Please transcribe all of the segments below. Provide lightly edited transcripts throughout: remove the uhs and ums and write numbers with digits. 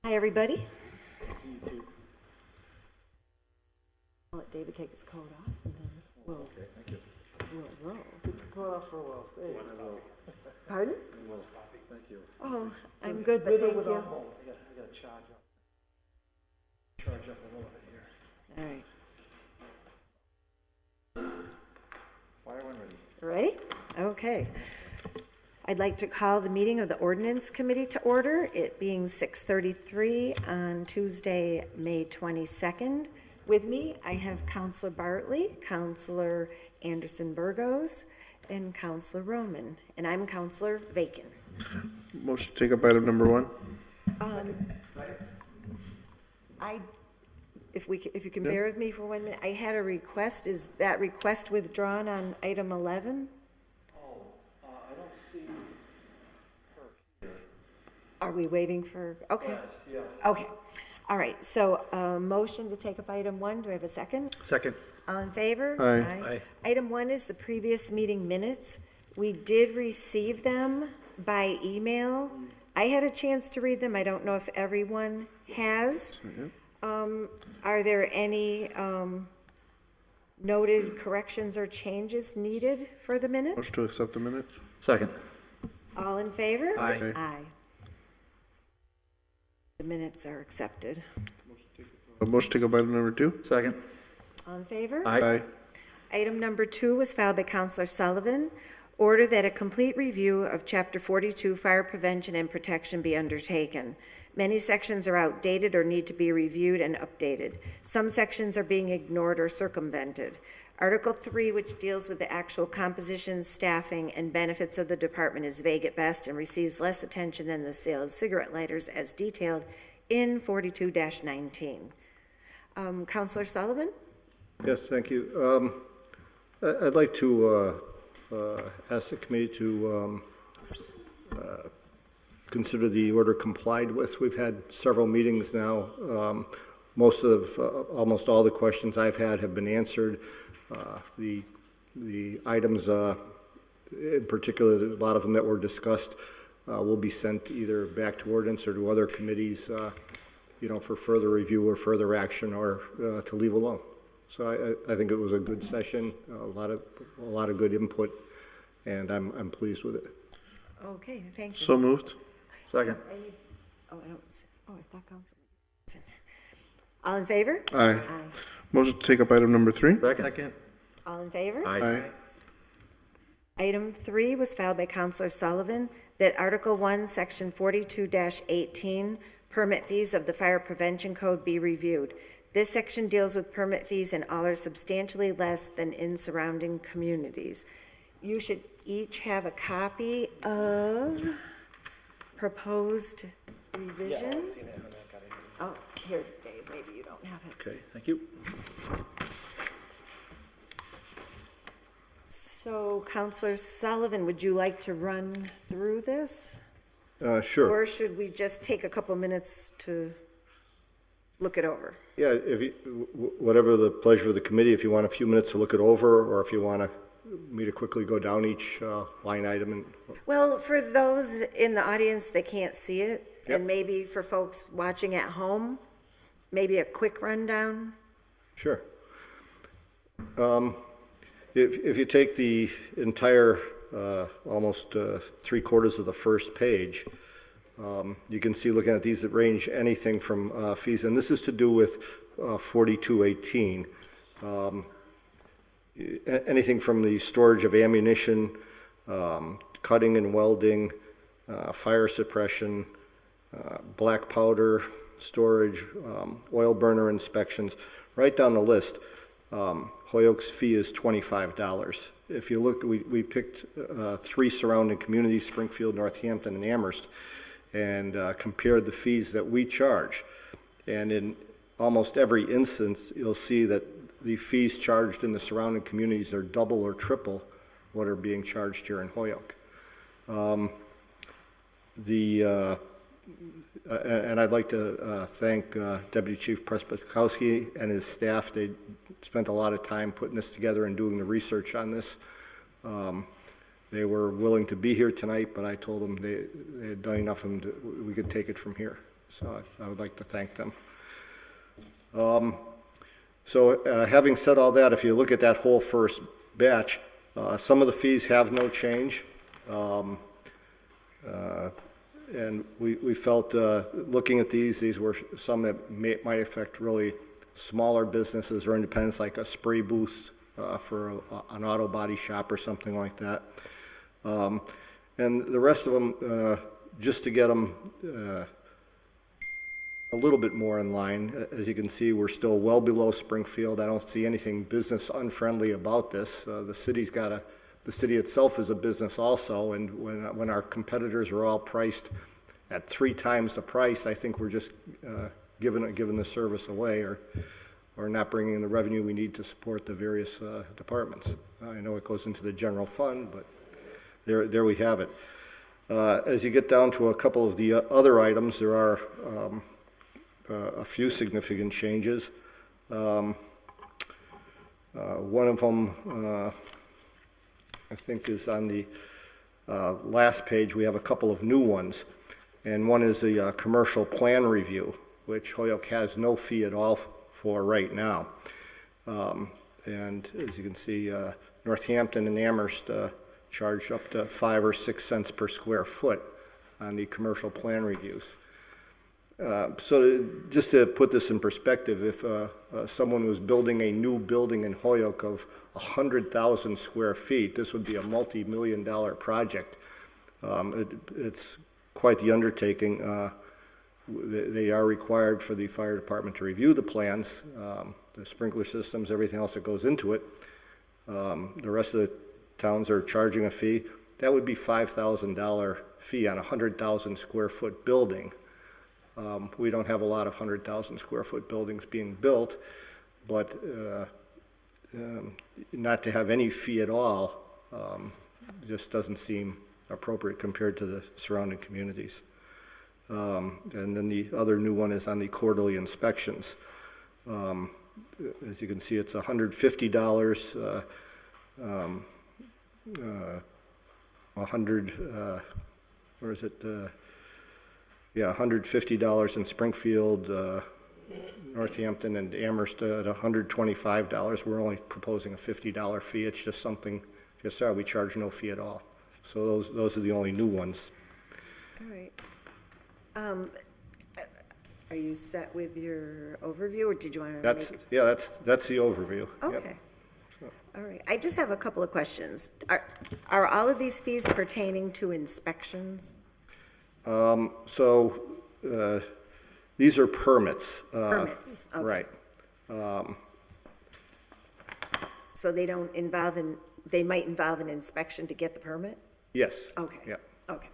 Hi, everybody. I'll let David take his coat off and then we'll, we'll roll. Go out for a while, stay. Pardon? Thank you. Oh, I'm good, but thank you. I gotta charge up. Charge up a little bit here. All right. Fire when ready. Ready? Okay. I'd like to call the meeting of the Ordinance Committee to order, it being 6:33 on Tuesday, May 22nd. With me, I have Counselor Bartley, Counselor Anderson Burgos, and Counselor Roman, and I'm Counselor Vacan. Motion to take up item number 1. If you can bear with me for 1 minute, I had a request. Is that request withdrawn on item 11? I don't see her here. Are we waiting for, okay. Yes, yeah. Okay, all right, so, motion to take up item 1, do I have a second? Second. All in favor? Aye. Aye. Item 1 is the previous meeting minutes. We did receive them by email. I had a chance to read them, I don't know if everyone has. Are there any, noted corrections or changes needed for the minutes? Motion to accept the minutes. Second. All in favor? Aye. Aye. The minutes are accepted. Motion to take up item number 2. Second. All in favor? Aye. Item number 2 was filed by Counselor Sullivan. Order that a complete review of Chapter 42 Fire Prevention and Protection be undertaken. Many sections are outdated or need to be reviewed and updated. Some sections are being ignored or circumvented. Article 3, which deals with the actual composition, staffing, and benefits of the department, is vague at best and receives less attention than the sale of cigarette lighters as detailed in 42-19. Counselor Sullivan? Yes, thank you. I'd like to ask the committee to consider the order complied with. We've had several meetings now. Almost all the questions I've had have been answered. The items, in particular, a lot of them that were discussed, will be sent either back to ordinance or to other committees, for further review or further action, or to leave alone. So I think it was a good session, a lot of good input, and I'm pleased with it. Okay, thank you. So moved. Second. I thought Counselor. All in favor? Aye. Motion to take up item number 3. Second. All in favor? Aye. Item 3 was filed by Counselor Sullivan, that Article 1, Section 42-18, permit fees of the Fire Prevention Code be reviewed. This section deals with permit fees and all are substantially less than in surrounding communities. You should each have a copy of proposed revisions. Oh, here, Dave, maybe you don't have it. Okay, thank you. So, Counselor Sullivan, would you like to run through this? Sure. Or should we just take a couple minutes to look it over? Yeah, whatever the pleasure of the committee, if you want a few minutes to look it over, or if you want me to quickly go down each line item. And Well, for those in the audience that can't see it, Yep. and maybe for folks watching at home, maybe a quick rundown? Sure. If you take the entire, almost 3/4 of the first page, you can see, looking at these, that range anything from fees, and this is to do with 4218. Anything from the storage of ammunition, cutting and welding, fire suppression, black powder storage, oil burner inspections, right down the list. Holyoke's fee is $25. If you look, we picked 3 surrounding communities, Springfield, Northampton, and Amherst, and compared the fees that we charge. And in almost every instance, you'll see that the fees charged in the surrounding communities are double or triple what are being charged here in Holyoke. And I'd like to thank Deputy Chief Presbytkowski and his staff. They spent a lot of time putting this together and doing the research on this. They were willing to be here tonight, but I told them they had done enough and we could take it from here. So I would like to thank them. So having said all that, if you look at that whole first batch, some of the fees have no change. And we felt, looking at these were some that might affect really smaller businesses or independents, like a spray booth for an auto body shop or something like that. And the rest of them, just to get them a little bit more in line. As you can see, we're still well below Springfield. I don't see anything business unfriendly about this. The city itself is a business also, and when our competitors are all priced at 3 times the price, I think we're just giving the service away or not bringing in the revenue we need to support the various departments. I know it goes into the general fund, but there we have it. As you get down to a couple of the other items, there are a few significant changes. One of them, I think, is on the last page. We have a couple of new ones, and one is the commercial plan review, which Holyoke has no fee at all for right now. And as you can see, Northampton and Amherst charge up to 5 or 6 cents per square foot on the commercial plan reviews. So just to put this in perspective, if someone was building a new building in Holyoke of 100,000 square feet, this would be a multi-million-dollar project. It's quite the undertaking. They are required for the fire department to review the plans, the sprinkler systems, everything else that goes into it. The rest of the towns are charging a fee. That would be $5,000 fee on a 100,000 square foot building. We don't have a lot of 100,000 square foot buildings being built, but not to have any fee at all just doesn't seem appropriate compared to the surrounding communities. And then the other new one is on the quarterly inspections. As you can see, it's $150, $150 in Springfield, Northampton, and Amherst at $125. We're only proposing a $50 fee. It's just something, yes, sir, we charge no fee at all. So those are the only new ones. All right. Are you set with your overview, or did you want to That's make? yeah, that's the overview. Okay. Yep. All right. I just have a couple of questions. Are all of these fees pertaining to inspections? So these are permits. Permits, okay. Right. So they don't involve they might involve an inspection to get the permit? Yes. Okay. Yeah. Okay.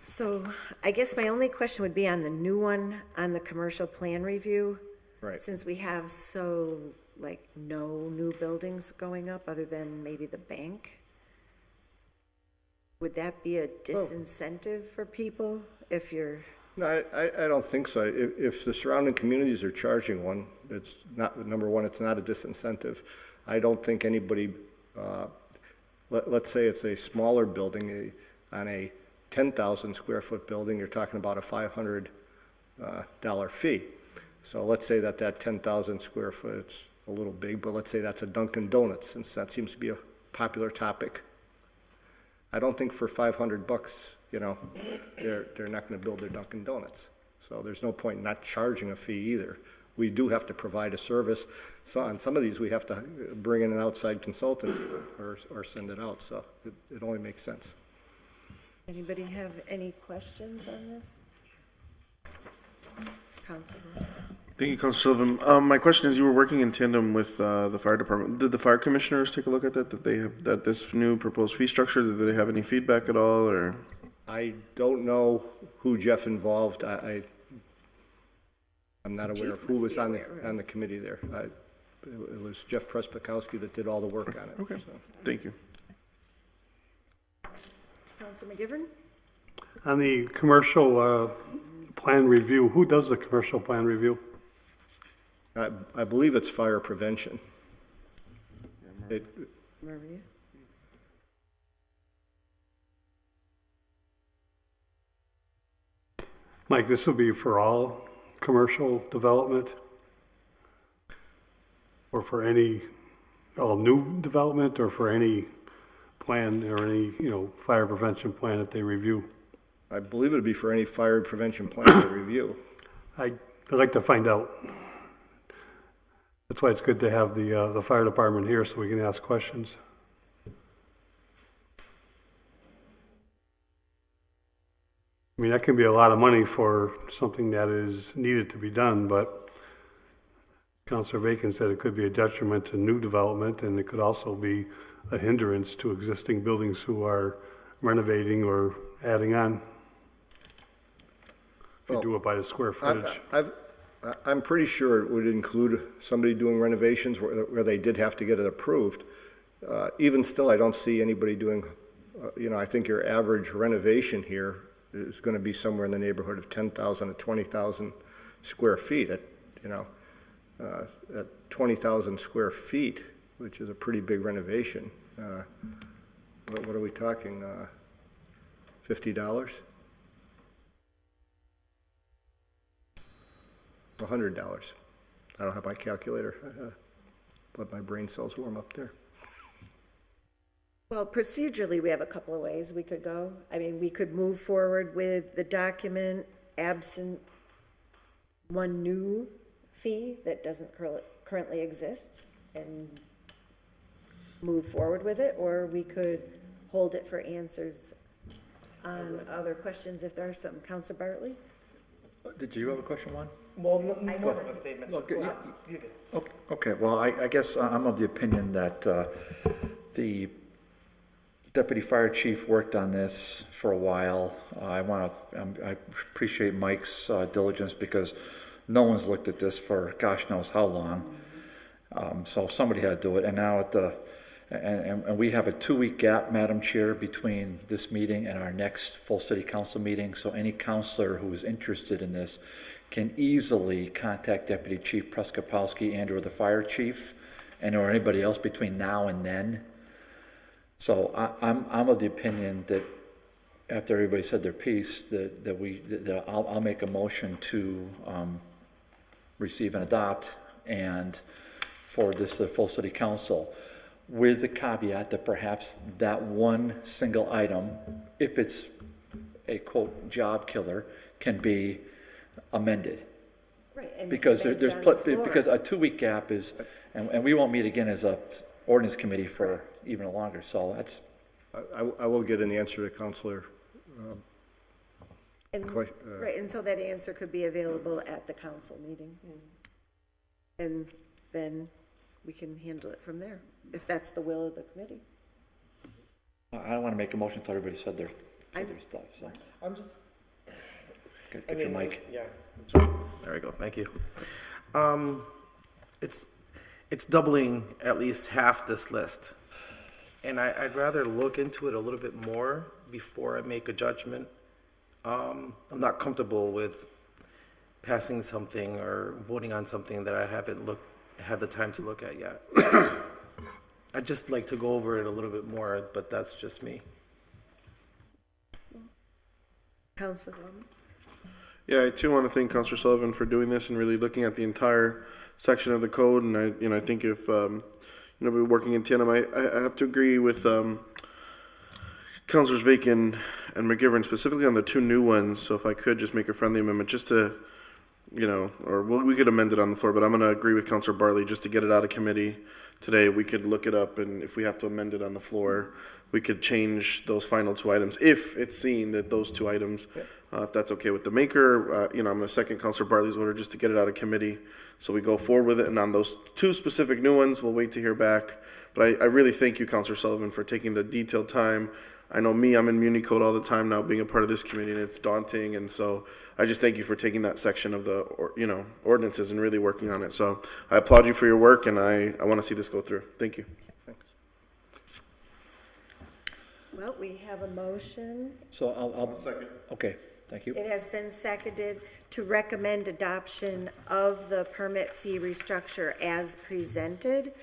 So I guess my only question would be on the new one, on the commercial plan review. Right. Since we have no new buildings going up other than maybe the bank. Would that be a disincentive for people if you're? No, I don't think so. If the surrounding communities are charging one, it's not, number one, it's not a disincentive. I don't think anybody, let's say it's a smaller building, on a 10,000 square foot building, you're talking about a $500 fee. So let's say that 10,000 square foot, it's a little big, but let's say that's a Dunkin' Donuts, since that seems to be a popular topic. I don't think for $500, they're not going to build their Dunkin' Donuts. So there's no point in not charging a fee either. We do have to provide a service. So on some of these, we have to bring in an outside consultant or send it out. So it only makes sense. Anybody have any questions on this? Councilor? Thank you, Council Sullivan. My question is, you were working in tandem with the fire department. Did the fire commissioners take a look at that? Did they have this new proposed fee structure? Did they have any feedback at all, or? I don't know who Jeff involved. I'm not aware of who was on the committee there. It was Jeff Prespakowski that did all the work on it. Okay, So. thank you. Councilor McGivern? On the commercial plan review, who does the commercial plan review? I believe it's fire prevention. Maria? Mike, this will be for all commercial development? Or for any, all new development, or for any plan or any, fire prevention plan that they review? I believe it'd be for any fire prevention plan to review. I'd like to find out. That's why it's good to have the fire department here so we can ask questions. I mean, that can be a lot of money for something that is needed to be done, but Councilor Bacon said it could be a detriment to new development, and it could also be a hindrance to existing buildings who are renovating or adding on. If you do it by the square footage. I'm pretty sure it would include somebody doing renovations where they did have to get it approved. Even still, I don't see anybody doing, I think your average renovation here is going to be somewhere in the neighborhood of 10,000 to 20,000 square feet. At 20,000 square feet, which is a pretty big renovation, what are we talking, $50? $100. I don't have my calculator. Let my brain cells warm up there. Well, procedurally, we have a couple of ways we could go. I mean, we could move forward with the document absent one new fee that doesn't currently exist and move forward with it, or we could hold it for answers on other questions if there are some. Counselor Bartley? Did you have a question, Juan? Well, more of a statement. Look, You can. Okay, well, I guess I'm of the opinion that the deputy fire chief worked on this for a while. I appreciate Mike's diligence because no one's looked at this for gosh knows how long. So somebody had to do it, and now and we have a 2-week gap, Madam Chair, between this meeting and our next full city council meeting. So any counselor who is interested in this can easily contact Deputy Chief Preskopowski and or the fire chief and or anybody else between now and then. So I'm of the opinion that after everybody said their piece, that I'll make a motion to receive and adopt and forward this to the full city council, with the caveat that perhaps that one single item, if it's a quote job killer, can be amended. Right. And Because make there's it on the floor. because a 2-week gap is, and we won't meet again as a ordinance committee for even longer. So that's. I will get an answer to Counselor. Right, and so that answer could be available at the council meeting. And then we can handle it from there, if that's the will of the committee. I don't want to make a motion until everybody said their stuff. So I'm just. get your mic. Yeah. Sorry. There we go. Thank you. It's doubling at least half this list. And I'd rather look into it a little bit more before I make a judgment. I'm not comfortable with passing something or voting on something that I haven't had the time to look at yet. I'd just like to go over it a little bit more, but that's just me. Councilor Gorman? Yeah, I too want to thank Councilor Sullivan for doing this and really looking at the entire section of the code. And I think if, we're working in tandem, I have to agree with, Councilors Bacon and McGivern, specifically on the 2 new ones. So if I could just make a friendly amendment just to, we could amend it on the floor, but I'm going to agree with Councilor Bartley just to get it out of committee today. We could look it up, and if we have to amend it on the floor, we could change those final 2 items if it's seen that those 2 items, if that's okay with the maker. I'm going to second Councilor Bartley's order just to get it out of committee. So we go forward with it, and on those 2 specific new ones, we'll wait to hear back. But I really thank you, Councilor Sullivan, for taking the detailed time. I know I'm in Muni Code all the time now, being a part of this committee, and it's daunting. And so I just thank you for taking that section of the, ordinances and really working on it. So I applaud you for your work, and I want to see this go through. Thank you. Thanks. Well, we have a motion. So I'll second. Okay, thank you. It has been seconded to recommend adoption of the permit fee restructure as presented.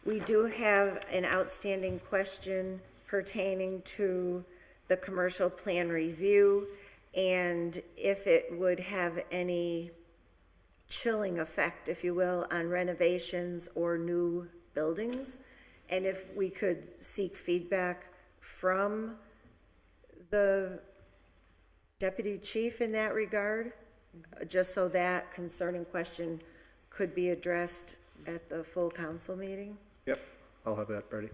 We do have an outstanding question pertaining to the commercial plan review. and if it would have any chilling effect, if you will, on renovations or new buildings. And if we could seek feedback from the deputy chief in that regard, just so that concerning question could be addressed at the full council meeting. Yep, I'll have that ready.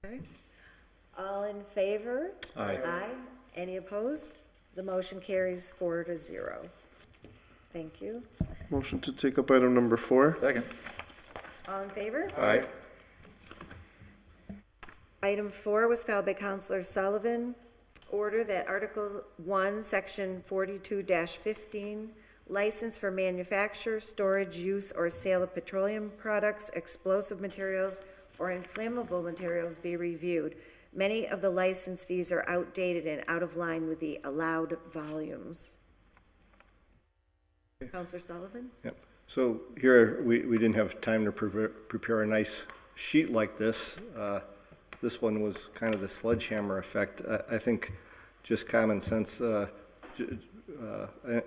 Okay. All in favor? Aye. Aye. Any opposed? The motion carries 4-0. Thank you. Motion to take up item number 4. Second. All in favor? Aye. Item 4 was filed by Counselor Sullivan. Order that Article 1, Section 42-15, license for manufacture, storage, use, or sale of petroleum products, explosive materials, or inflammable materials be reviewed. Many of the license fees are outdated and out of line with the allowed volumes. Counselor Sullivan? Yep. So here, we didn't have time to prepare a nice sheet like this. This one was kind of the sledgehammer effect. I think just common sense,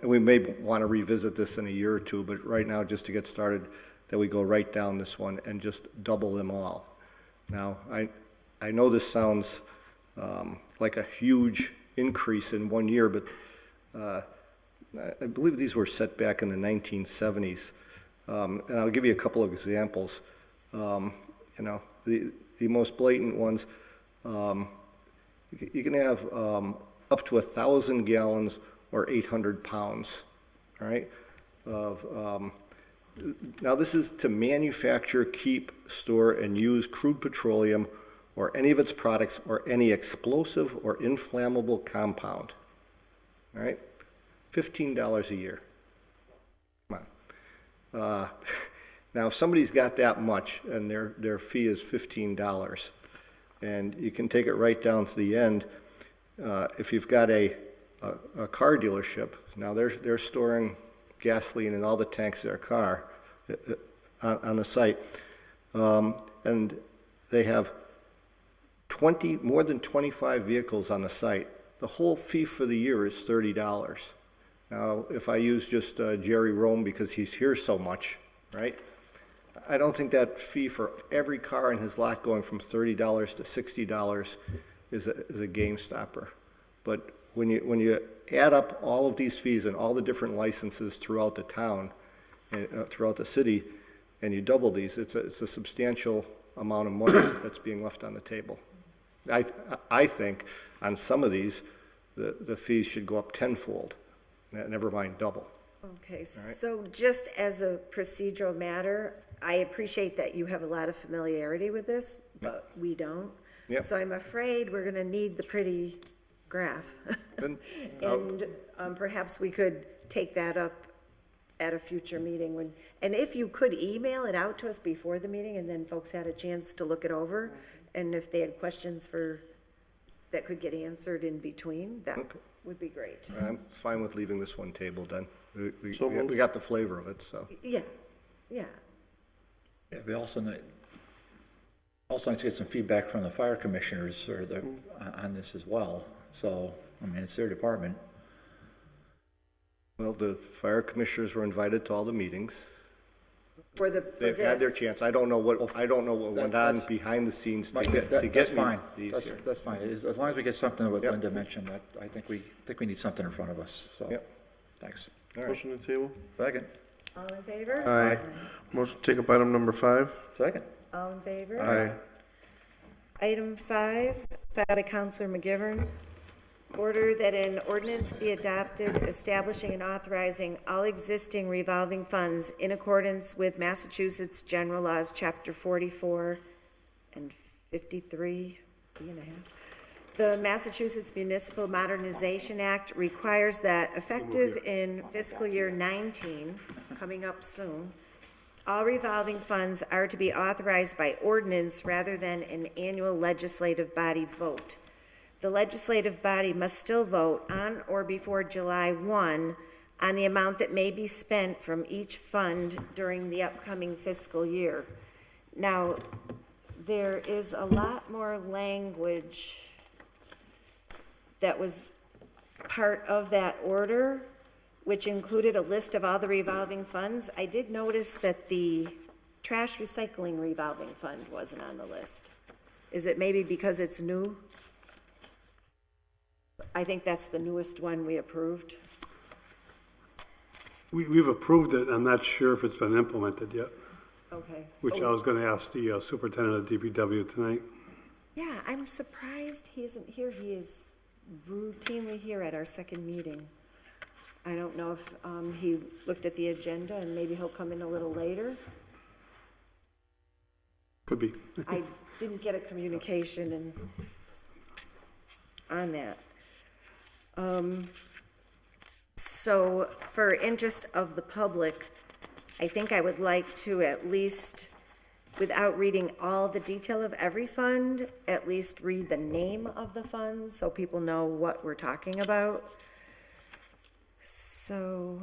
we may want to revisit this in a year or two, but right now, just to get started, that we go right down this one and just double them all. Now, I know this sounds like a huge increase in 1 year, but I believe these were set back in the 1970s. And I'll give you a couple of examples. You know, the most blatant ones, you can have up to 1,000 gallons or 800 pounds, all right, of, now this is to manufacture, keep, store, and use crude petroleum or any of its products or any explosive or inflammable compound, all right? $15 a year. Come on. Now, if somebody's got that much and their fee is $15, and you can take it right down to the end, if you've got a car dealership, now they're storing gasoline in all the tanks of their car on the site, and they have more than 25 vehicles on the site. The whole fee for the year is $30. Now, if I use just Jerry Rome because he's here so much, right? I don't think that fee for every car in his lot going from $30 to $60 is a game stopper. But when you add up all of these fees and all the different licenses throughout the town, throughout the city, and you double these, it's a substantial amount of money that's being left on the table. I think on some of these, the fees should go up tenfold, never mind double. Okay, so just as a procedural matter, I appreciate that you have a lot of familiarity with this, but we don't. Yep. So I'm afraid we're gonna need the pretty graph. Then, And perhaps we could take that up at a future meeting when, and if you could email it out to us before the meeting, and then folks had a chance to look it over, and if they had questions that could get answered in between, that Okay. would be great. I'm fine with leaving this one tabled then. So moved. We got the flavor of it, so. Yeah, yeah. Yeah, we also need to get some feedback from the fire commissioners on this as well. So, I mean, it's their department. Well, the fire commissioners were invited to all the meetings. For They've had their this. chance. I don't know what went on behind the scenes to get That's me fine. these here. That's fine. As long as we get something what Yep. Linda mentioned, I think we need something in front of us, so. Yep. Thanks. All right. Motion to table. Second. All in favor? Aye. Motion to take up item number 5. Second. All in favor? Aye. Item 5, filed by Counselor McGivern. Order that an ordinance be adopted establishing and authorizing all existing revolving funds in accordance with Massachusetts General Laws, Chapter 44 and 53, The Massachusetts Municipal Modernization Act requires that effective in fiscal year 19, coming up soon, all revolving funds are to be authorized by ordinance rather than an annual legislative body vote. The legislative body must still vote on or before July 1 on the amount that may be spent from each fund during the upcoming fiscal year. Now, there is a lot more language that was part of that order, which included a list of all the revolving funds, I did notice that the trash recycling revolving fund wasn't on the list. Is it maybe because it's new? I think that's the newest one we approved. We've approved it, I'm not sure if it's been implemented yet, Okay. which I was gonna ask the superintendent of DPW tonight. Yeah, I'm surprised he isn't here. He is routinely here at our second meeting. I don't know if he looked at the agenda and maybe he'll come in a little later. Could be. I didn't get a communication on that. So for interest of the public, I think I would like to at least, without reading all the detail of every fund, at least read the name of the fund so people know what we're talking about. So.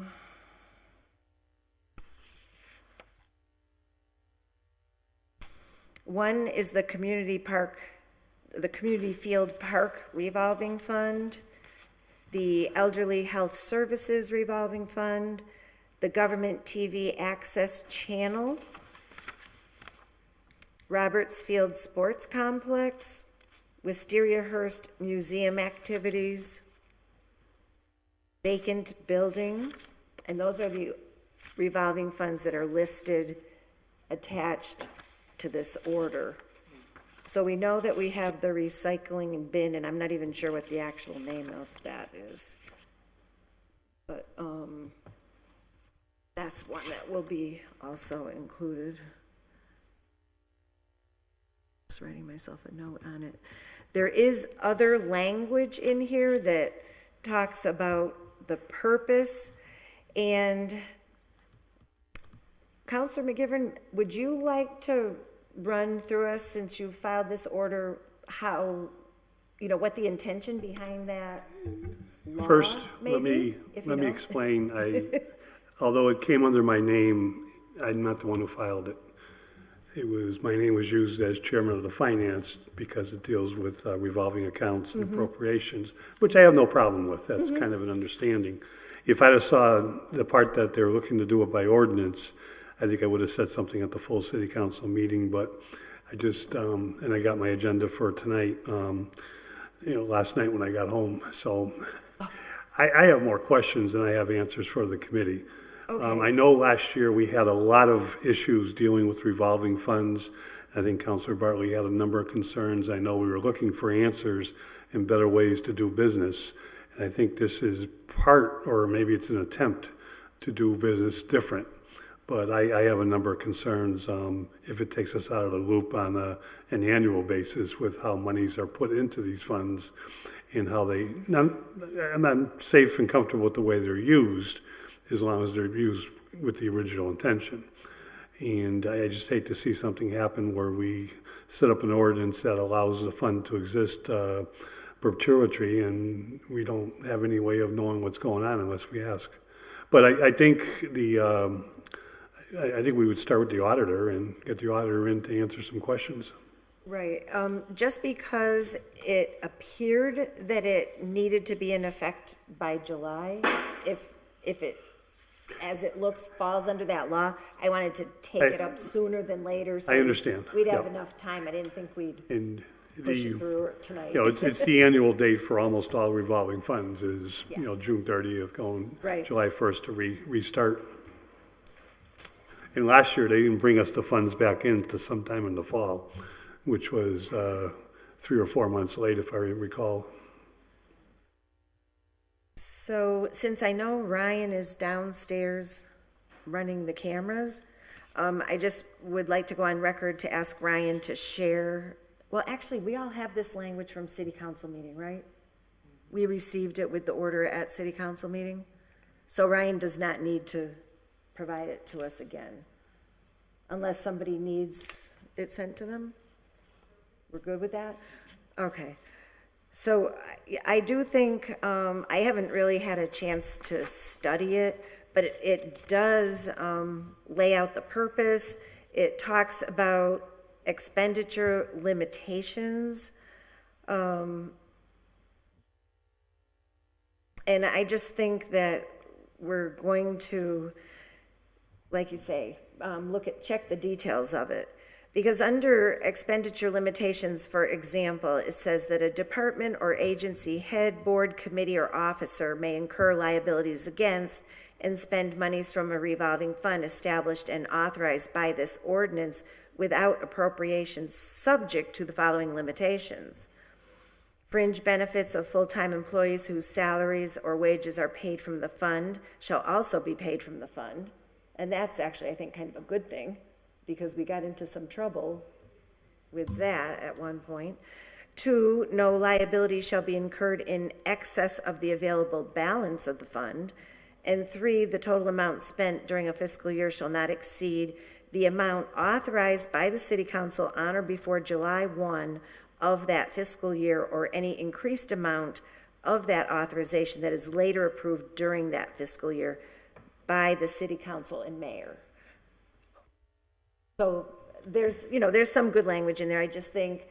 One is the community field park revolving fund, the elderly health services revolving fund, the government TV access channel, Roberts Field Sports Complex, Wisteria Hearst Museum activities, vacant building, and those are the revolving funds that are listed attached to this order. So we know that we have the recycling bin, and I'm not even sure what the actual name of that is. But that's one that will be also included. Just writing myself a note on it. There is other language in here that talks about the purpose, and Counselor McGivern, would you like to run through us, since you filed this order, how, what the intention behind that law, First, maybe, let me explain. Although it came under my name, I'm not the one who filed it. My name was used as chairman of the finance because it deals with revolving accounts and appropriations, which I have no problem with. That's kind of an understanding. If I'd have saw the part that they're looking to do it by ordinance, I think I would have said something at the full city council meeting, but I just, and I got my agenda for tonight, last night when I got home. So I have more questions than I have answers for the committee. Okay. I know last year we had a lot of issues dealing with revolving funds. I think Councilor Bartley had a number of concerns. I know we were looking for answers and better ways to do business. And I think this is part, or maybe it's an attempt to do business different. But I have a number of concerns if it takes us out of the loop on an annual basis with how monies are put into these funds and how I'm safe and comfortable with the way they're used, as long as they're used with the original intention. And I just hate to see something happen where we set up an ordinance that allows the fund to exist perpetuity, and we don't have any way of knowing what's going on unless we ask. But I think I think we would start with the auditor and get the auditor in to answer some questions. Right, just because it appeared that it needed to be in effect by July, if it, as it looks, falls under that law, I wanted to take it up sooner than later. So I understand, we'd have yeah. enough time. I didn't think we'd And push it through tonight. it's the annual date for almost all revolving funds is, June 30th, going Right. July 1st to restart. And last year, they didn't bring us the funds back into sometime in the fall, which was 3 or 4 months late, if I recall. So since I know Ryan is downstairs running the cameras, I just would like to go on record to ask Ryan to share. Well, actually, we all have this language from city council meeting, right? We received it with the order at city council meeting. So Ryan does not need to provide it to us again, unless somebody needs it sent to them. We're good with that? Okay. So I do think, I haven't really had a chance to study it, but it does lay out the purpose. It talks about expenditure limitations. And I just think that we're going to, like you say, check the details of it. Because under expenditure limitations, for example, it says that a department or agency head, board, committee, or officer may incur liabilities against and spend monies from a revolving fund established and authorized by this ordinance without appropriations subject to the following limitations. Fringe benefits of full-time employees whose salaries or wages are paid from the fund shall also be paid from the fund. And that's actually, I think, kind of a good thing, because we got into some trouble with that at one point. 2, no liability shall be incurred in excess of the available balance of the fund. And 3, the total amount spent during a fiscal year shall not exceed the amount authorized by the city council on or before July 1 of that fiscal year, or any increased amount of that authorization that is later approved during that fiscal year by the city council and mayor. So there's some good language in there. I just think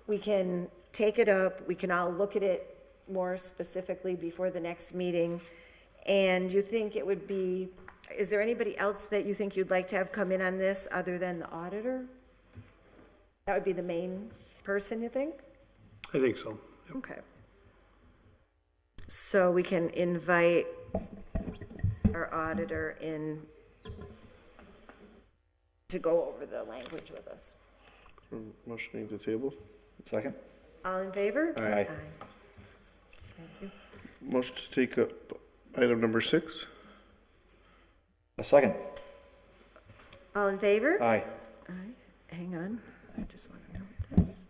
we can take it up, we can all look at it more specifically before the next meeting. And you think it would be, is there anybody else that you think you'd like to have come in on this other than the auditor? That would be the main person, you think? I think so. Yep. Okay. So we can invite our auditor in to go over the language with us. Motioning to table. Second? All in favor? Aye. Thank you. Motion to take up item number 6. A second? All in favor? Aye. Aye. Hang on, I just want to note this.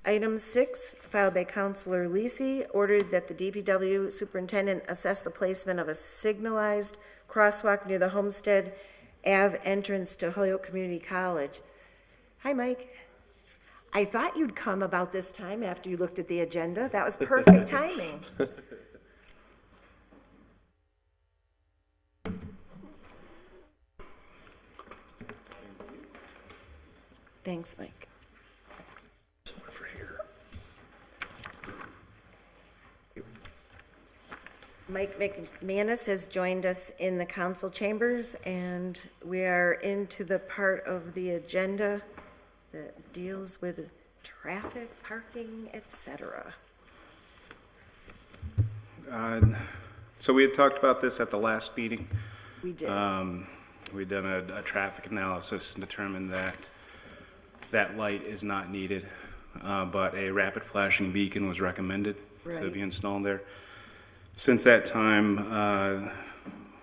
Item 6, filed by Councilor Lisi, ordered that the DPW superintendent assess the placement of a signalized crosswalk near the Homestead Ave entrance to Holyoke Community College. Hi, Mike. I thought you'd come about this time after you looked at the agenda. That was perfect timing. Thanks, Mike. Over here. Mike McManus has joined us in the council chambers, and we are into the part of the agenda that deals with traffic, parking, etc. So we had talked about this at the last meeting. We did. We'd done a traffic analysis and determined that that light is not needed, but a rapid flashing beacon was recommended to Right. be installed there. Since that time,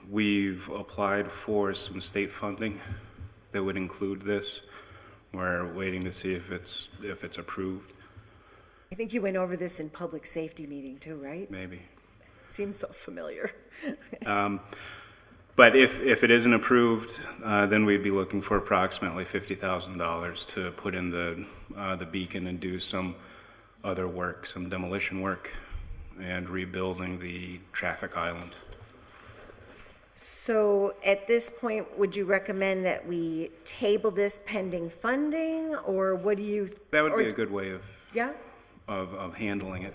we've applied for some state funding that would include this. We're waiting to see if it's approved, I think you went over this in public safety meeting too, right? maybe. Seems so familiar. But if it isn't approved, then we'd be looking for approximately $50,000 to put in the beacon and do some other work, some demolition work, and rebuilding the traffic island. So at this point, would you recommend that we table this pending funding, or what do you? That would be or- a good way Yeah? of handling it.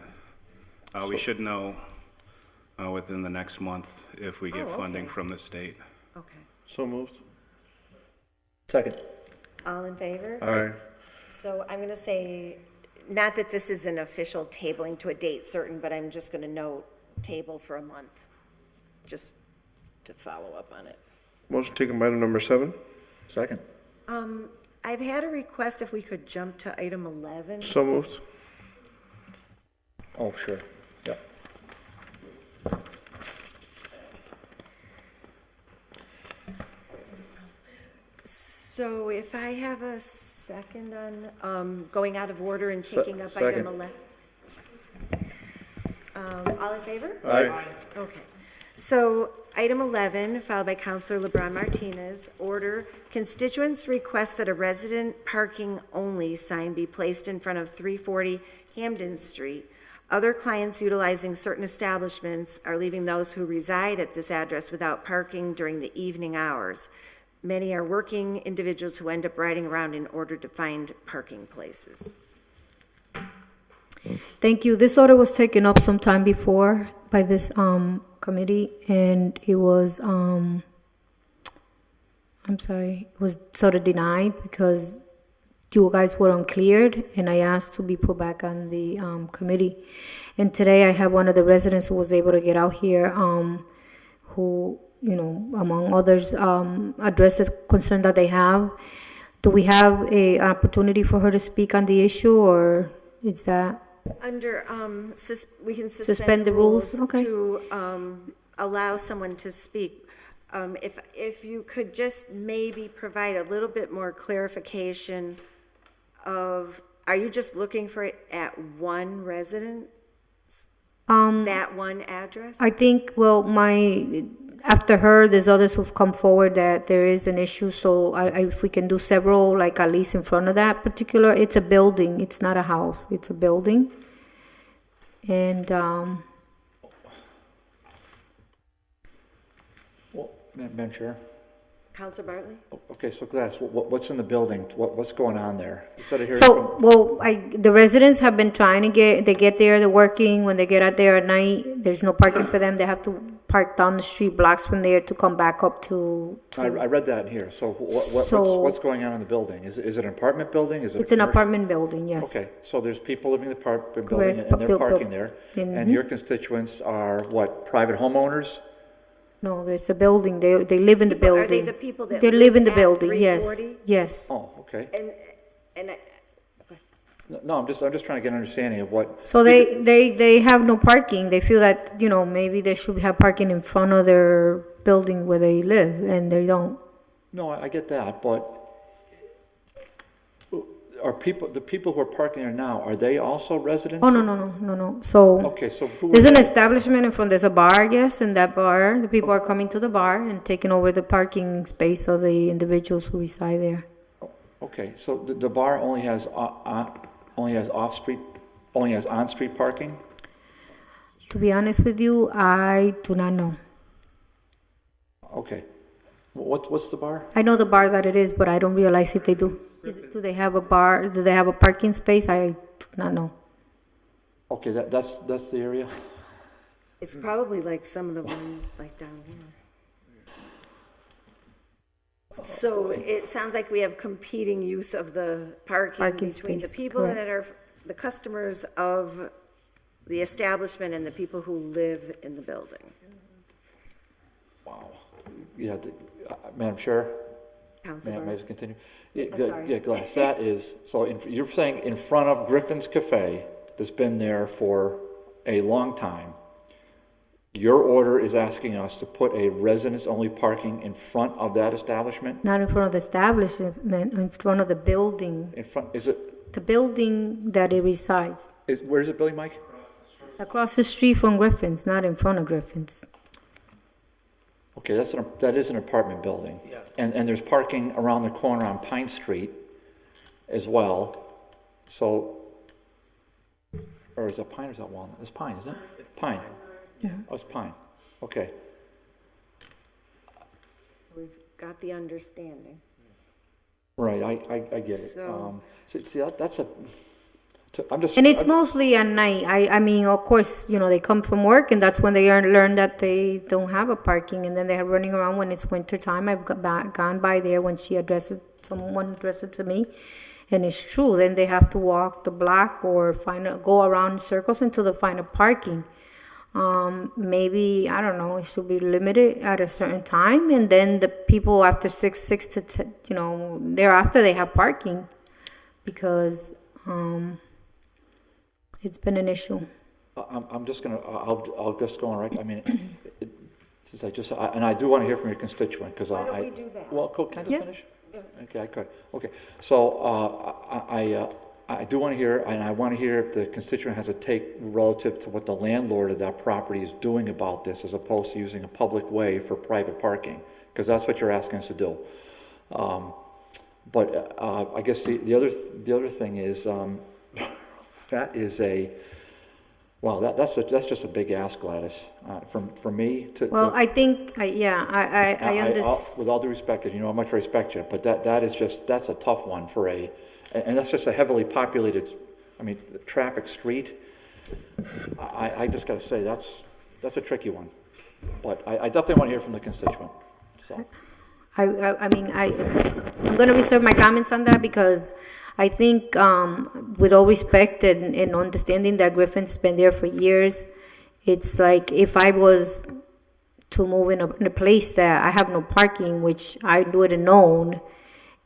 We should know within the next month if we get Oh, funding okay. from the state. Okay. So moved. Second? All in favor? Aye. So I'm going to say, not that this is an official tabling to a date certain, but I'm just going to note table for a month, just to follow up on it. Motion taken by item number 7. Second? I've had a request if we could jump to item 11. So moved. Oh, sure. Yep. So if I have a second on going out of order and taking up Second. item 11. All in favor? Aye. Okay. So item 11, filed by Counselor LeBron Martinez, order constituents request that a resident parking only sign be placed in front of 340 Hamden Street. Other clients utilizing certain establishments are leaving those who reside at this address without parking during the evening hours. Many are working individuals who end up riding around in order to find parking places. Thank you. This order was taken up sometime before by this committee, and it was I'm sorry, it was sort of denied because you guys were uncleared, and I asked to be put back on the committee. And today I have one of the residents who was able to get out here, who, you know, among others, addressed the concern that they have. Do we have a opportunity for her to speak on the issue, or is that? Under, we can Suspend suspend the the rules, rules okay. to allow someone to speak. If you could just maybe provide a little bit more clarification of, are you just looking for it at one residence? That one address? I think, well, after her, there's others who've come forward that there is an issue, so if we can do several, like at least in front of that particular, it's a building, it's not a house, it's a building. And, Well, Madam Chair? Counselor Bartley? Okay, so Gladys, what's in the building? What's going on there? Instead of hearing so, from- well, the residents have been trying to they get there, they're working, when they get out there at night, there's no parking for them, they have to park down the street blocks from there to come back up to. I read that in here, so So- what's going on in the building? Is it an apartment building? Is it? It's an commercial- apartment building, yes. Okay, so there's people living in the apartment building, Correct. and they're Built- parking there, Mhm. and your constituents are what, private homeowners? No, there's a building, they live in the People- building. are they the people that They live live in the at building, yes, 340? yes. Oh, okay. And No, I'm just trying to get an understanding of what. So they have no parking. They feel that, you know, maybe they should have parking in front of their building where they live, and they don't. No, I get that, but the people who are parking there now, are they also residents? Oh, no. So Okay, so who? there's are an they? establishment in front, there's a bar, I guess, and that bar, the people are coming to the bar and taking over the parking space of the individuals who reside there. Okay, so the bar only has on-street parking? To be honest with you, I do not know. Okay. What's the bar? I know the bar that it is, but I don't realize if they do. Do they have a bar, do they have a parking space? I do not know. Okay, that's the area? it's probably like some of the one like down here. So it sounds like we have competing use of the parking Parking between the space, people correct. that are the customers of the establishment and the people who live in the building. Wow. Yeah, Madam Chair? Councilor May I Barr? just continue? sorry. Yeah, Gladys, that is, so you're saying in front of Griffin's Cafe, that's been there for a long time, your order is asking us to put a residents-only parking in front of that establishment? Not in front of the establishment, in front of the building, In front, is it, the building that it resides. where's it, Billy Mike? Across the street from Griffin's, not in front of Griffin's. Okay, that is an apartment building. Yeah. And there's parking around the corner on Pine Street as well, so, or is that Pine or is that Walnut? It's Pine, isn't it? Pine. Oh, it's Pine, okay. So we've got the understanding. Right, I get it. So- See, that's a, I'm just. And it's mostly at night. I mean, of course, you know, they come from work, and that's when they learn that they don't have a parking, and then they're running around when it's winter time. I've gone by there when someone addressed it to me, and it's true. Then they have to walk the block or go around in circles until they find a parking. Maybe, I don't know, it should be limited at a certain time, and then the people after 6 to 10, you know, thereafter they have parking, because it's been an issue. I'm just gonna, I'll just go on record, I mean, since and I do want to hear from your constituent, because Why don't we do that? Well, can I just Yeah. finish? Okay, I could, okay, so, I do want to hear, and I want to hear if the constituent has a take relative to what the landlord of that property is doing about this, as opposed to using a public way for private parking, because that's what you're asking us to do. But I guess the other thing is, that is that's just a big ask, Gladys, for me to. Well, to, I think, I understand. with all due respect, you know how much I respect you, but that's a tough one and that's just a heavily populated, mean, the traffic street, I just gotta say, that's a tricky one. But I definitely want to hear from the constituent, so. I'm going to reserve my comments on that because I think, with all respect and understanding that Griffin's been there for years, it's like if I was to move in a place that I have no parking, which I would have known,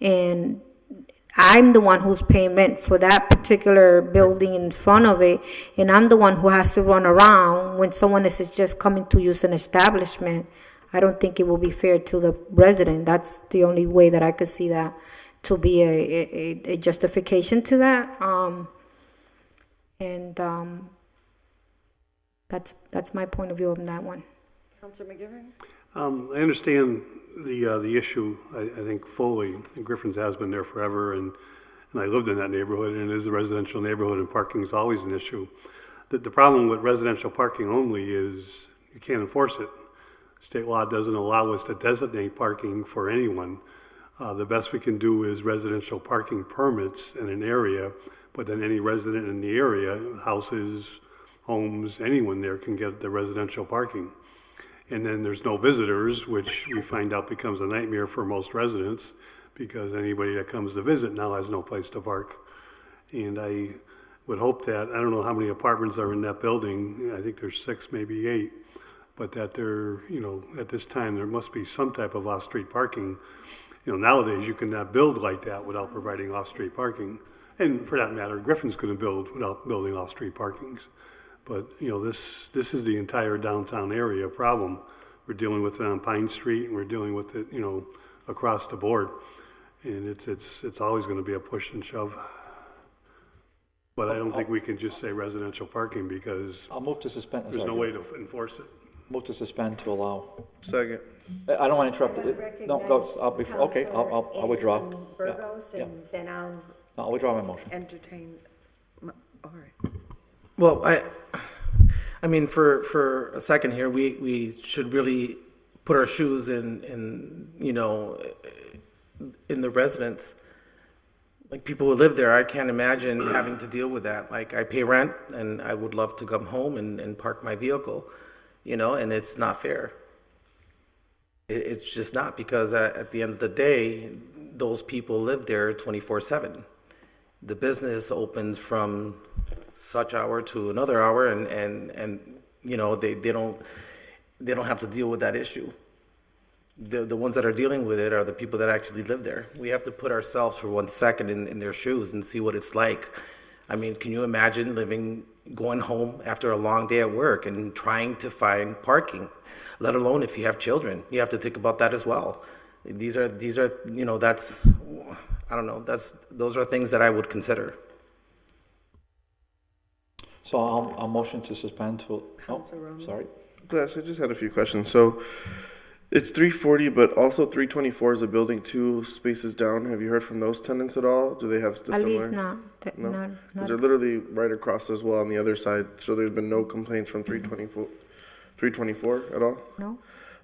and I'm the one who's paying rent for that particular building in front of it, and I'm the one who has to run around when someone is just coming to use an establishment. I don't think it will be fair to the resident. That's the only way that I could see that to be a justification to that. That's my point of view on that one. Counselor McGivern? I understand the issue, I think fully. Griffin's has been there forever, and I lived in that neighborhood, and it is a residential neighborhood, and parking is always an issue. The problem with residential parking only is you can't enforce it. State law doesn't allow us to designate parking for anyone. The best we can do is residential parking permits in an area, but then any resident in the area, houses, homes, anyone there can get the residential parking. And then there's no visitors, which we find out becomes a nightmare for most residents because anybody that comes to visit now has no place to park. And I would hope that, I don't know how many apartments are in that building, I think there's 6, maybe 8, but that there, at this time, there must be some type of off-street parking. Nowadays, you cannot build like that without providing off-street parking. And for that matter, Griffin's couldn't build without building off-street parkings. But, this is the entire downtown area problem. We're dealing with it on Pine Street, and we're dealing with it, across the board. And it's always gonna be a push and shove. But I don't think we can just say residential parking because I'll move to suspend. there's no way to enforce it. Move to suspend to allow. Second. I don't want to interrupt. No, go, I'll withdraw. Burgos, Yeah. and then No, I'll withdraw my motion. entertain, all right. Well, I mean, for a second here, we should really put our shoes in the residents. Like people who live there, I can't imagine having to deal with that. Like I pay rent and I would love to come home and park my vehicle, and it's not fair. It's just not, because at the end of the day, those people live there 24/7. The business opens from such hour to another hour, and they don't have to deal with that issue. The ones that are dealing with it are the people that actually live there. We have to put ourselves for 1 second in their shoes and see what it's like. I mean, can you imagine going home after a long day at work and trying to find parking, let alone if you have children? You have to think about that as well. These are that's, I don't know, those are things that I would consider. So I'll motion to suspend to, Counselor Roman. sorry. Glass, I just had a few questions. So it's 340, but also 324 is a building 2 spaces down. Have you heard from those tenants at all? Do they have the At similar? least not. No? Because they're literally right across as well on the other side. So there's been no complaints from 324 at all? No,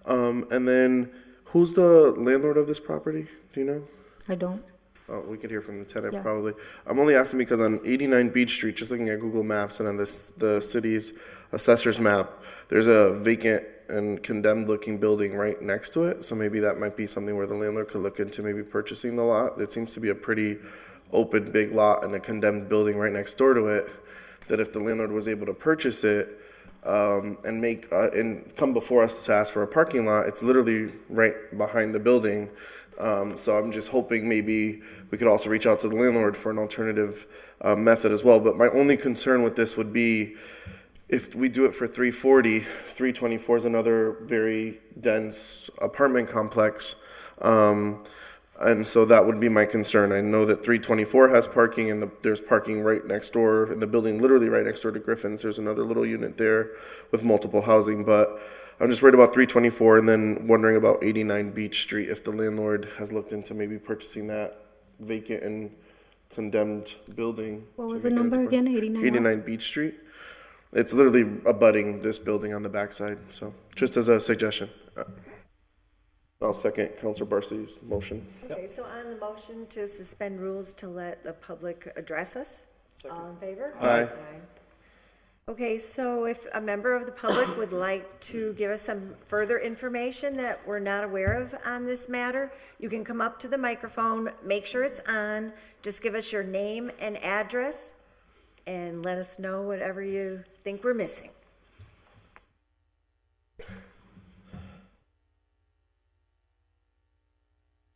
And then who's the landlord of this property? Do you know? I don't. Oh, we could hear from the tenant Yeah. probably. I'm only asking because on 89 Beach Street, just looking at Google Maps and on the city's assessor's map, there's a vacant and condemned looking building right next to it. So maybe that might be something where the landlord could look into maybe purchasing the lot. There seems to be a pretty open, big lot and a condemned building right next door to it, that if the landlord was able to purchase it, and come before us to ask for a parking lot, it's literally right behind the building. So I'm just hoping maybe we could also reach out to the landlord for an alternative method as well. But my only concern with this would be if we do it for 340, 324 is another very dense apartment complex. And so that would be my concern. I know that 324 has parking, and there's parking right next door in the building, literally right next door to Griffin's. There's another little unit there with multiple housing, but I'm just worried about 324 and then wondering about 89 Beach Street, if the landlord has looked into maybe purchasing that vacant and condemned building. What to was the make it number into again? park. 89 what? 89 Beach Street. It's literally abutting this building on the backside, so just as a suggestion. I'll second Councilor Barclay's motion. Okay, so on the motion to suspend rules to let the public address us? All in favor? Aye. Okay, so if a member of the public would like to give us some further information that we're not aware of on this matter, you can come up to the microphone, make sure it's on, just give us your name and address, and let us know whatever you think we're missing.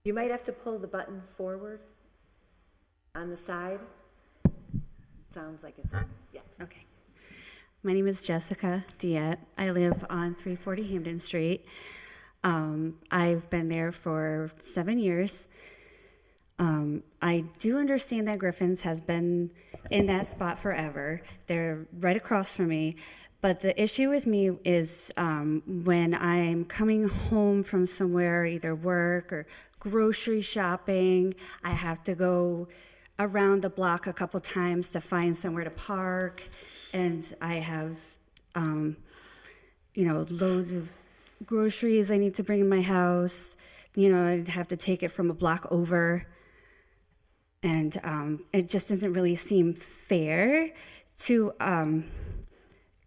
You might have to pull the button forward on the side. Sounds like it's, yeah. Okay. My name is Jessica Diet. I live on 340 Hampden Street. I've been there for 7 years. I do understand that Griffin's has been in that spot forever. They're right across from me. But the issue with me is when I'm coming home from somewhere, either work or grocery shopping, I have to go around the block a couple times to find somewhere to park. And I have, loads of groceries I need to bring in my house. I'd have to take it from a block over. And it just doesn't really seem fair to,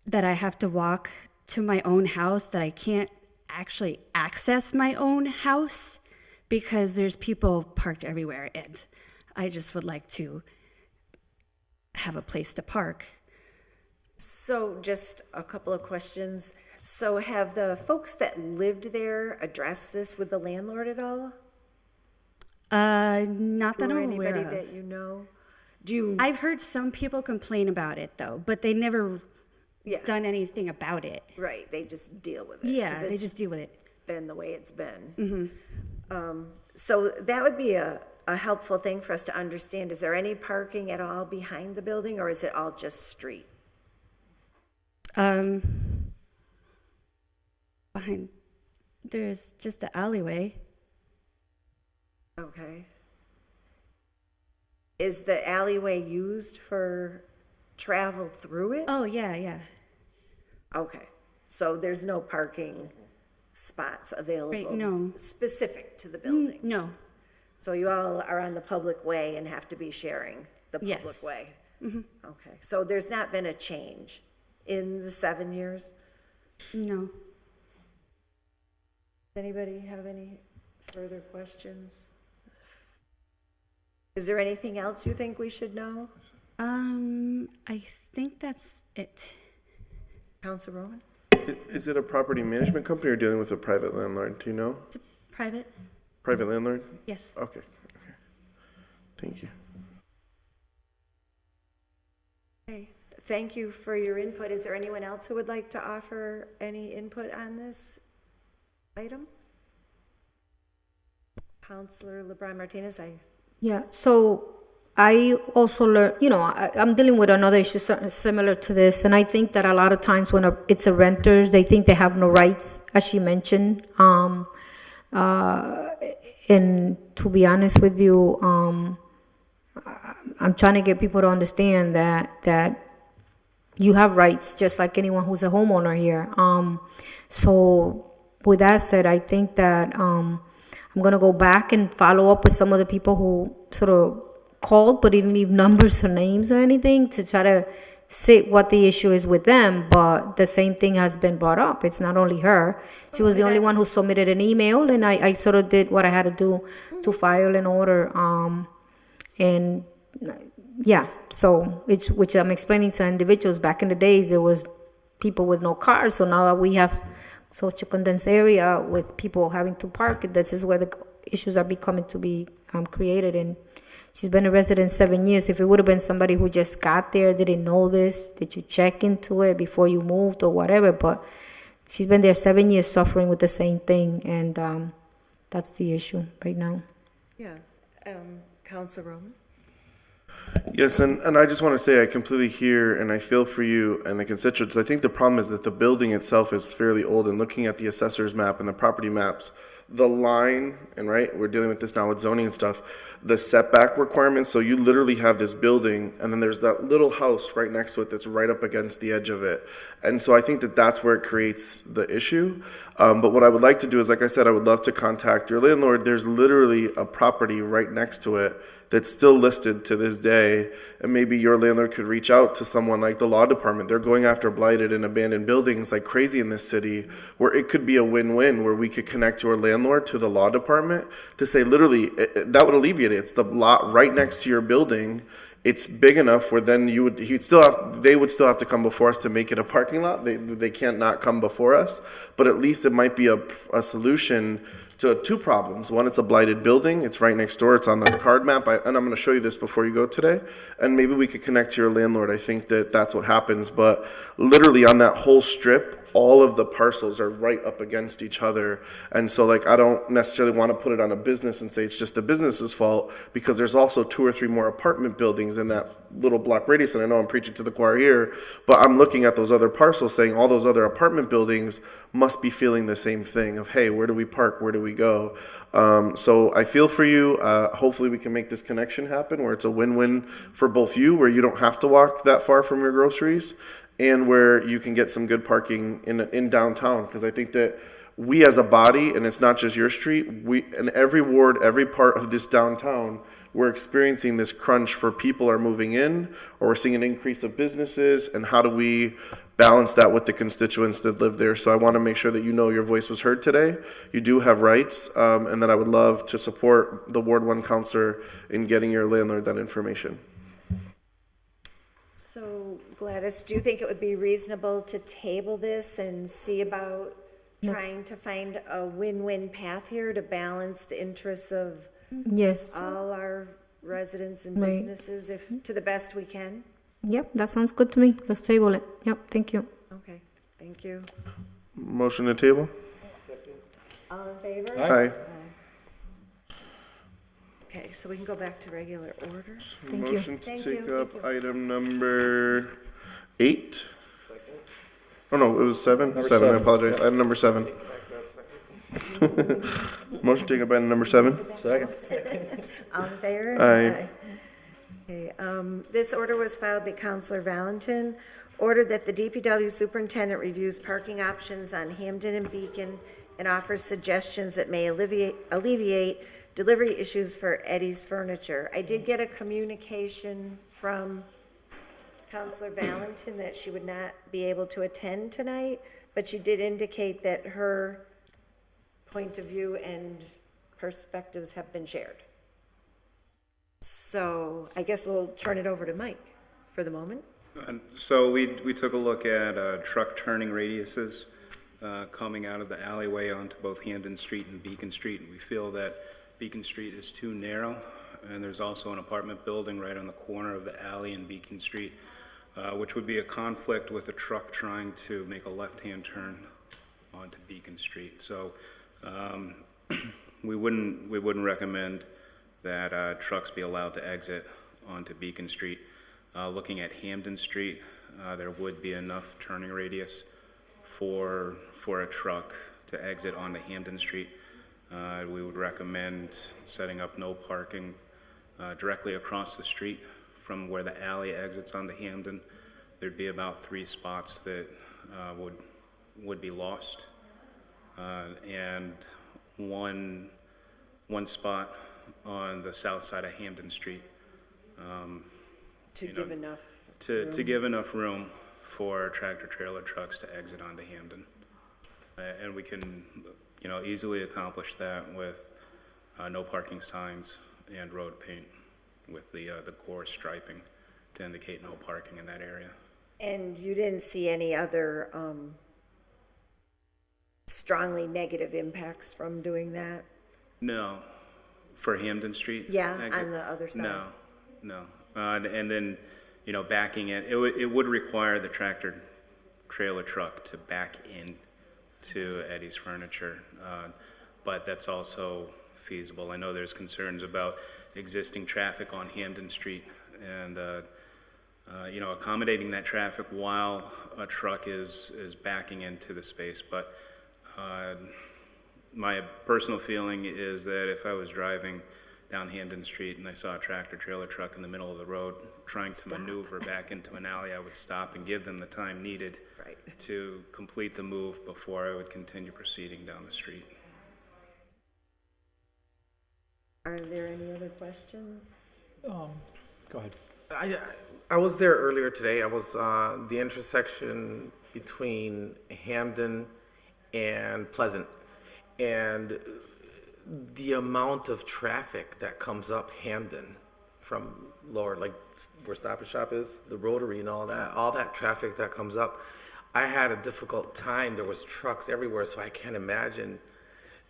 that I have to walk to my own house, that I can't actually access my own house because there's people parked everywhere. And I just would like to have a place to park. So just a couple of questions. So have the folks that lived there addressed this with the landlord at all? Not that Or I'm aware anybody of. that you know? Do you, I've heard some people complain about it though, but they never yeah, done anything about it. right, they just deal with it. Yeah, 'cause they it's just deal with it. been the way it's been. So that would be a helpful thing for us to understand. Is there any parking at all behind the building, or is it all just street? Behind, there's just an alleyway. Okay. Is the alleyway used for travel through it? Oh, yeah. Okay, so there's no parking spots available? Right, no. Specific to the building? No. So you all are on the public way and have to be sharing the public Yes. way? Okay, so there's not been a change in the 7 years? No. Does anybody have any further questions? Is there anything else you think we should know? I think that's it. Council Roman? Is it a property management company or dealing with a private landlord? Do you know? It's a private? Private landlord? Yes. Okay. Thank you. Okay, thank you for your input. Is there anyone else who would like to offer any input on this item? Counselor LeBron Martinez, Yeah, so I also learned, I'm dealing with another issue similar to this, and I think that a lot of times when it's a renters, they think they have no rights, as she mentioned. And to be honest with you, I'm trying to get people to understand that you have rights just like anyone who's a homeowner here. So with that said, I think that I'm going to go back and follow up with some of the people who sort of called but didn't leave numbers or names or anything to try to see what the issue is with them. But the same thing has been brought up. It's not only her. She was the only one who submitted an email, and I sort of did what I had to do to file an order. And yeah, so which I'm explaining to individuals. Back in the days, there was people with no cars. So now that we have such a condensed area with people having to park, this is where the issues are becoming to be created. And she's been a resident 7 years. If it would have been somebody who just got there, didn't know this, did you check into it before you moved or whatever? But she's been there 7 years suffering with the same thing, and that's the issue right now. yeah, Council Roman? Yes, and I just want to say I completely hear and I feel for you and the constituents. I think the problem is that the building itself is fairly old, and looking at the assessor's map and the property maps, the line, and right, we're dealing with this now with zoning and stuff, the setback requirements, so you literally have this building and then there's that little house right next to it that's right up against the edge of it. And so I think that that's where it creates the issue. But what I would like to do is, like I said, I would love to contact your landlord. There's literally a property right next to it that's still listed to this day, and maybe your landlord could reach out to someone like the law department. They're going after blighted and abandoned buildings like crazy in this city, where it could be a win-win, where we could connect your landlord to the law department to say, literally, that would alleviate it. It's the lot right next to your building. It's big enough where then they would still have to come before us to make it a parking lot. They can't not come before us, but at least it might be a solution to two problems. One, it's a blighted building. It's right next door. It's on the card map. And I'm going to show you this before you go today. And maybe we could connect to your landlord. I think that's what happens. But literally on that whole strip, all of the parcels are right up against each other. And so I don't necessarily want to put it on a business and say it's just the business's fault, because there's also 2 or 3 more apartment buildings in that little block radius. And I know I'm preaching to the choir here, but I'm looking at those other parcels saying all those other apartment buildings must be feeling the same thing of, hey, where do we park? Where do we go? So I feel for you. Hopefully we can make this connection happen where it's a win-win for both you, where you don't have to walk that far from your groceries, and where you can get some good parking in downtown. Because I think that we as a body, and it's not just your street, we in every ward, every part of this downtown, we're experiencing this crunch for people are moving in, or we're seeing an increase of businesses, and how do we balance that with the constituents that live there? So I want to make sure that you know your voice was heard today. You do have rights, and that I would love to support the Ward 1 counselor in getting your landlord that information. So Gladys, do you think it would be reasonable to table this and see about trying to find a win-win path here to balance the interests of Yes. all our residents and Right. businesses, to the best we can? Yep, that sounds good to me. Let's table it. Yep, thank you. Okay, thank you. Motion to table? All in favor? Aye. Okay, so we can go back to regular order. Thank you. Motion to Thank take you. up item number 8. Oh, no, it was 7? Number 7, I 7, apologize. Item number 7. Motion to take up item number 7. Second. All in favor? Aye. Okay, this order was filed by Counselor Valentin. Ordered that the DPW superintendent reviews parking options on Hampden and Beacon and offers suggestions that may alleviate delivery issues for Eddie's Furniture. I did get a communication from Counselor Valentin that she would not be able to attend tonight, but she did indicate that her point of view and perspectives have been shared. So I guess we'll turn it over to Mike for the moment. So we took a look at truck turning radiuses coming out of the alleyway onto both Hampden Street and Beacon Street, and we feel that Beacon Street is too narrow, and there's also an apartment building right on the corner of the alley in Beacon Street, which would be a conflict with a truck trying to make a left-hand turn onto Beacon Street. So we wouldn't recommend that trucks be allowed to exit onto Beacon Street. Looking at Hampden Street, there would be enough turning radius for a truck to exit onto Hampden Street. We would recommend setting up no parking directly across the street from where the alley exits onto Hampden. There'd be about 3 spots that would be lost, and one spot on the south side of Hampden Street. To give enough. To give enough room for tractor trailer trucks to exit onto Hampden. And we can, easily accomplish that with no parking signs and road paint with the core striping to indicate no parking in that area. And you didn't see any other strongly negative impacts from doing that? No, for Hampden Street? Yeah, exit? on the other side? No. And then, backing it would require the tractor trailer truck to back in to Eddie's Furniture, but that's also feasible. I know there's concerns about existing traffic on Hampden Street and, accommodating that traffic while a truck is backing into the space. But my personal feeling is that if I was driving down Hampden Street and I saw a tractor trailer truck in the middle of the road trying to maneuver back into an alley, I would stop and give them the time needed to complete the move before I would continue proceeding down the street. Are there any other questions? Go ahead. I was there earlier today. I was the intersection between Hamden and Pleasant, and the amount of traffic that comes up Hamden from lower, like where Stop and Shop is, the Rotary and all that traffic that comes up. I had a difficult time. There was trucks everywhere, so I can't imagine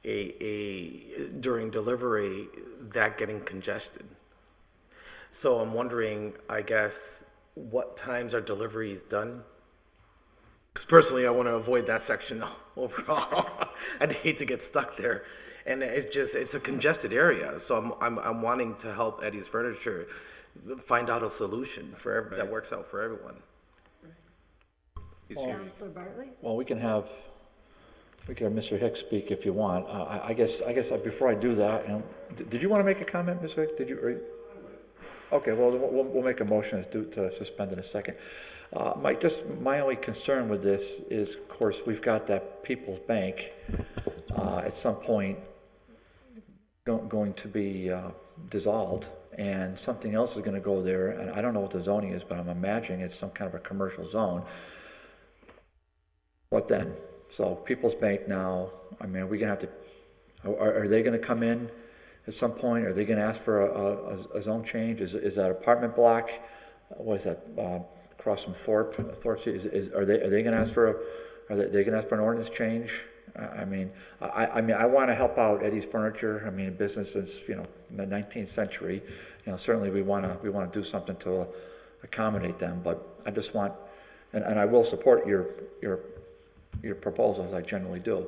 during delivery that getting congested. So I'm wondering, I guess, what times are deliveries done? Because personally, I want to avoid that section overall. I'd hate to get stuck there. And it's a congested area, so I'm wanting to help Eddie's Furniture find out a solution that works out for everyone. Counselor Bartley? Well, we can have Mr. Hicks speak if you want. I guess before I do that, did you want to make a comment, Mr. Hicks? Did you? Okay, well, we'll make a motion to suspend in a second. Mike, just my only concern with this is, of course, we've got that People's Bank at some point going to be dissolved, and something else is going to go there. And I don't know what the zoning is, but I'm imagining it's some kind of a commercial zone. What then? So People's Bank now, I mean, are we going to have to, are they going to come in at some point? Are they going to ask for a zone change? Is that apartment block? What is that, across from Thorpe Street? Are they going to ask for they going to ask for an ordinance change? I mean, I want to help out Eddie's Furniture. I mean, business is, in the 19th century. Certainly we want to do something to accommodate them. But I just want, and I will support your proposals. I generally do.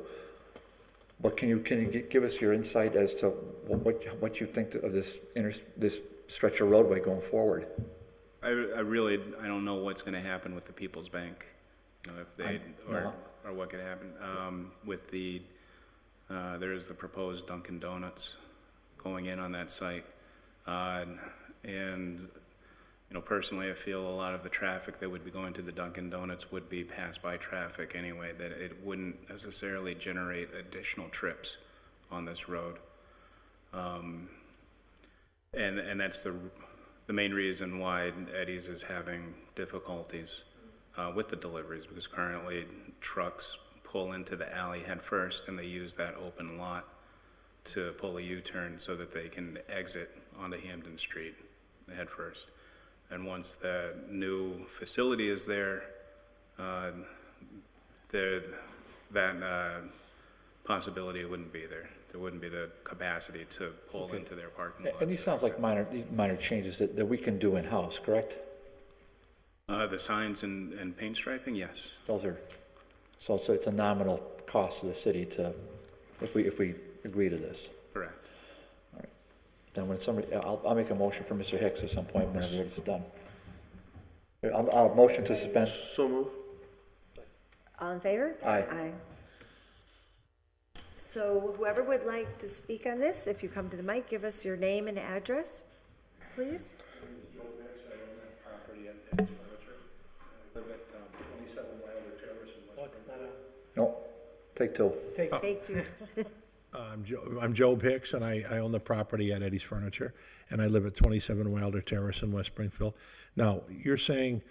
But can you give us your insight as to what you think of this stretch of roadway going forward? I don't know what's going to happen with the People's Bank, if they or what could happen with the there is the proposed Dunkin' Donuts going in on that site, and personally, I feel a lot of the traffic that would be going to the Dunkin' Donuts would be pass-by traffic anyway, that it wouldn't necessarily generate additional trips on this road. And that's the main reason why Eddie's is having difficulties with the deliveries, because currently trucks pull into the alley head first, and they use that open lot to pull a U-turn so that they can exit onto Hampden Street head first. And once the new facility is there, that possibility wouldn't be there. There wouldn't be the capacity to pull into their parking lot. And these sound like minor changes that we can do in-house, correct? The signs and paint striping, yes. Those are, so it's a nominal cost to the city if we agree to this. Correct. Then when I'll make a motion for Mr. Hicks at some point whenever it's done. I'll motion to suspend. So move. All in favor? Aye. Aye. So whoever would like to speak on this, if you come to the mic, give us your name and address, please. No, take two. Take two. I'm Joe Hicks, and I own the property at Eddie's Furniture, and I live at 27 Wilder Terrace in West Springfield. Now, you're saying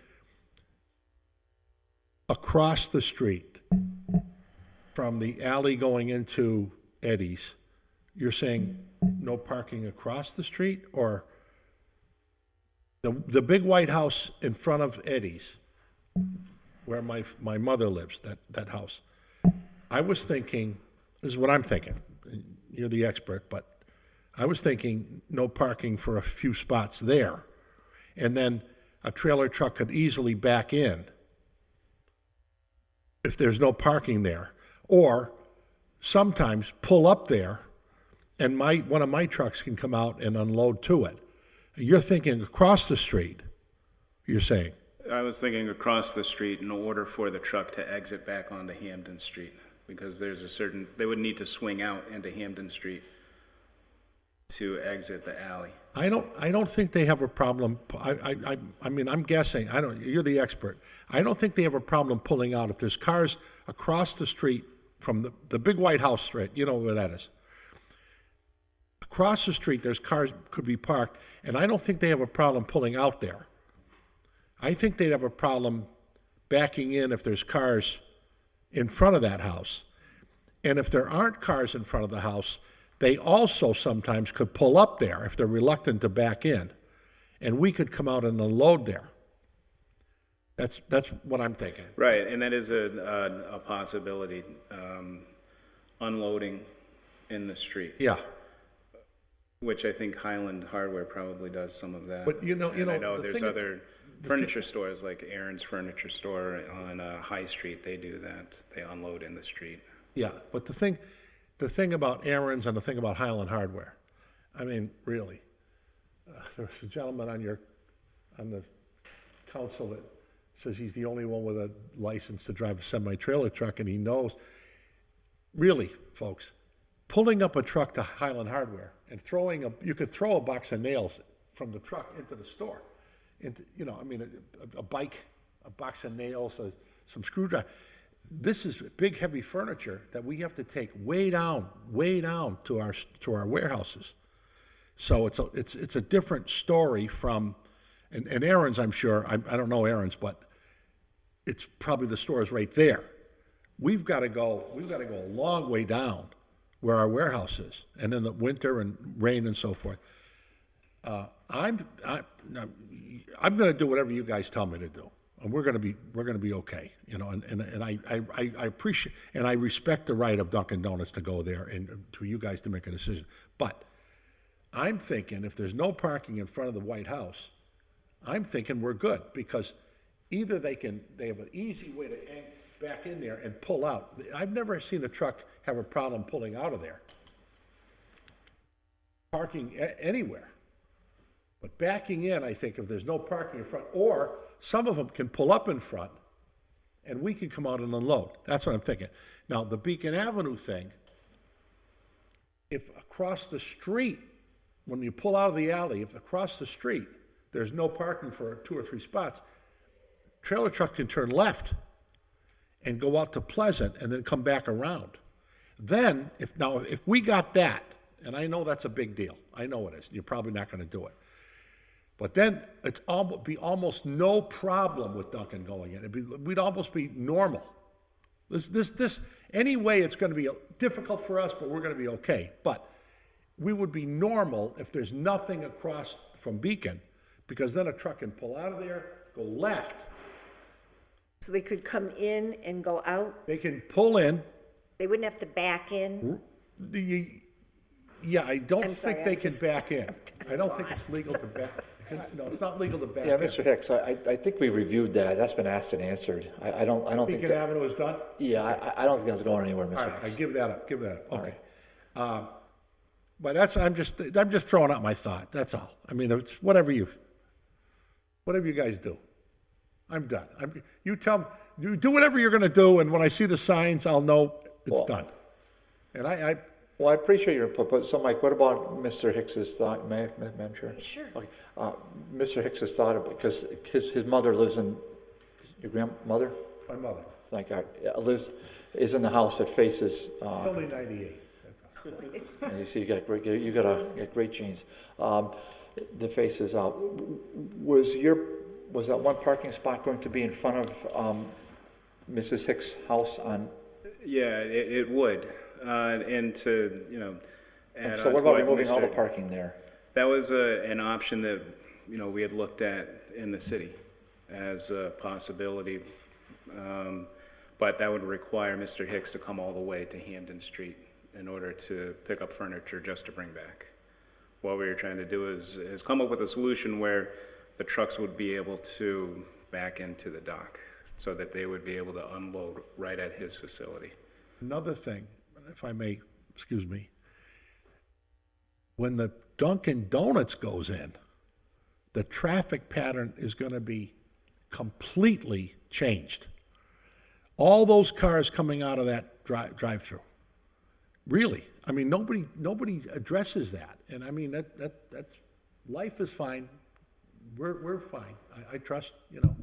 across the street from the alley going into Eddie's, you're saying no parking across the street? Or the big white house in front of Eddie's, where my mother lives, that house, I was thinking, this is what I'm thinking, you're the expert, but I was thinking no parking for a few spots there. And then a trailer truck could easily back in if there's no parking there. Or sometimes pull up there and one of my trucks can come out and unload to it. You're thinking across the street, you're saying? I was thinking across the street in order for the truck to exit back onto Hampden Street, because they would need to swing out into Hampden Street to exit the alley. I don't think they have a problem. I mean, I'm guessing. You're the expert. I don't think they have a problem pulling out if there's cars across the street from the big white house street. You know where that is. across the street, there's cars could be parked, and I don't think they have a problem pulling out there. I think they'd have a problem backing in if there's cars in front of that house. And if there aren't cars in front of the house, they also sometimes could pull up there if they're reluctant to back in, and we could come out and unload there. That's what I'm thinking. Right, and that is a possibility, unloading in the street, Yeah. which I think Highland Hardware probably does some of that. But And I know the there's thing- other furniture stores like Aaron's Furniture Store on High Street, they do that. They unload in the street. Yeah, but the thing about Aaron's and the thing about Highland Hardware, I mean, really, there was a gentleman on the council that says he's the only one with a license to drive a semi-trailer truck, and he knows, really, folks, pulling up a truck to Highland Hardware and you could throw a box of nails from the truck into the store. A bike, a box of nails, some screwdriver. This is big, heavy furniture that we have to take way down to our warehouses. So it's a different story from, and Aaron's, I'm sure, I don't know Aaron's, but it's probably the store is right there. We've got to go a long way down where our warehouse is, and in the winter and rain and so forth. I'm going to do whatever you guys tell me to do, and we're going to be okay, And I appreciate and I respect the right of Dunkin' Donuts to go there and to you guys to make a decision. But I'm thinking if there's no parking in front of the White House, I'm thinking we're good, because either they have an easy way to back in there and pull out. I've never seen a truck have a problem pulling out of there, parking anywhere. But backing in, I think if there's no parking in front, or some of them can pull up in front, and we can come out and unload. That's what I'm thinking. Now, the Beacon Avenue thing, if across the street, when you pull out of the alley, if across the street there's no parking for 2 or 3 spots, trailer truck can turn left and go out to Pleasant and then come back around. Then, if we got that, and I know that's a big deal, I know it is, you're probably not going to do it. But then it's be almost no problem with Duncan going in. We'd almost be normal. Anyway, it's going to be difficult for us, but we're going to be okay. But we would be normal if there's nothing across from Beacon, because then a truck can pull out of there, go left. So they could come in and go out? They can pull in. They wouldn't have to back in? Yeah, I don't I'm sorry, think they I'm can just- back in. I'm I don't think it's lost. legal to back. No, it's not legal to back in. Yeah, Mr. Hicks, I think we reviewed that. That's been asked and answered. I don't think Beacon that, Avenue is done? yeah, I don't think that's going anywhere, All Mr. right, I Hicks. give that up, okay. right. But I'm just throwing out my thought, that's all. I mean, it's whatever you guys do. I'm done. You do whatever you're gonna do, and when I see the signs, I'll know it's Well- done. And Well, I appreciate your input, but so Mike, what about Mr. Hicks's thought, Madam Chair? Sure. Okay, Mr. Hicks's thought, because his mother lives in, your grandmother? my mother, Thank God, is in the house that faces, only 98, that's all. and you see, you got great genes. The faces out. Was that one parking spot going to be in front of Mrs. Hicks' house on? Yeah, it would. And to, add So on what to about removing all the Mr. parking there? That was an option that, we had looked at in the city as a possibility. But that would require Mr. Hicks to come all the way to Hampden Street in order to pick up furniture just to bring back. What we were trying to do is come up with a solution where the trucks would be able to back into the dock so that they would be able to unload right at his facility. Another thing, if I may, excuse me, when the Dunkin' Donuts goes in, the traffic pattern is going to be completely changed. All those cars coming out of that drive-through, really. I mean, nobody addresses that, and I mean that's life is fine. We're fine. I trust the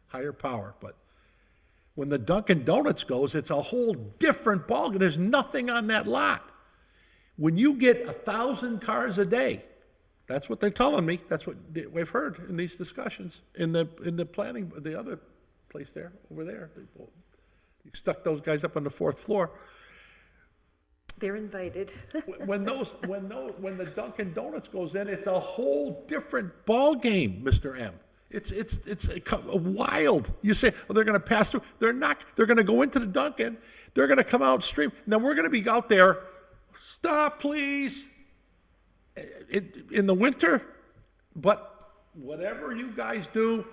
higher power, but when the Dunkin' Donuts goes, it's a whole different ballgame. There's nothing on that lot. When you get 1,000 cars a day, that's what they're telling me, that's what we've heard in these discussions, in the planning, the other place there, over there. You stuck those guys up on the 4th floor. They're invited. When the Dunkin' Donuts goes in, it's a whole different ballgame, Mr. M. It's wild. You say, oh, they're going to pass through. They're not. They're going to go into the Dunkin'. They're going to come out stream. And then we're going to be out there. Stop, please. In the winter. But whatever you guys do,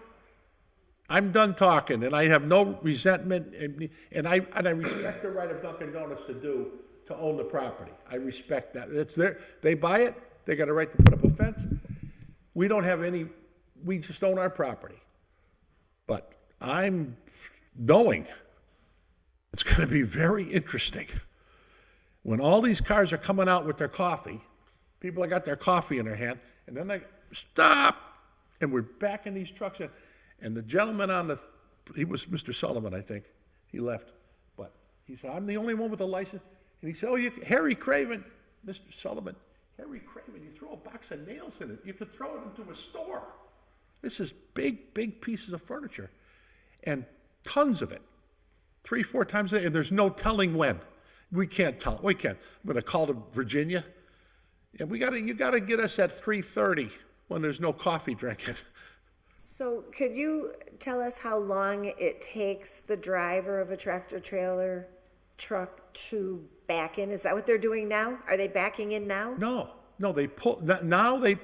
I'm done talking, and I have no resentment, and I respect the right of Dunkin' Donuts to own the property. I respect that. It's their, they buy it, they got a right to put up a fence. We don't have any, we just own our property. But I'm knowing it's gonna be very interesting. When all these cars are coming out with their coffee, people have got their coffee in their hand, and then they stop, and we're backing these trucks in. And the gentleman he was Mr. Sullivan, I think. He left. But he said, I'm the only one with a license. And he said, oh, Harry Craven, Mr. Sullivan, Harry Craven, you throw a box of nails in it. You could throw it into a store. This is big pieces of furniture. And tons of it. 3-4 times a day. And there's no telling when. We can't tell. We can't. I'm going to call to Virginia. And you got to get us at 3:30 when there's no coffee drinking. So could you tell us how long it takes the driver of a tractor trailer truck to back in? Is that what they're doing now? Are they backing in now? No, they pull, now they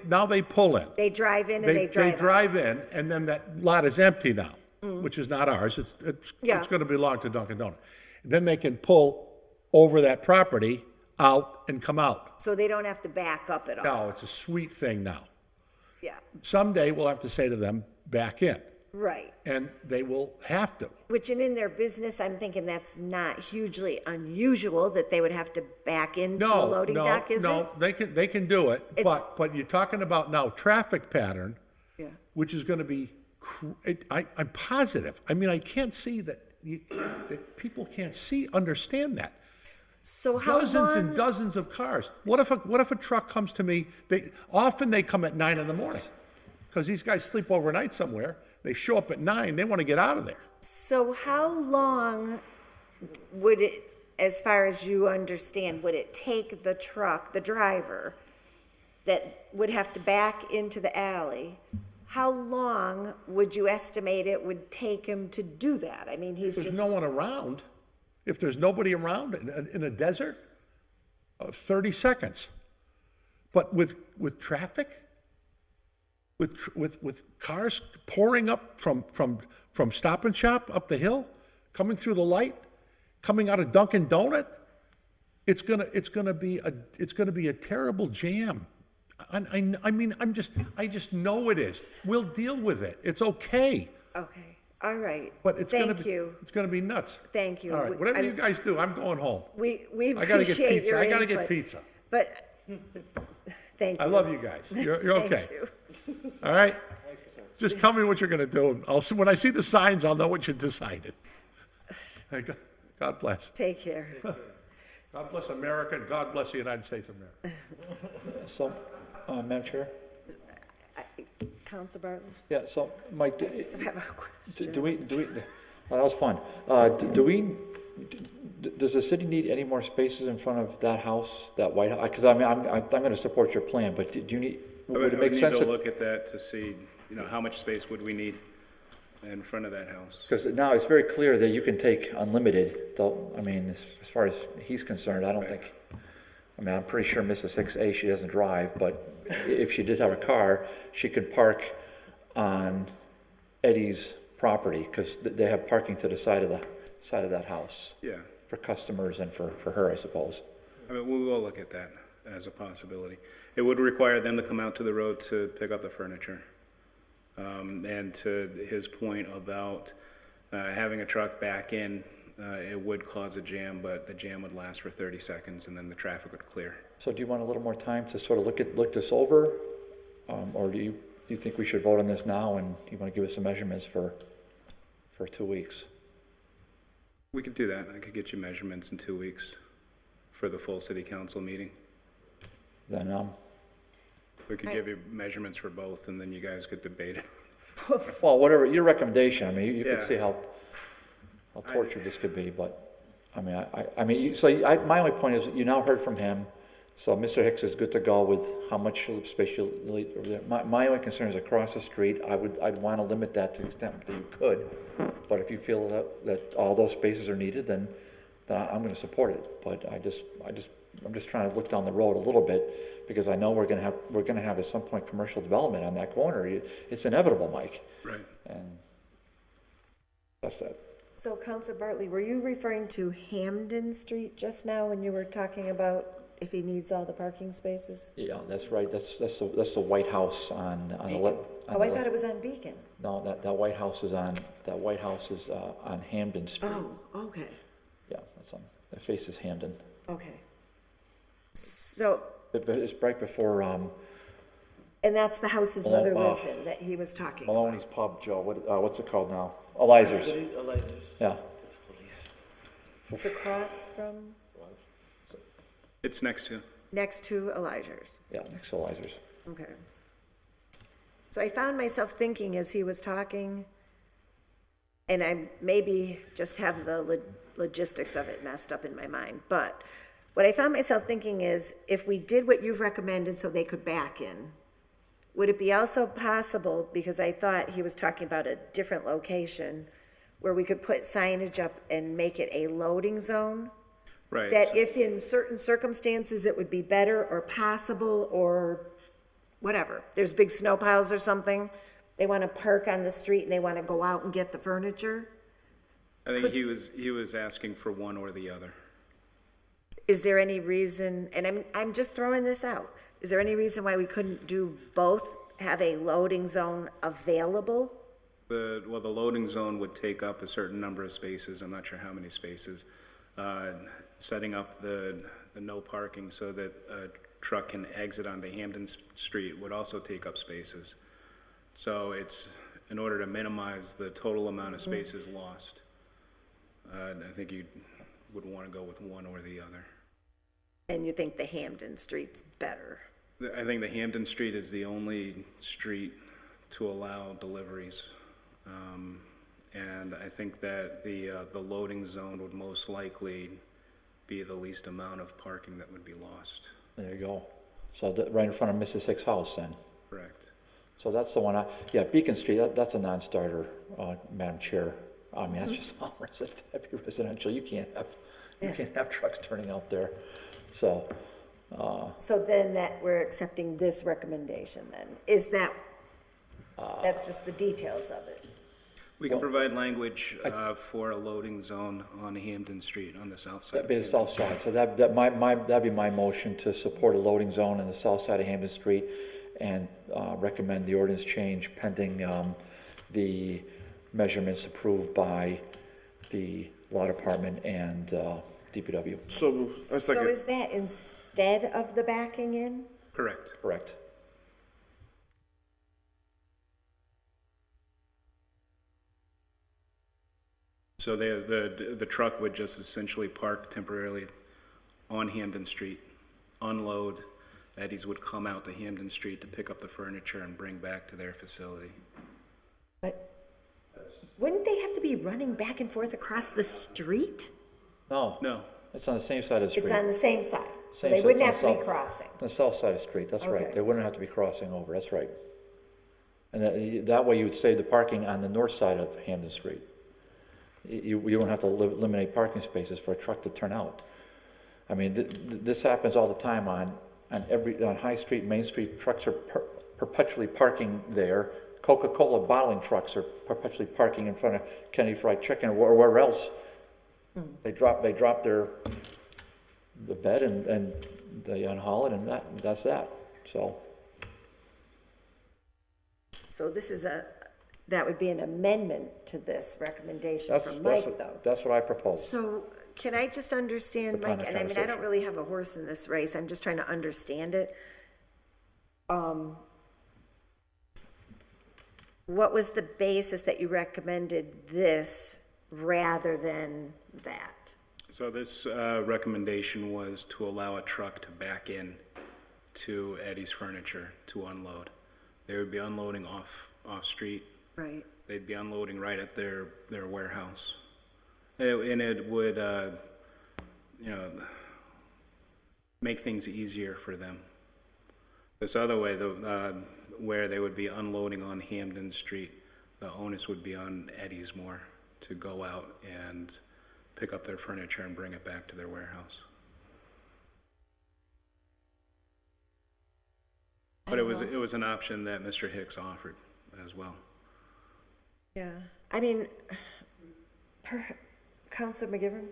pull in. They drive in and they drive out. They drive in, and then that lot is empty now, which is not ours. It's gonna belong to Dunkin' Donuts. Then they can pull over that property out and come out. So they don't have to back up at all? No, it's a sweet thing now. Yeah, Someday we'll have to say to them, back in. right. And they will have to. Which, and in their business, I'm thinking that's not hugely unusual that they would have to back into a loading dock, is it? No, they can do it, It's- but you're talking about now traffic pattern, Yeah. which is gonna be, I'm positive. I mean, I can't see that people can't understand that. So how Dozens and long, dozens of cars. What if a truck comes to me, often they come at 9 in the morning, because these guys sleep overnight somewhere. They show up at 9, they want to get out of there. so how long would it, as far as you understand, would it take the truck, the driver, that would have to back into the alley? How long would you estimate it would take him to do that? I mean, he's If just. there's no one around, if there's nobody around in a desert, 30 seconds. But with traffic, with cars pouring up from Stop and Shop up the hill, coming through the light, coming out of Dunkin' Donut, it's gonna be a terrible jam. I mean, I just know it is. We'll deal with it. It's okay. Okay, all right. But it's Thank you. It's gonna be nuts. Thank you. All right, whatever you guys do, I'm going home. We I gotta get appreciate pizza. your I gotta get input, pizza. But, thank you. I love you guys. You're Thank okay. you. All right? Just tell me what you're gonna do. And when I see the signs, I'll know what you decided. God bless. Take care. God bless America, and God bless the United States of America. So, Madam Chair? Counselor Bartlett? Yeah, so, Mike, I just have a question. do we, well, that was fun. Does the city need any more spaces in front of that house, that White House? Because I mean, I'm gonna support your plan, but do you need, would it make sense? I would need to look at that to see, how much space would we need in front of that house? Because now it's very clear that you can take unlimited, though, I mean, as far as he's concerned, I don't think, I'm pretty sure Mrs. Hicks, she doesn't drive, but if she did have a car, she could park on Eddie's property, because they have parking to the side of that house. Yeah. For customers and for her, I suppose. I mean, we will look at that as a possibility. It would require them to come out to the road to pick up the furniture. And to his point about having a truck back in, it would cause a jam, but the jam would last for 30 seconds and then the traffic would clear. So do you want a little more time to sort of look this over? Or do you think we should vote on this now and you want to give us some measurements for 2 weeks? We could do that. I could get you measurements in 2 weeks for the full city council meeting. then, We could give you measurements for both, and then you guys could debate it. well, whatever, your recommendation, I mean, you Yeah. can see how tortured this could be, but, I mean, my only point is, you now heard from him, so Mr. Hicks is good to go with how much space you'll leave over there. My only concern is across the street, I'd want to limit that to the extent that you could, but if you feel that all those spaces are needed, then I'm gonna support it, but I'm just trying to look down the road a little bit, because I know we're gonna have at some point commercial development on that corner. It's inevitable, Mike. Right. And that's that. So Counselor Bartley, were you referring to Hamden Street just now when you were talking about if he needs all the parking spaces? Yeah, that's right. That's the White House on the left. Oh, I thought it was on Beacon. No, that White House is on Hamden Street. Oh, okay, Yeah, it faces Hamden. okay. So, It's right before, and that's the house his Malone- mother lives in that he was talking about. Maloney's Pub, Joe. What's it called now? Elizer's. Yeah. It's across from, It's next to. next to Elijah's. Yeah, next to Elizer's. Okay. So I found myself thinking as he was talking, and I maybe just have the logistics of it messed up in my mind, but what I found myself thinking is, if we did what you've recommended so they could back in, would it be also possible, because I thought he was talking about a different location, where we could put signage up and make it a loading zone? Right. That if in certain circumstances it would be better or possible or whatever, there's big snow piles or something, they want to park on the street and they want to go out and get the furniture? I think he was asking for one or the other. Is there any reason, and I'm just throwing this out, is there any reason why we couldn't do both, have a loading zone available? The loading zone would take up a certain number of spaces, I'm not sure how many spaces. Setting up the no parking so that a truck can exit onto Hampden Street would also take up spaces. So it's, in order to minimize the total amount of spaces lost, I think you would want to go with one or the other. And you think the Hamden Street's better? I think the Hampden Street is the only street to allow deliveries. And I think that the loading zone would most likely be the least amount of parking that would be lost. There you go. So right in front of Mrs. Hicks' house then. Correct. So that's the one, Beacon Street, that's a non-starter, Madam Chair. I mean, that's just all heavy residential. You can't have trucks turning out there. So, So then that, we're accepting this recommendation then? Is that, that's just the details of it? We can provide language for a loading zone on Hampden Street on the south side. that'd be the south side. So that'd be my motion to support a loading zone on the south side of Hampden Street and recommend the ordinance change pending the measurements approved by the law department and DPW. So, I So second. is that instead of the backing in? Correct. Correct. So the truck would just essentially park temporarily on Hampden Street, unload. Eddies would come out to Hampden Street to pick up the furniture and bring back to their facility. But wouldn't they have to be running back and forth across the street? No, No, it's on the same side of the street. It's on the same side, so Same they side, wouldn't it's have on to be south. crossing. The south side of the street, that's right. Okay. They wouldn't have to be crossing over, that's right. And that way you would save the parking on the north side of Hampden Street. You don't have to eliminate parking spaces for a truck to turn out. I mean, this happens all the time on High Street, Main Street, trucks are perpetually parking there. Coca-Cola bottling trucks are perpetually parking in front of Kenny Fried Chicken or wherever else. They drop the bed and they unhaul it, and that's that. So So this is that would be an amendment to this recommendation from Mike, though. that's what I propose. So can I just understand, Upon Mike, the and I mean, I don't conversation. really have a horse in this race, I'm just trying to understand it. What was the basis that you recommended this rather than that? so this recommendation was to allow a truck to back in to Eddie's Furniture to unload. They would be unloading off-street. Right. They'd be unloading right at their warehouse. And it would, make things easier for them. This other way, where they would be unloading on Hampden Street, the onus would be on Eddie's more to go out and pick up their furniture and bring it back to their warehouse. But it was an option that Mr. Hicks offered as well. Yeah, I mean, Counselor McGivern?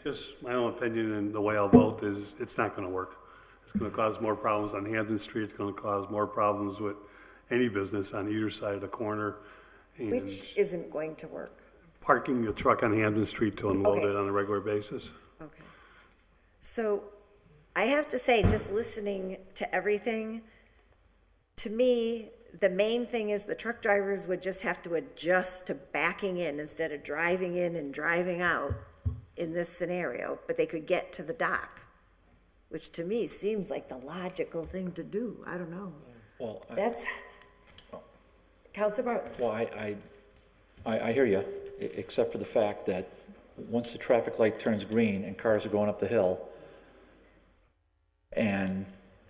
Just my own opinion and the way I'll vote is it's not gonna work. It's gonna cause more problems on Hampton Street, it's gonna cause more problems with any business on either side of the corner. And Which isn't going to work. parking a truck on Hampton Street to unload Okay. it on a regular basis. Okay. So I have to say, just listening to everything, to me, the main thing is the truck drivers would just have to adjust to backing in instead of driving in and driving out in this scenario, but they could get to the dock, which to me seems like the logical thing to do. I don't know. Well, That's, Counselor Bartley? well, I hear you, except for the fact that once the traffic light turns green and cars are going up the hill, and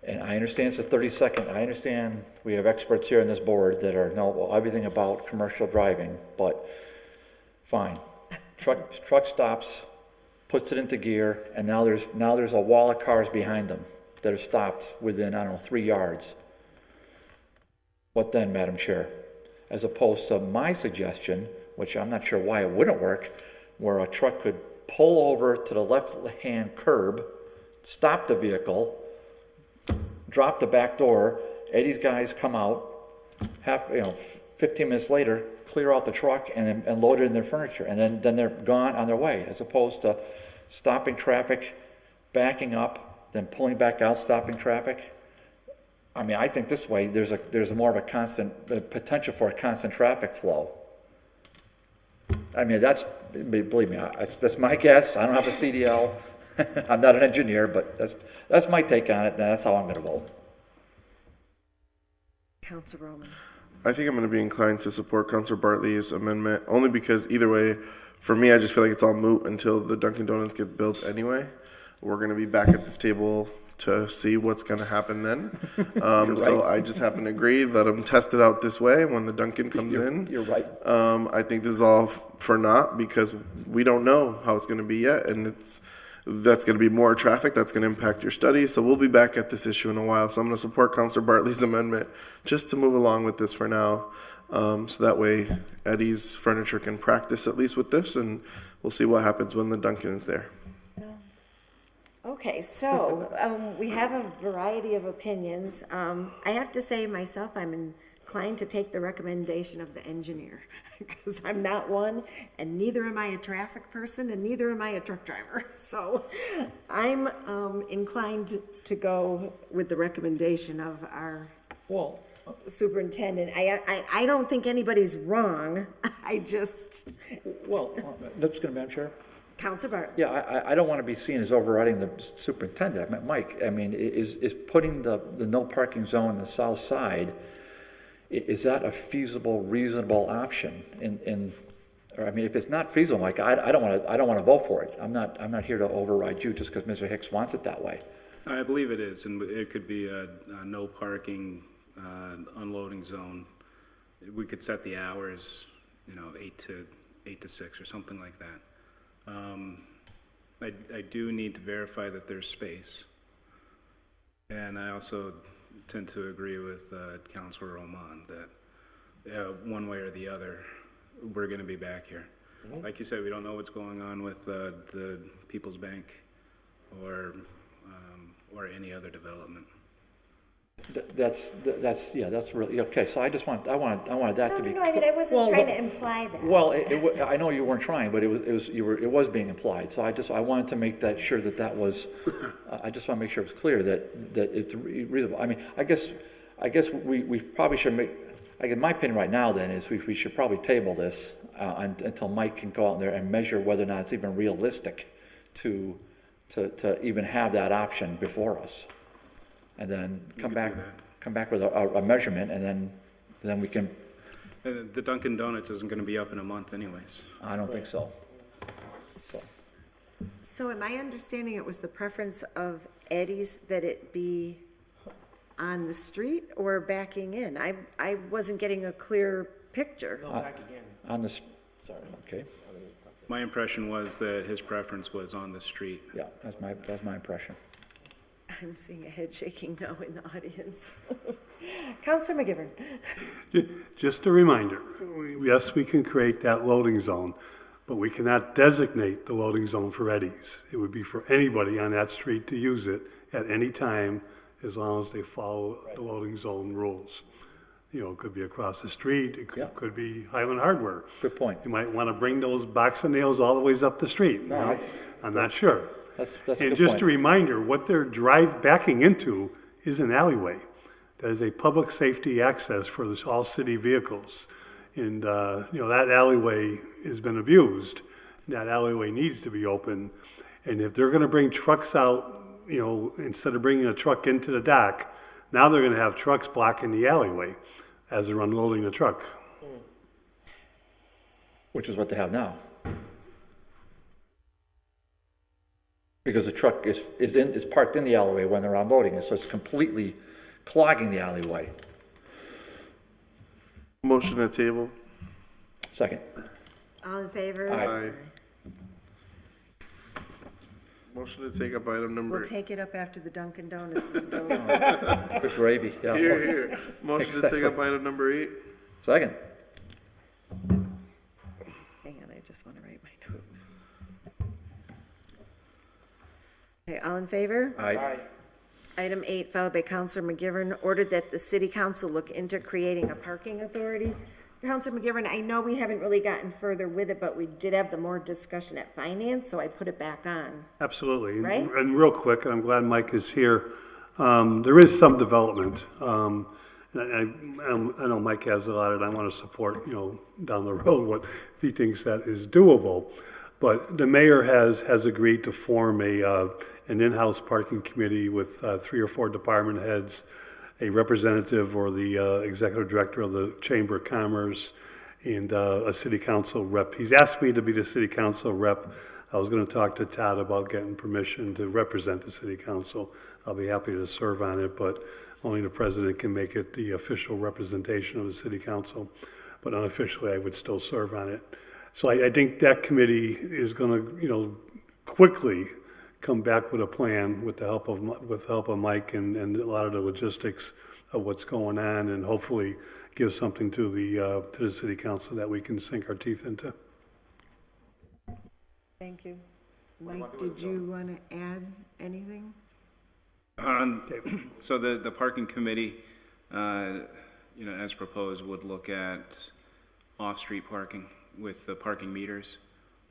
I understand it's a 30-second, I understand we have experts here on this board that know everything about commercial driving, but fine. Truck stops, puts it into gear, and now there's a wall of cars behind them that are stopped within, 3 yards. What then, Madam Chair? As opposed to my suggestion, which I'm not sure why it wouldn't work, where a truck could pull over to the left-hand curb, stop the vehicle, drop the back door, Eddie's guys come out, 15 minutes later, clear out the truck and load it in their furniture, and then they're gone on their way, as opposed to stopping traffic, backing up, then pulling back out, stopping traffic. I mean, I think this way, there's more of a constant, potential for a constant traffic flow. I mean, believe me, that's my guess. I don't have a CDL. I'm not an engineer, but that's my take on it, and that's how I'm gonna vote. Counselor Roman? I think I'm going to be inclined to support Councilor Bartley's amendment, only because either way, for me, I just feel like it's all moot until the Dunkin' Donuts gets built anyway. We're going to be back at this table to see what's going to happen then. So I just happen to agree, let them test it out this way when the Dunkin' comes in. You're right. I think this is all for naught because we don't know how it's going to be yet, and that's going to be more traffic, that's going to impact your studies, so we'll be back at this issue in a while. So I'm going to support Councilor Bartley's amendment just to move along with this for now. So that way Eddie's Furniture can practice at least with this, and we'll see what happens when the Dunkin' is there. Okay, so we have a variety of opinions. I have to say myself, I'm inclined to take the recommendation of the engineer because I'm not one, and neither am I a traffic person, and neither am I a truck driver. So I'm inclined to go with the recommendation of our superintendent. I don't think anybody's wrong. I just, That's gonna, Madam Chair? Counselor Bartley. Yeah, I don't want to be seen as overriding the superintendent. Mike, I mean, is putting the no parking zone on the south side, is that a feasible, reasonable option? Or I mean, if it's not feasible, Mike, I don't want to vote for it. I'm not here to override you just because Mr. Hicks wants it that way. I believe it is, and it could be a no parking unloading zone. We could set the hours, 8 to 6 or something like that. I do need to verify that there's space. And I also tend to agree with Councilor Roman that one way or the other, we're going to be back here. Like you said, we don't know what's going on with the People's Bank or any other development. That's really, okay, so I wanted that to be. No, I mean, I wasn't trying to imply that. Well, I know you weren't trying, but it was being implied, so I wanted to make that sure that was, I just want to make sure it was clear that it's reasonable. I mean, I guess we probably should my opinion right now then is we should probably table this until Mike can go out there and measure whether or not it's even realistic to even have that option before us. and then come could back, do that. come back with a measurement, and then we can, The Dunkin' Donuts isn't gonna be up in a month anyways. I don't think so. So am I understanding it was the preference of Eddie's that it be on the street or backing in? I wasn't getting a clear picture. On this, sorry, okay, My impression was that his preference was on the street. yeah, that's my impression. I'm seeing a head shaking no in the audience. Counselor McGivern. Just a reminder, yes, we can create that loading zone, but we cannot designate the loading zone for Eddie's. It would be for anybody on that street to use it at any time, as long as they follow the loading zone rules. You know, it could be across the street, it Yeah. could be Highland Hardware. Good point. You might want to bring those box of nails all the ways up the street. you No, know? that's- I'm not sure. That's a And good just a point. reminder, what they're backing into is an alleyway. That is a public safety access for all city vehicles. And, that alleyway has been abused. That alleyway needs to be open. And if they're gonna bring trucks out, instead of bringing a truck into the dock, now they're gonna have trucks blocking the alleyway as they're unloading the truck. Which is what they have now. Because the truck is parked in the alleyway when they're unloading it, so it's completely clogging the alleyway. Motion to table. Second. All in favor? Aye. Motion to take up item number. We'll take it up after the Dunkin' Donuts is built. Good gravy, yeah. Here. Motion to take up item number 8. Second. Hang on, I just want to write my note. Okay, all in favor? Aye. Item 8, filed by Counselor McGivern, ordered that the city council look into creating a parking authority. Counselor McGivern, I know we haven't really gotten further with it, but we did have the more discussion at finance, so I put it back on. Absolutely. And- Right? And real quick, and I'm glad Mike is here, there is some development. And I know Mike has a lot, and I want to support, down the road what he thinks that is doable. But the mayor has agreed to form an in-house parking committee with 3 or 4 department heads, a representative or the executive director of the Chamber of Commerce, and a city council rep. He's asked me to be the city council rep. I was going to talk to Todd about getting permission to represent the city council. I'll be happy to serve on it, but only the president can make it the official representation of the city council. But unofficially, I would still serve on it. So I think that committee is going to, quickly come back with a plan with the help of Mike and a lot of the logistics of what's going on, and hopefully give something to the city council that we can sink our teeth into. Thank you. Mike, did you want to add anything? So the parking committee, as proposed, would look at off-street parking with the parking meters,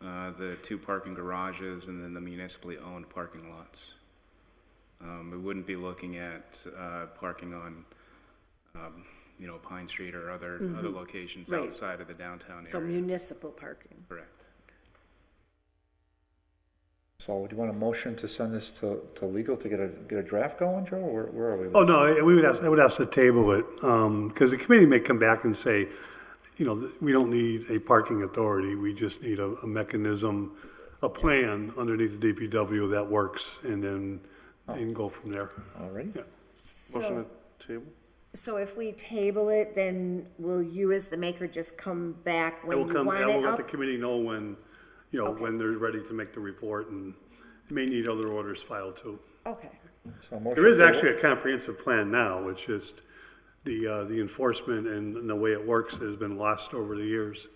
the 2 parking garages, and then the municipally owned parking lots. We wouldn't be looking at parking on, Pine Street or other locations Right. outside of the downtown So area. municipal parking. Correct. So do you want a motion to send this to legal to get a draft going, Joe, or where are we? with Oh, this? no, I would ask to table it, because the committee may come back and say, we don't need a parking authority, we just need a mechanism, a plan underneath the DPW that works, and then you can go from there. All righty. Yeah. Motion to table. So if we table it, then will you as the maker just come back I when will you want I will it let the up? committee know when, Okay. when they're ready to make the report, and may need other orders filed too. Okay, So motion There is to- actually a comprehensive plan now, it's just the enforcement and the way it works has been lost over the years.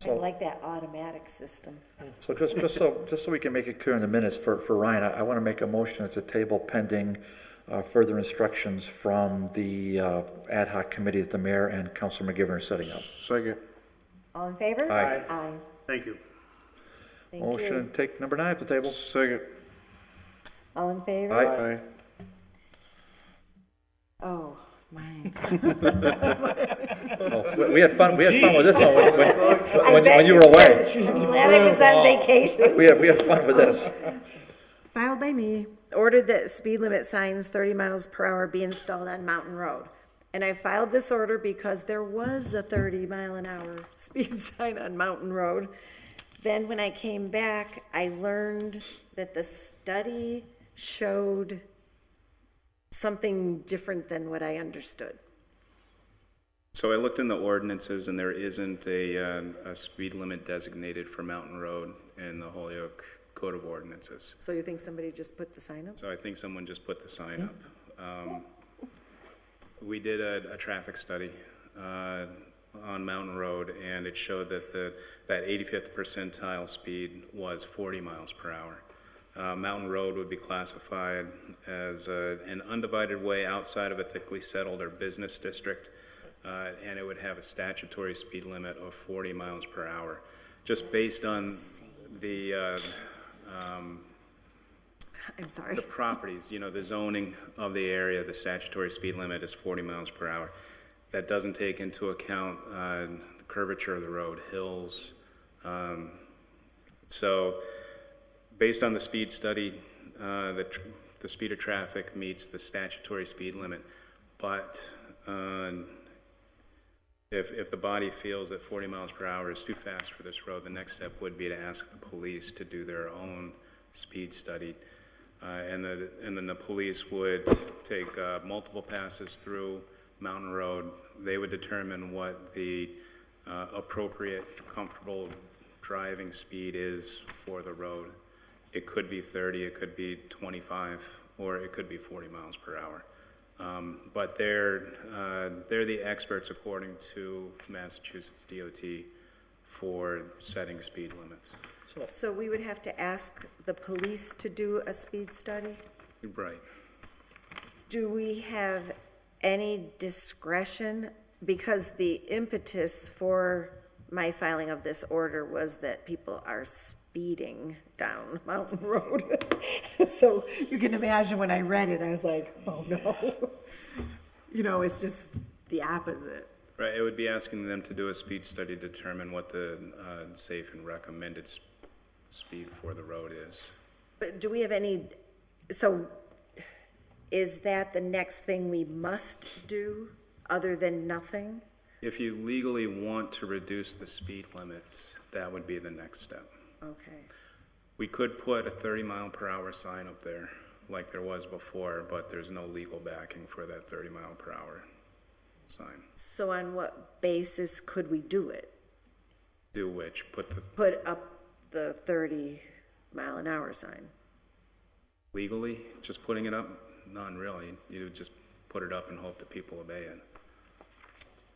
I like that automatic system. So just so we can make it clear in the minutes for Ryan, I want to make a motion to table pending further instructions from the ad hoc committee that the mayor and Councilor McGivern are setting up. Second. All in favor? Aye. Aye. Thank you. Thank Motion you. to take number 9 off the table. Second. All in favor? Aye. Aye. Oh, my. Oh, we had fun with this one when you were away. Glad I was on vacation. We had fun with this. Filed by me. ordered that speed limit signs 30 miles per hour be installed on Mountain Road. And I filed this order because there was a 30-mile-an-hour speed sign on Mountain Road. Then when I came back, I learned that the study showed something different than what I understood. So I looked in the ordinances, and there isn't a speed limit designated for Mountain Road in the Holyoke Code of Ordinances. So you think somebody just put the sign up? So I think someone just put the sign up. We did a traffic study on Mountain Road, and it showed that that 85th percentile speed was 40 miles per hour. Mountain Road would be classified as an undivided way outside of a thickly settled or business district, and it would have a statutory speed limit of 40 miles per hour. Just based on the I'm sorry. the properties, the zoning of the area, the statutory speed limit is 40 miles per hour. That doesn't take into account curvature of the road, hills. So based on the speed study, the speed of traffic meets the statutory speed limit. But if the body feels that 40 miles per hour is too fast for this road, the next step would be to ask the police to do their own speed study. And then the police would take multiple passes through Mountain Road. They would determine what the appropriate, comfortable driving speed is for the road. It could be 30, it could be 25, or it could be 40 miles per hour. But they're the experts, according to Massachusetts DOT, for setting speed limits. So we would have to ask the police to do a speed study? Right. Do we have any discretion? Because the impetus for my filing of this order was that people are speeding down Mountain Road. So you can imagine when I read it, I was like, oh no. It's just the opposite. Right, it would be asking them to do a speed study to determine what the safe and recommended speed for the road is. But do we have so is that the next thing we must do, other than nothing? If you legally want to reduce the speed limits, that would be the next step. Okay. We could put a 30-mile-per-hour sign up there, like there was before, but there's no legal backing for that 30-mile-per-hour sign. So on what basis could we do it? Do which? Put up the 30-mile-an-hour sign? Legally, just putting it up? None really. You would just put it up and hope that people obey it.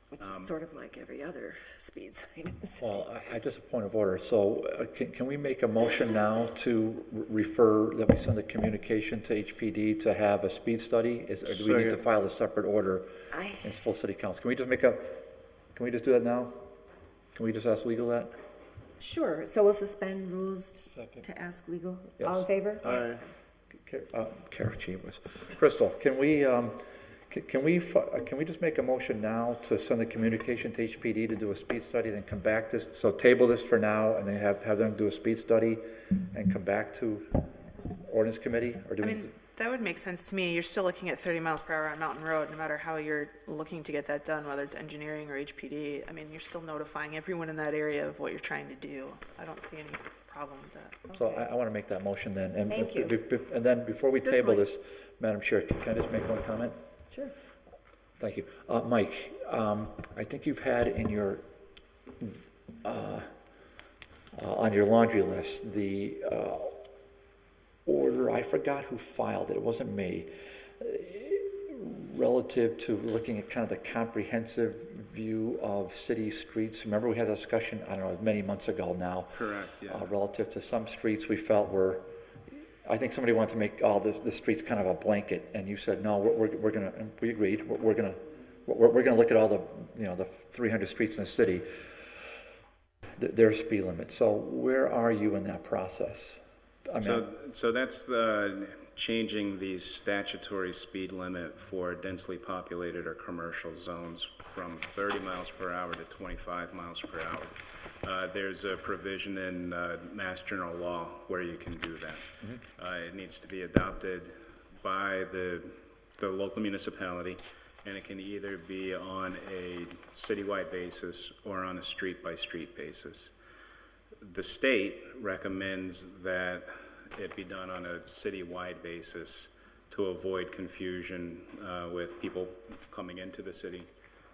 Which is sort of like every other speed sign. Well, I just a point of order. So can we make a motion now to refer, that we send a communication to HPD to have a speed study? Or do we need to file a separate order in full city council? Can we just do that now? Can we just ask legal that? Sure, so we'll suspend rules to ask legal. Yes. All in favor? Aye. Kara Chambers. Crystal, can we just make a motion now to send a communication to HPD to do a speed study, then come back so table this for now, and then have them do a speed study and come back to Ordinance Committee? Or do we? That would make sense to me. You're still looking at 30 miles per hour on Mountain Road, no matter how you're looking to get that done, whether it's engineering or HPD. You're still notifying everyone in that area of what you're trying to do. I don't see any problem with that. So I want to make that motion then. And Thank you. And then before we Good table point. this, Madam Chair, can I just make one comment? Sure. Thank you. Mike, I think you've had in your, on your laundry list, the order, I forgot who filed it, it wasn't me, relative to looking at kind of the comprehensive view of city streets. Remember we had a discussion, I don't know, many months ago now. Correct, yeah. Relative to some streets we felt were, I think somebody wanted to make all the streets kind of a blanket, and you said, no, we're gonna, and we agreed, we're gonna look at all the 300 streets in the city, their speed limit. So where are you in that process? So that's changing the statutory speed limit for densely populated or commercial zones from 30 miles per hour to 25 miles per hour. There's a provision in Mass General Law where you can do that. It needs to be adopted by the local municipality, and it can either be on a citywide basis or on a street-by-street basis. The state recommends that it be done on a citywide basis to avoid confusion with people coming into the city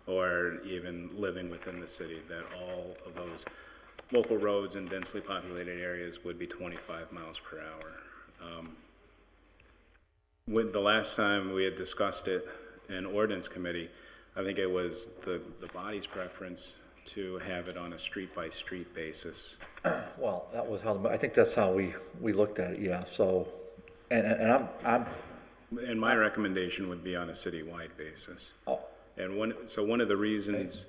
or even living within the city, that all of those local roads in densely populated areas would be 25 miles per hour. When the last time we had discussed it in Ordinance Committee, I think it was the body's preference to have it on a street-by-street basis. Well, that was how, I think that's how we looked at it, yeah, so, and I'm, And my recommendation would be on a citywide basis. oh, And one of the reasons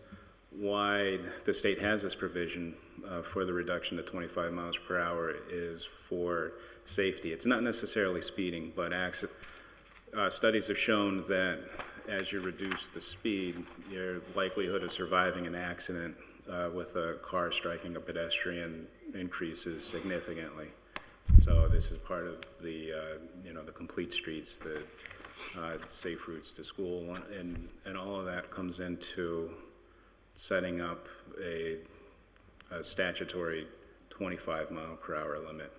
why the state has this provision for the reduction to 25 miles per hour is for safety. It's not necessarily speeding, but studies have shown that as you reduce the speed, your likelihood of surviving an accident with a car striking a pedestrian increases significantly. So this is part of the, the complete streets, the safe routes to school, and all of that comes into setting up a statutory 25 mile per hour limit.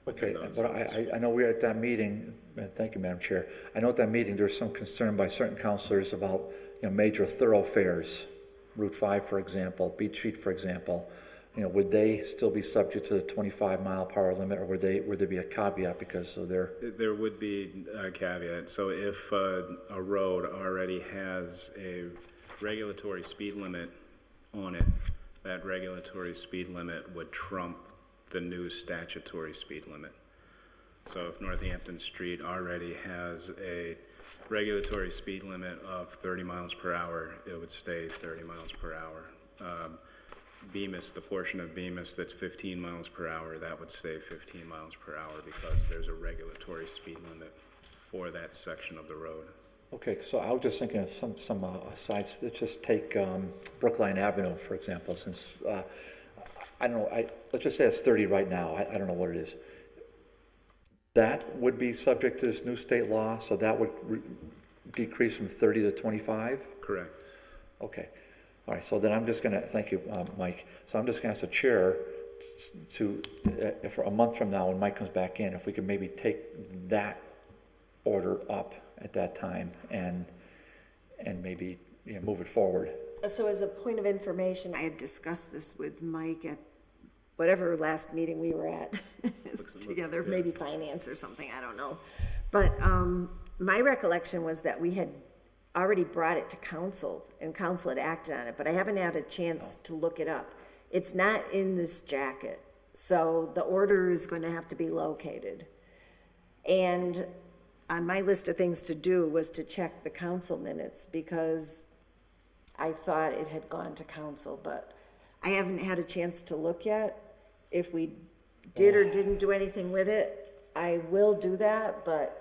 okay, but I know we were at that meeting, thank you, Madam Chair. I know at that meeting, there was some concern by certain councilors about, major thoroughfares, Route 5, for example, Beach Street, for example. Would they still be subject to the 25 mile per hour limit, or would there be a caveat because of their? There would be a caveat. So if a road already has a regulatory speed limit on it, that regulatory speed limit would trump the new statutory speed limit. So if Northampton Street already has a regulatory speed limit of 30 miles per hour, it would stay 30 miles per hour. Bemis, the portion of Bemis that's 15 miles per hour, that would stay 15 miles per hour because there's a regulatory speed limit for that section of the road. Okay, so I was just thinking of some sides. Let's just take Brookline Avenue, for example, since, I don't know, let's just say it's 30 right now. I don't know what it is. That would be subject to this new state law, so that would decrease from 30 to 25? Correct. Okay. All right, so then I'm just going to, thank you, Mike. So I'm just going to ask the chair to, for a month from now, when Mike comes back in, if we could maybe take that order up at that time and maybe move it forward. So as a point of information, I had discussed this with Mike at whatever last meeting we were at together, maybe finance or something, I don't know. But my recollection was that we had already brought it to council, and council had acted on it, but I haven't had a chance to look it up. It's not in this jacket, so the order is going to have to be located. And on my list of things to do was to check the council minutes, because I thought it had gone to council, but I haven't had a chance to look yet. If we did or didn't do anything with it, I will do that, but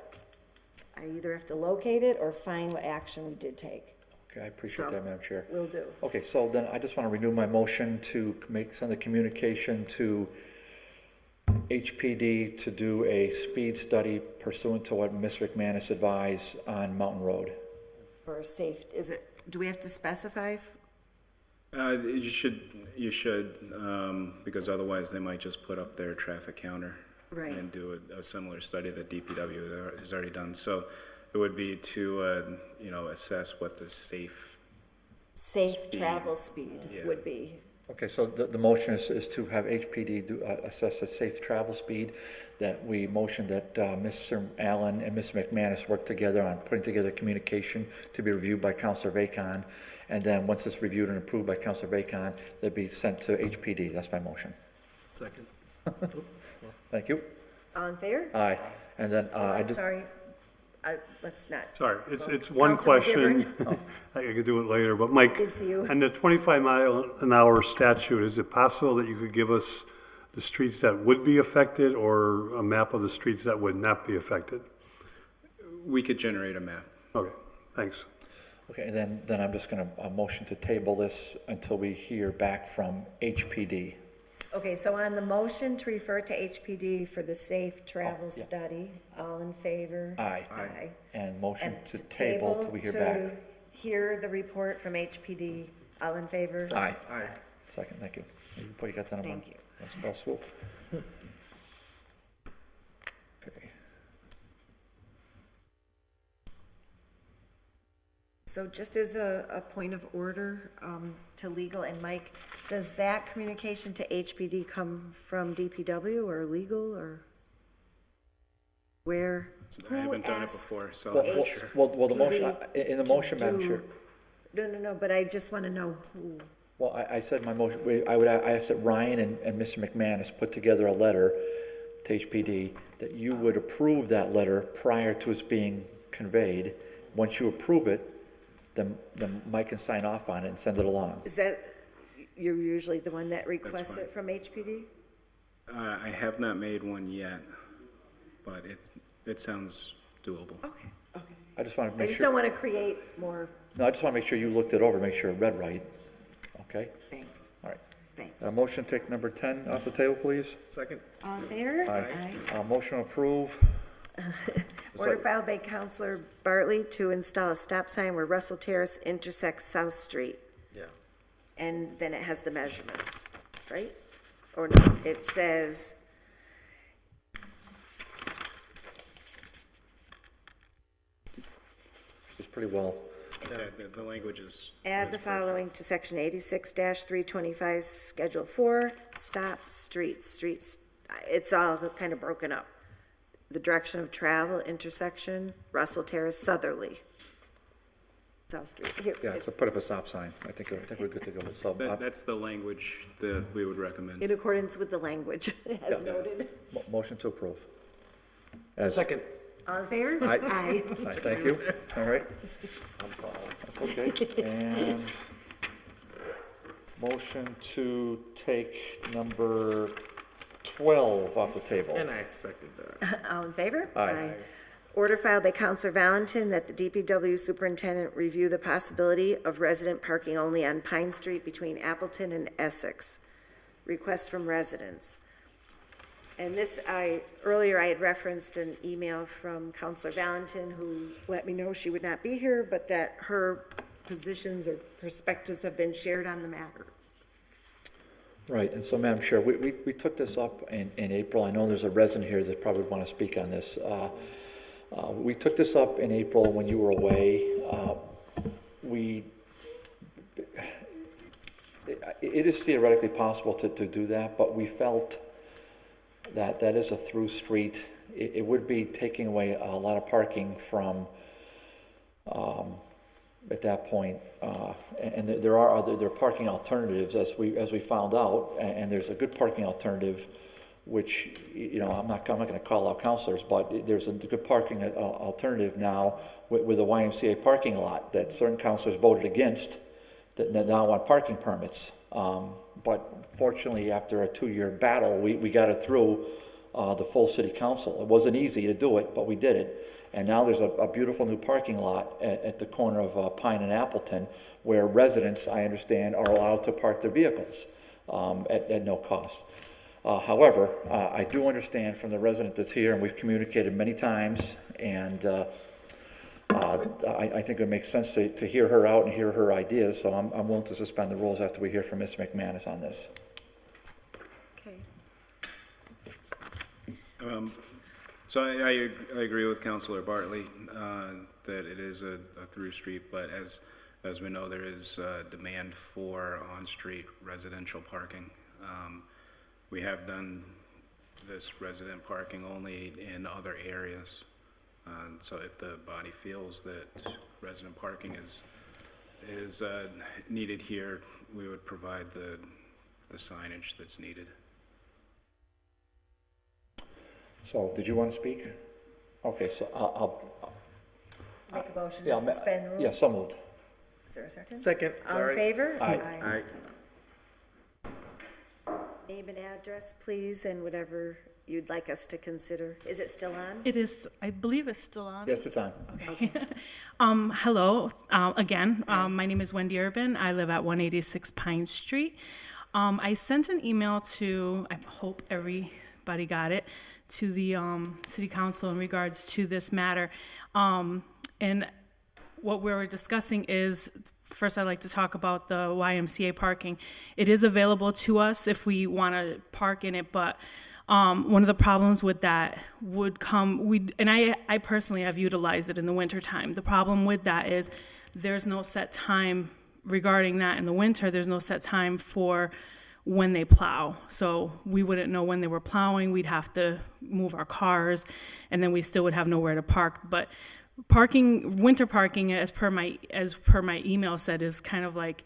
I either have to locate it or find what action we did take. Okay, I appreciate that, Madam Chair. Will do. Okay, so then I just want to renew my motion to send a communication to HPD to do a speed study pursuant to what Ms. McManus advised on Mountain Road. For a safe, do we have to specify? You should, because otherwise they might just put up their traffic counter. Right. And do a similar study that DPW has already done. So it would be to, assess what the safe speed, travel speed would be. Okay, so the motion is to have HPD assess the safe travel speed. That we motion that Mr. Allen and Ms. McManus work together on putting together communication to be reviewed by Councilor Bacon. And then once it's reviewed and approved by Councilor Bacon, that'd be sent to HPD. That's my motion. Second. Thank you. All in favor? Aye. And then I just. Sorry, let's not. Sorry, it's one Councilman question. I could do it later, but Mike, Good to see you. on the 25 mile an hour statute, is it possible that you could give us the streets that would be affected or a map of the streets that would not be affected? We could generate a map. Okay, thanks. Okay, and then I'm just gonna, motion to table this until we hear back from HPD. Okay, so on the motion to refer to HPD for the safe travel yeah. study, all in favor? Aye. Aye. And motion And to table till we hear back. to hear the report from HPD, all in favor? Aye. Aye. Second, thank you. Boy, you got that in one. Thank you. That's fell swoop. Okay. So just as a point of order to legal and Mike, does that communication to HPD come from DPW or legal or where? I haven't done it Who asked before, so Well, I'm not sure. well, the motion, PD in the to motion, Madam do- Chair, No, but I just want to know who. well, I said my motion, I asked that Ryan and Mr. McManus put together a letter to HPD, that you would approve that letter prior to its being conveyed. Once you approve it, then Mike can sign off on it and send it along. Is that, you're usually the one that requests fine. it from HPD? I have not made one yet, but it sounds doable. Okay. I just want to I make just sure, don't want to create more, no, I just want to make sure you looked it over, make sure it read right. Okay? thanks, All right. thanks. Motion to take number 10 off the table, please. Second. All in favor? Aye. Motion to approve. Order filed by Counselor Bartley to install a stop sign where Russell Terrace intersects South Street. Yeah. And then it has the measurements, right? Or no, it says, It's pretty well. The language is. add the following to section 86-325, Schedule 4, stop streets. It's all kind of broken up. The direction of travel, intersection, Russell Terrace, southerly. South Street. Here, Yeah, so put up a stop sign. I think we're good to go. So, That's the language that we would recommend. in accordance with the language, as Yeah. noted. motion to approve. As, Second. All in favor? Aye. Aye. Thank you. All right. That's okay. And motion to take number 12 off the table. And I second that. All in favor? Aye. Order filed by Counselor Valentin that the DPW superintendent review the possibility of resident parking only on Pine Street between Appleton and Essex. Request from residents. And this, earlier I had referenced an email from Counselor Valentin who let me know she would not be here, but that her positions or perspectives have been shared on the matter. Right, and so, Madam Chair, we took this up in April. I know there's a resident here that probably want to speak on this. We took this up in April when you were away. It is theoretically possible to do that, but we felt that is a through street. It would be taking away a lot of parking from, at that point, and there are parking alternatives as we found out, and there's a good parking alternative, which, you know, I'm not going to call out counselors, but there's a good parking alternative now with a YMCA parking lot that certain counselors voted against, that now want parking permits. But fortunately, after a 2-year battle, we got it through the full city council. It wasn't easy to do it, but we did it. And now there's a beautiful new parking lot at the corner of Pine and Appleton, where residents, I understand, are allowed to park their vehicles at no cost. However, I do understand from the resident that's here, and we've communicated many times, and I think it makes sense to hear her out and hear her ideas, so I'm willing to suspend the rules after we hear from Ms. McManus on this. Okay. So I agree with Councilor Bartley that it is a through street, but as we know, there is demand for on-street residential parking. We have done this resident parking only in other areas. So if the body feels that resident parking is needed here, we would provide the signage that's needed. So, did you want to speak? Okay, so I'll Make a motion yeah, to suspend rules? yeah, so moved. Is there a second? Second, All in sorry. favor? Aye. Aye. name and address, please, and whatever you'd like us to consider. Is it still on? It is, I believe it's still on. Yes, it's on. Okay. Hello, again, my name is Wendy Urban. I live at 186 Pine Street. I sent an email to, I hope everybody got it, to the city council in regards to this matter. And what we were discussing is, first I'd like to talk about the YMCA parking. It is available to us if we want to park in it, but one of the problems with that would come, I personally have utilized it in the wintertime. The problem with that is there's no set time regarding that in the winter. There's no set time for when they plow. So we wouldn't know when they were plowing. We'd have to move our cars, and then we still would have nowhere to park. But parking, winter parking, as per my email said, is kind of like,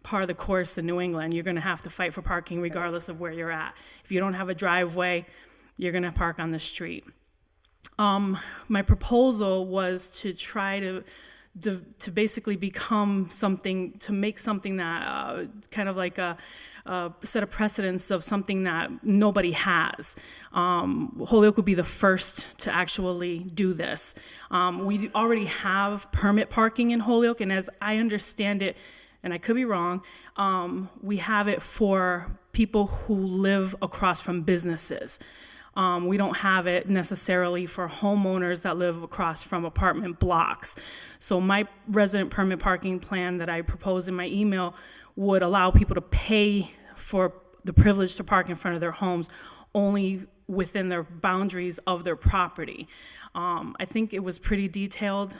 part of the course in New England. You're going to have to fight for parking regardless of where you're at. If you don't have a driveway, you're going to park on the street. My proposal was to try to basically become something, to make something that kind of like a set a precedence of something that nobody has. Holyoke would be the first to actually do this. We already have permit parking in Holyoke, and as I understand it, and I could be wrong, we have it for people who live across from businesses. We don't have it necessarily for homeowners that live across from apartment blocks. So my resident permit parking plan that I proposed in my email would allow people to pay for the privilege to park in front of their homes only within their boundaries of their property. I think it was pretty detailed,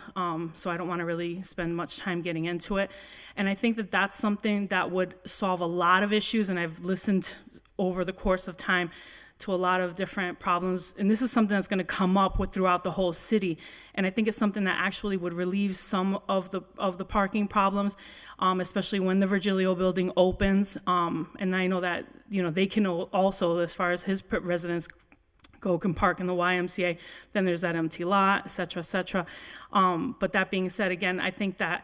so I don't want to really spend much time getting into it. And I think that that's something that would solve a lot of issues, and I've listened over the course of time to a lot of different problems, and this is something that's going to come up throughout the whole city, and I think it's something that actually would relieve some of the parking problems, especially when the Virgilio building opens, and I know that they can also, as far as his residents go, can park in the YMCA, then there's that empty lot, et cetera, et cetera. But that being said, again, I think that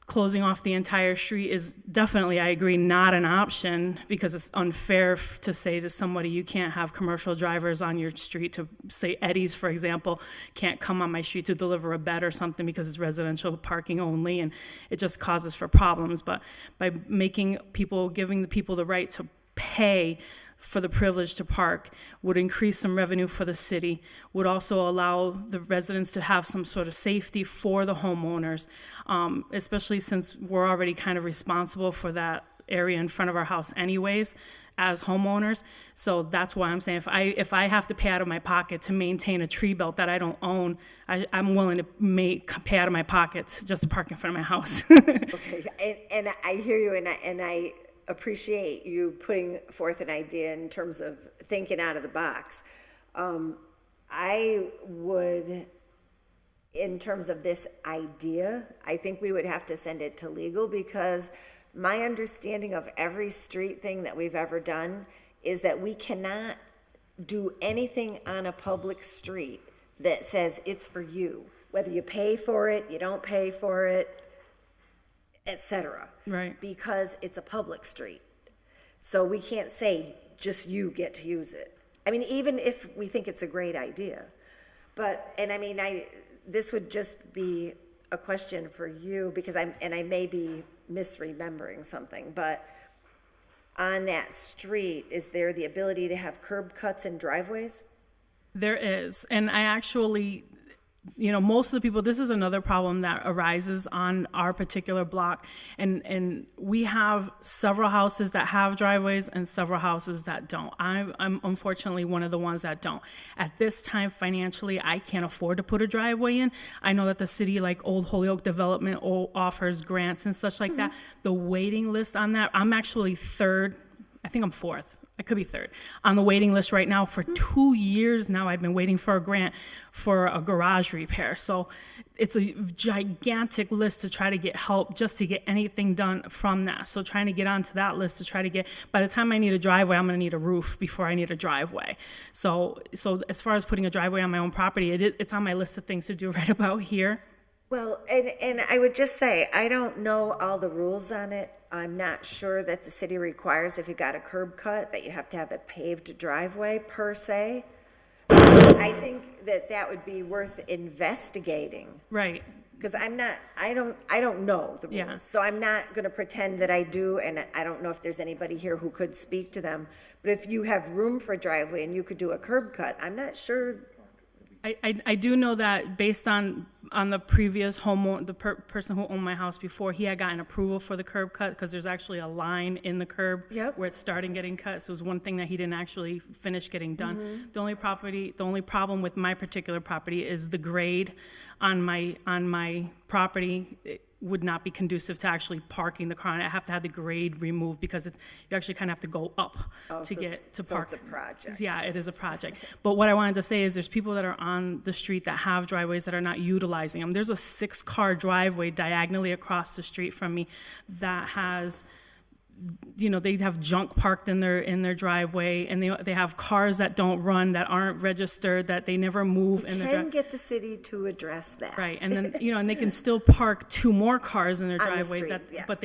closing off the entire street is definitely, I agree, not an option, because it's unfair to say to somebody, you can't have commercial drivers on your street, to say Eddie's, for example, can't come on my street to deliver a bed or something because it's residential parking only, and it just causes for problems. But by giving the people the right to pay for the privilege to park would increase some revenue for the city, would also allow the residents to have some sort of safety for the homeowners, especially since we're already kind of responsible for that area in front of our house anyways as homeowners. So that's why I'm saying if I have to pay out of my pocket to maintain a tree belt that I don't own, I'm willing to pay out of my pockets just to park in front of my house. Okay, and I hear you, and I appreciate you putting forth an idea in terms of thinking out of the box. I would, in terms of this idea, I think we would have to send it to legal, because my understanding of every street thing that we've ever done is that we cannot do anything on a public street that says it's for you, whether you pay for it, you don't pay for it, etc. Right. Because it's a public street. So we can't say just you get to use it. I mean, even if we think it's a great idea. But, and I mean, this would just be a question for you, because I may be misremembering something, but on that street, is there the ability to have curb cuts and driveways? There is, and I actually, most of the people, this is another problem that arises on our particular block, and we have several houses that have driveways and several houses that don't. I'm unfortunately one of the ones that don't. At this time, financially, I can't afford to put a driveway in. I know that the city, like Old Holyoke Development, offers grants and such like that. The waiting list on that, I'm actually third, I think I'm fourth. I could be third on the waiting list right now. For 2 years now, I've been waiting for a grant for a garage repair. So it's a gigantic list to try to get help just to get anything done from that. So trying to get onto that list to try to get, by the time I need a driveway, I'm going to need a roof before I need a driveway. So as far as putting a driveway on my own property, it's on my list of things to do right about here. Well, and I would just say, I don't know all the rules on it. I'm not sure that the city requires if you got a curb cut that you have to have a paved driveway per se. I think that that would be worth investigating. Right. Because I don't know the rules. Yeah. So I'm not going to pretend that I do, and I don't know if there's anybody here who could speak to them. But if you have room for a driveway and you could do a curb cut, I'm not sure. I do know that based on the previous homeowner, the person who owned my house before, he had gotten approval for the curb cut because there's actually a line in the curb Yep. where it's starting getting cut. So it was one thing that he didn't actually finish getting done. The only problem with my particular property is the grade on my property. It would not be conducive to actually parking the car. And I have to have the grade removed because you actually kind of have to go up to get to park. So it's a project. Yeah, it is a project. But what I wanted to say is there's people that are on the street that have driveways that are not utilizing them. There's a 6-car driveway diagonally across the street from me that has, they have junk parked in their driveway, and they have cars that don't run, that aren't registered, that they never move in their Can driveway. get the city to address that. Right, and then, and they can still park 2 more cars in their On the driveway, street, yeah. but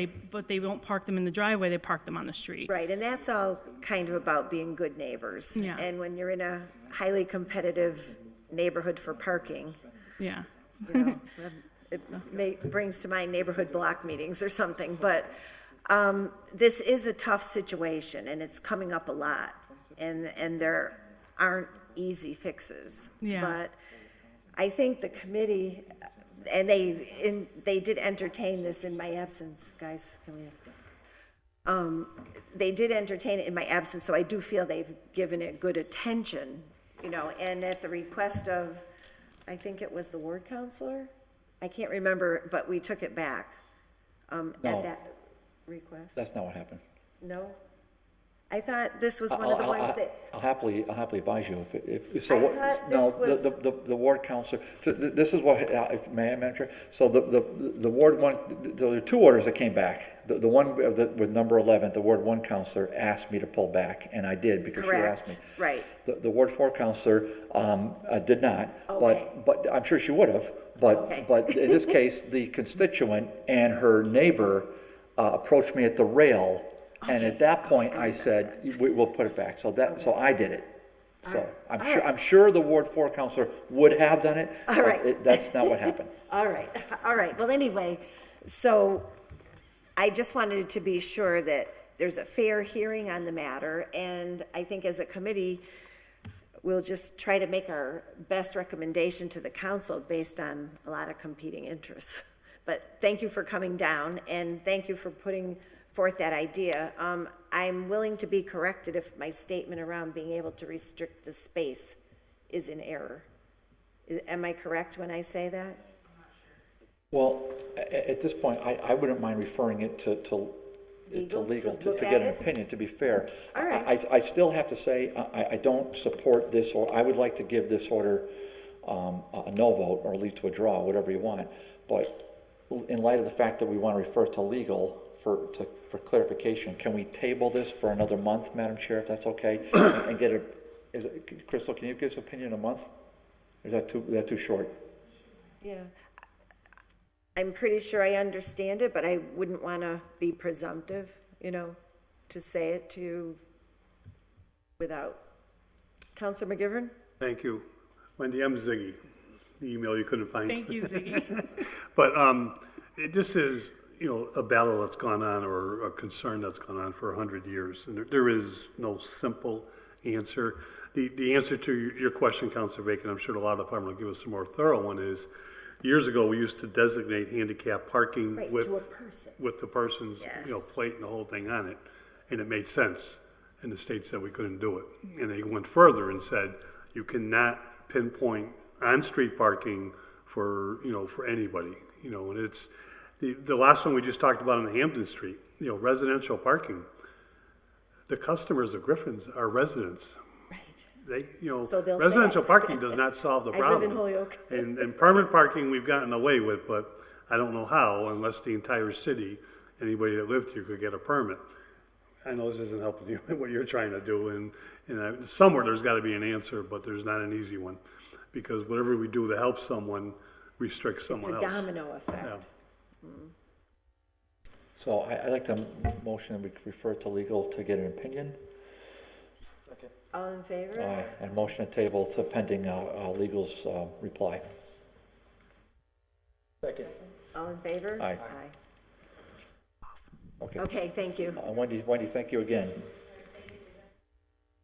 they don't park them in the driveway, they park them on the street. Right, and that's all kind of about being good neighbors. Yeah. And when you're in a highly competitive neighborhood for parking, Yeah. it brings to mind neighborhood block meetings or something, but this is a tough situation, and it's coming up a lot, and there aren't easy fixes. Yeah. But I think the committee, and they did entertain this in my absence, guys, can we? They did entertain it in my absence, so I do feel they've given it good attention, and at the request of, I think it was the ward counselor? I can't remember, but we took it back, No. at that request. That's not what happened. No? I thought this was one of the ones that, I'll happily advise you if so. I what- thought No, this was- the ward counselor, this is what, may I mention? So the Ward 1, there were 2 orders that came back. The one with number 11, the Ward 1 counselor asked me to pull back, and I did because she asked me. correct, right. The Ward 4 counselor did not, Okay. but I'm sure she would have. Okay. But in this case, the constituent and her neighbor approached me at the rail, and at that point, I said, we'll put it back. So I did it. So I'm sure the Ward 4 counselor would have done it, All but right. that's not what happened. All right. Well, anyway, so I just wanted to be sure that there's a fair hearing on the matter, and I think as a committee, we'll just try to make our best recommendation to the council based on a lot of competing interests. But thank you for coming down, and thank you for putting forth that idea. I'm willing to be corrected if my statement around being able to restrict the space is in error. Am I correct when I say that? Well, at this point, I wouldn't mind referring it to legal to look get at an it? opinion, to be fair. All right. I still have to say, I don't support this, or I would like to give this order a no vote or leave to a draw, whatever you want. But in light of the fact that we want to refer to legal for clarification, can we table this for another month, Madam Chair, if that's okay? And get Crystal, can you give us an opinion in a month? Or is that too short? Yeah. I'm pretty sure I understand it, but I wouldn't want to be presumptive, to say it to you without. Counselor McGivern? Thank you. Wendy, I'm Ziggy, the email you couldn't find. Thank you, Ziggy. But this is, a battle that's gone on, or a concern that's gone on for 100 years, and there is no simple answer. The answer to your question, Councilor Bacon, I'm sure the law department will give us a more thorough one, is years ago, we used to designate handicap parking Right, with to a person. with the person's, Yes. plate and the whole thing on it, and it made sense. And the state said we couldn't do it. And they went further and said, you cannot pinpoint on-street parking for anybody, and it's, the last one we just talked about on Hampton Street, residential parking. The customers of Griffin's are residents. Right. They, So they'll say residential it. parking does not solve the I problem. live in Holyoke. And permanent parking, we've gotten away with, but I don't know how, unless the entire city, anybody that lived here could get a permit. I know this isn't helping you what you're trying to do, and somewhere there's got to be an answer, but there's not an easy one. Because whatever we do to help someone, restrict It's someone a else. domino effect. So I'd like to motion that we refer to legal to get an opinion. All in favor? And motion to table to pending legal's reply. All in favor? Aye. Okay. Okay, thank you. Wendy, thank you again.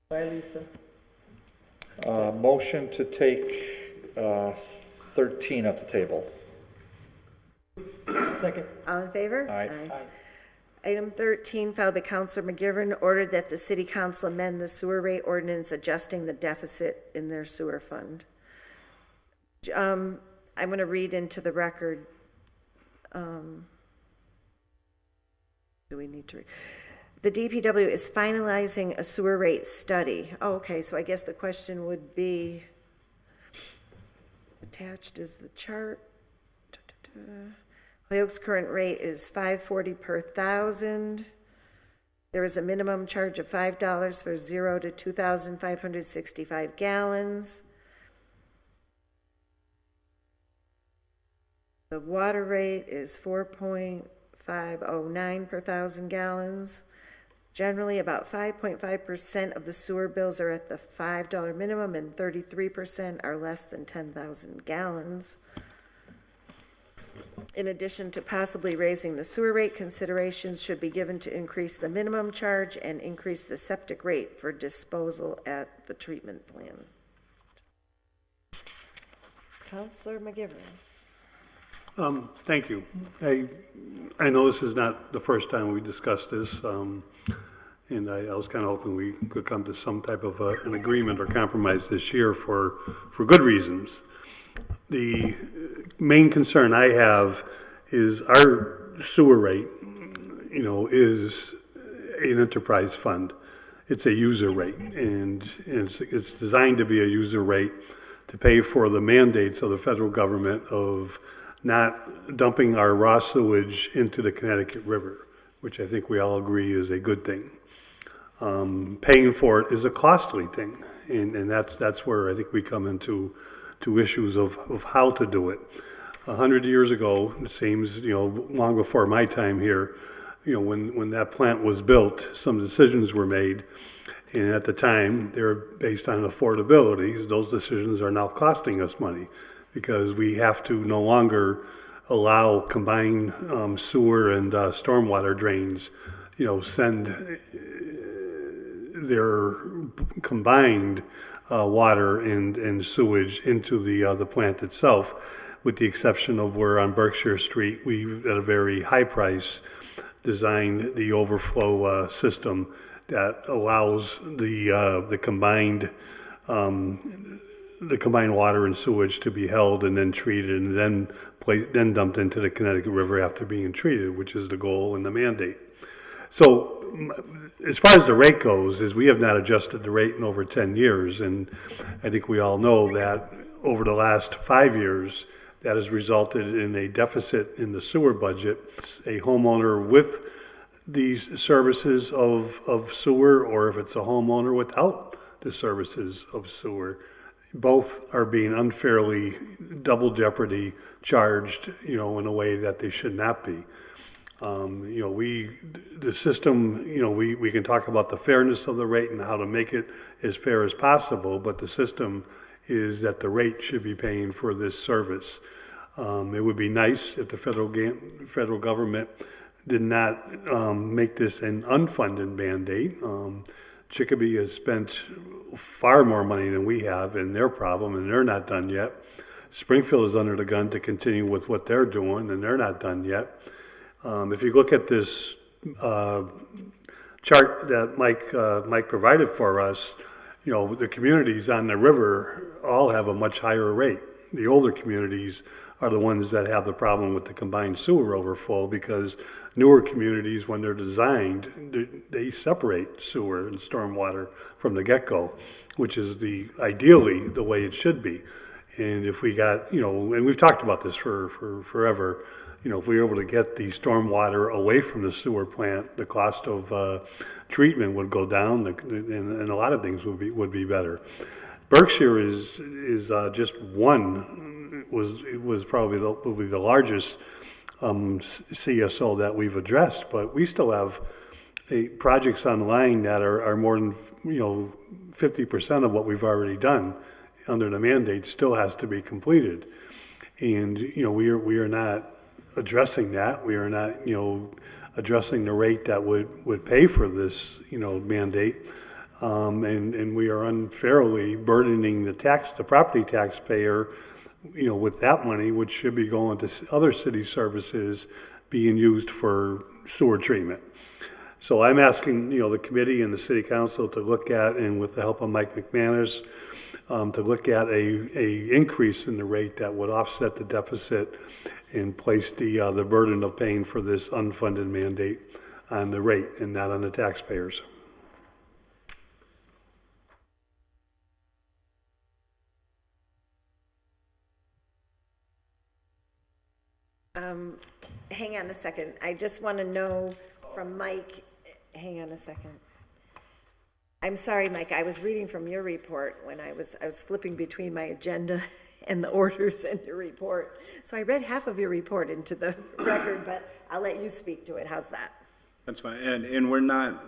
Bye, Lisa. Motion to take 13 off the table. Second. All in favor? Aye. Item 13, filed by Counselor McGivern, ordered that the city council amend the sewer rate ordinance adjusting the deficit in their sewer fund. I'm going to read into the record. Do we need to read? The DPW is finalizing a sewer rate study. Oh, okay, so I guess the question would be, attached is the chart. Holyoke's current rate is $5.40 per thousand. There is a minimum charge of $5 for 0 to 2,565 gallons. The water rate is 4.509 per thousand gallons. Generally, about 5.5% of the sewer bills are at the $5 minimum and 33% are less than 10,000 gallons. In addition to possibly raising the sewer rate, considerations should be given to increase the minimum charge and increase the septic rate for disposal at the treatment plant. Counselor McGivern. Thank you. I know this is not the first time we discussed this, and I was kind of hoping we could come to some type of an agreement or compromise this year for good reasons. The main concern I have is our sewer rate, is an enterprise fund. It's a user rate, and it's designed to be a user rate to pay for the mandates of the federal government of not dumping our raw sewage into the Connecticut River, which I think we all agree is a good thing. Paying for it is a costly thing, and that's where I think we come into issues of how to do it. 100 years ago, it seems, long before my time here, when that plant was built, some decisions were made, and at the time, they were based on affordability. Those decisions are now costing us money because we have to no longer allow combined sewer and stormwater drains, send their combined water and sewage into the plant itself, with the exception of where on Berkshire Street, we, at a very high price, designed the overflow system that allows the combined water and sewage to be held and then treated and then dumped into the Connecticut River after being treated, which is the goal and the mandate. So as far as the rate goes, is we have not adjusted the rate in over 10 years, and I think we all know that over the last 5 years, that has resulted in a deficit in the sewer budget. A homeowner with these services of sewer, or if it's a homeowner without the services of sewer, both are being unfairly double jeopardy charged, in a way that they should not be. The system, we can talk about the fairness of the rate and how to make it as fair as possible, but the system is that the rate should be paying for this service. It would be nice if the federal government did not make this an unfunded mandate. Chicopee has spent far more money than we have in their problem, and they're not done yet. Springfield is under the gun to continue with what they're doing, and they're not done yet. If you look at this chart that Mike provided for us, the communities on the river all have a much higher rate. The older communities are the ones that have the problem with the combined sewer overflow, because newer communities, when they're designed, they separate sewer and stormwater from the get-go, which is ideally the way it should be. And if we got, and we've talked about this for forever, if we were able to get the stormwater away from the sewer plant, the cost of treatment would go down, and a lot of things would be better. Berkshire is just one was probably will be the largest CSO that we've addressed, but we still have projects online that are more than 50% of what we've already done under the mandate still has to be completed, and we are not addressing that. We are not addressing the rate that would pay for this mandate. And we are unfairly burdening the property taxpayer, with that money, which should be going to other city services being used for sewer treatment. So I'm asking, the committee and the city council to look at, and with the help of Mike McManus, to look at a increase in the rate that would offset the deficit and place the burden of paying for this unfunded mandate on the rate and not on the taxpayers. Hang on a second. I just want to know from Mike, hang on a second. I'm sorry, Mike, I was reading from your report when I was flipping between my agenda and the orders in your report. So I read half of your report into the record, but I'll let you speak to it. How's that? That's fine, and we're not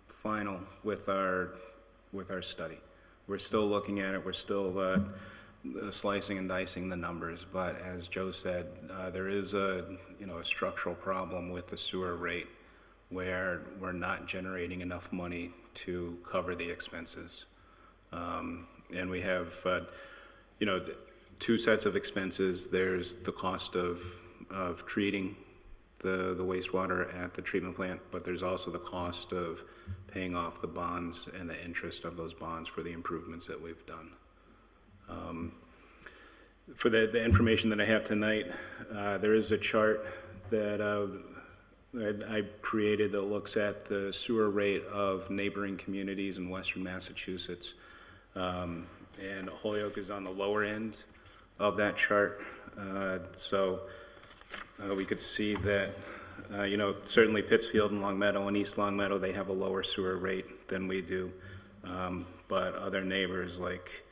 final with our study. We're still looking at it. We're still slicing and dicing the numbers. But as Joe said, there is a structural problem with the sewer rate where we're not generating enough money to cover the expenses, and we have two sets of expenses. There's the cost of treating the wastewater at the treatment plant, but there's also the cost of paying off the bonds and the interest of those bonds for the improvements that we've done. For the information that I have tonight, there is a chart that I created that looks at the sewer rate of neighboring communities in western Massachusetts. And Holyoke is on the lower end of that chart. So we could see that, certainly Pittsfield and Longmeadow and East Longmeadow, they have a lower sewer rate than we do. But other neighbors like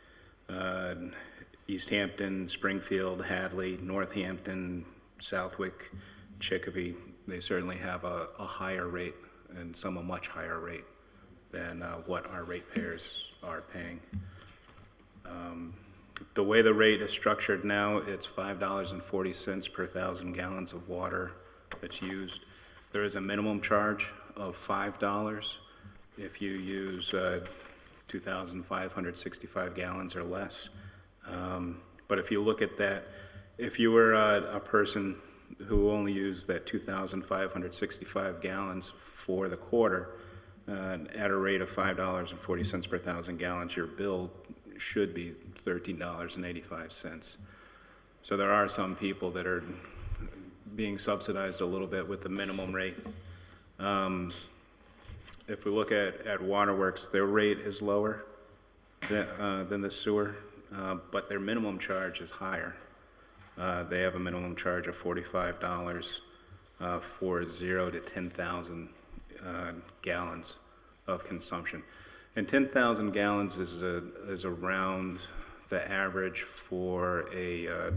East Hampton, Springfield, Hadley, Northampton, Southwick, Chicopee, they certainly have a higher rate, and some a much higher rate than what our ratepayers are paying. The way the rate is structured now, it's $5.40 per 1,000 gallons of water that's used. There is a minimum charge of $5 if you use 2,565 gallons or less. But if you look at that, if you were a person who only used that 2,565 gallons for the quarter, at a rate of $5.40 per 1,000 gallons, your bill should be $13.85. So there are some people that are being subsidized a little bit with the minimum rate. If we look at waterworks, their rate is lower than the sewer, but their minimum charge is higher. They have a minimum charge of $45 for 0 to 10,000 gallons of consumption. And 10,000 gallons is around the average for a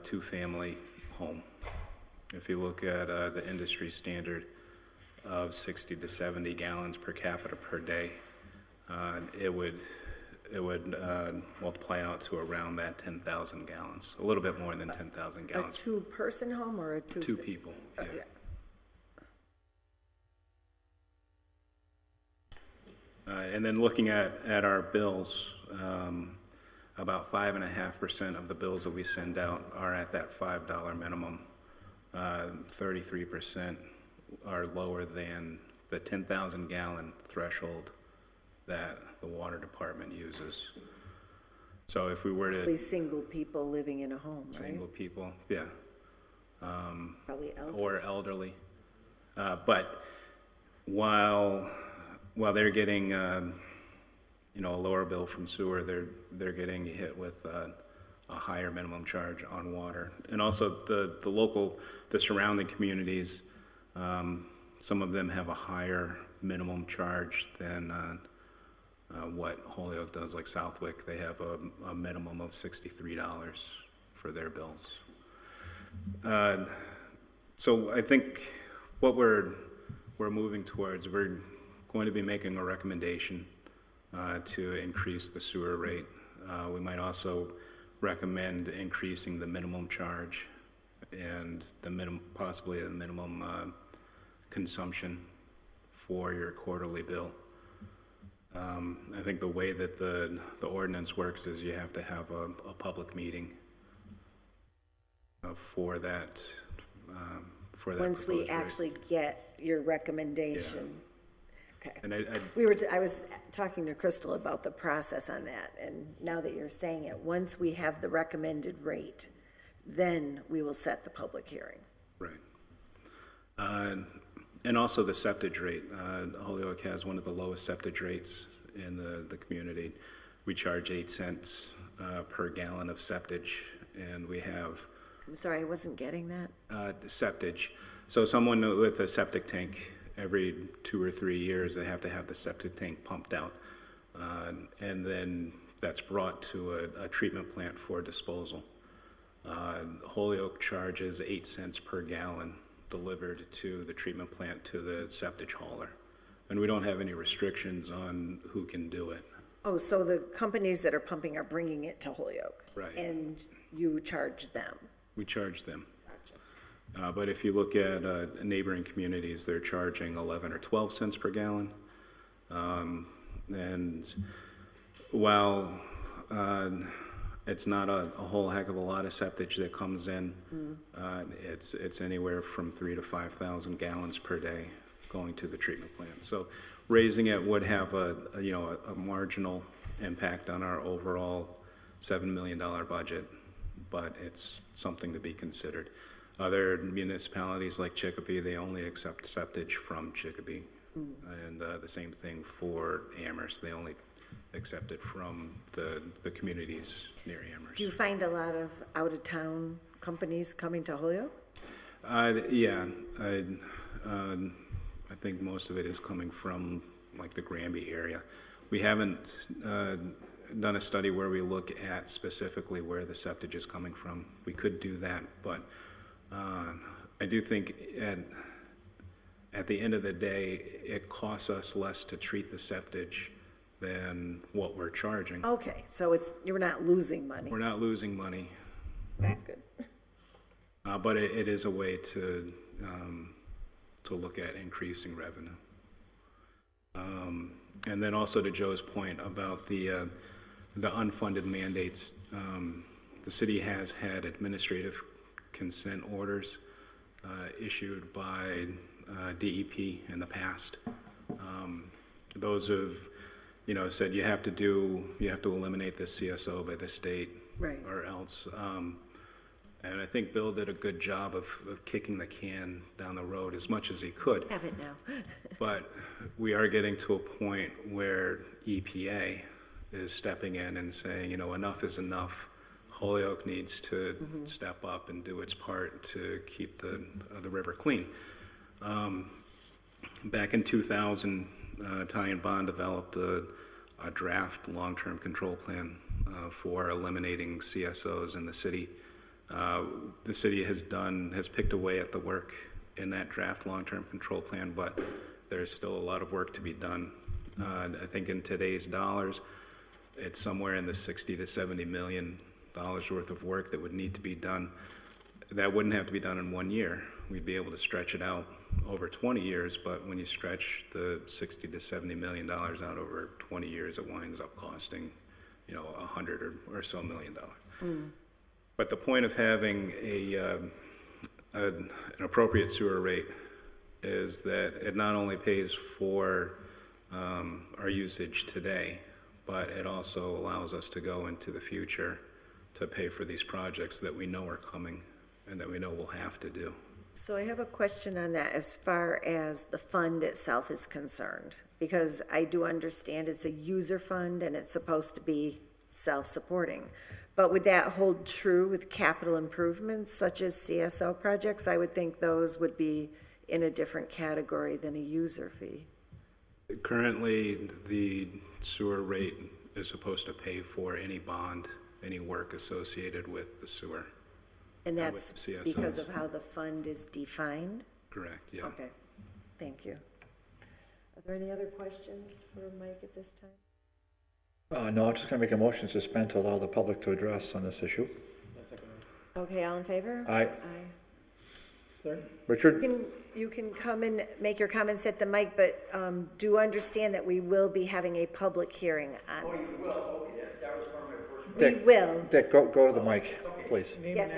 two-family home. If you look at the industry standard of 60 to 70 gallons per capita per day, it would multiply out to around that 10,000 gallons, a little bit more than 10,000 gallons. A two-person home or a two? Two people, yeah. Yeah. And then looking at our bills, about 5.5% of the bills that we send out are at that $5 minimum. 33% are lower than the 10,000 gallon threshold that the water department uses. So if we were to... Probably single people living in a home, right? Single people, yeah. Probably elderly. Or elderly. But while they're getting, a lower bill from sewer, they're getting hit with a higher minimum charge on water. And also the surrounding communities, some of them have a higher minimum charge than what Holyoke does, like Southwick, they have a minimum of $63 for their bills. So I think what we're moving towards, we're going to be making a recommendation to increase the sewer rate. We might also recommend increasing the minimum charge and possibly the minimum consumption for your quarterly bill. I think the way that the ordinance works is you have to have a public meeting for that. Once we proposed rate. actually get your recommendation. Okay. And I was talking to Crystal about the process on that, and now that you're saying it, once we have the recommended rate, then we will set the public hearing. Right. And also the septage rate. Holyoke has one of the lowest septage rates in the community. We charge 8 cents per gallon of septage, and we have I'm sorry, I wasn't getting that. septage. So someone with a septic tank, every 2 or 3 years, they have to have the septic tank pumped out. And then that's brought to a treatment plant for disposal. Holyoke charges 8 cents per gallon delivered to the treatment plant to the septage hauler. And we don't have any restrictions on who can do it. Oh, so the companies that are pumping are bringing it to Holyoke? Right. And you charge them? We charge them. But if you look at neighboring communities, they're charging 11 or 12 cents per gallon. And while it's not a whole heck of a lot of septage that comes in, it's anywhere from 3,000 to 5,000 gallons per day going to the treatment plant. So raising it would have a marginal impact on our overall $7 million budget, but it's something to be considered. Other municipalities like Chicopee, they only accept septage from Chicopee. And the same thing for Amherst. They only accept it from the communities near Amherst. Do you find a lot of out-of-town companies coming to Holyoke? Yeah, I think most of it is coming from like the Granby area. We haven't done a study where we look at specifically where the septage is coming from. We could do that, but I do think at the end of the day, it costs us less to treat the septage than what we're charging. Okay, so you're not losing money. We're not losing money, That's good. but it is a way to look at increasing revenue. And then also to Joe's point about the unfunded mandates, the city has had administrative consent orders issued by DEP in the past. Those have, said you have to eliminate this CSO by the state, Right. or else. And I think Bill did a good job of kicking the can down the road as much as he could. Have it now. But we are getting to a point where EPA is stepping in and saying, enough is enough. Holyoke needs to step up and do its part to keep the river clean. Back in 2000, Ty and Bond developed a draft long-term control plan for eliminating CSOs in the city. The city has picked away at the work in that draft long-term control plan, but there's still a lot of work to be done. I think in today's dollars, it's somewhere in the $60 to $70 million worth of work that would need to be done. That wouldn't have to be done in 1 year. We'd be able to stretch it out over 20 years, but when you stretch the $60 to $70 million out over 20 years, it winds up costing, $100 or so million. But the point of having an appropriate sewer rate is that it not only pays for our usage today, but it also allows us to go into the future to pay for these projects that we know are coming and that we know we'll have to do. So I have a question on that as far as the fund itself is concerned, because I do understand it's a user fund and it's supposed to be self-supporting. But would that hold true with capital improvements such as CSO projects? I would think those would be in a different category than a user fee. Currently, the sewer rate is supposed to pay for any bond, any work associated with the sewer. And With that's CSOs. because of how the fund is defined? Correct, yeah. Okay, thank you. Are there any other questions for Mike at this time? No, I'm just going to make a motion to suspend to allow the public to address on this issue. Okay, all in favor? Aye. Aye. Richard? You can come and make your comments at the mic, but do understand that we will be having a public hearing on this. Oh, okay, yes, that was one of my first. We will. Dick, go to the mic, please. Yes.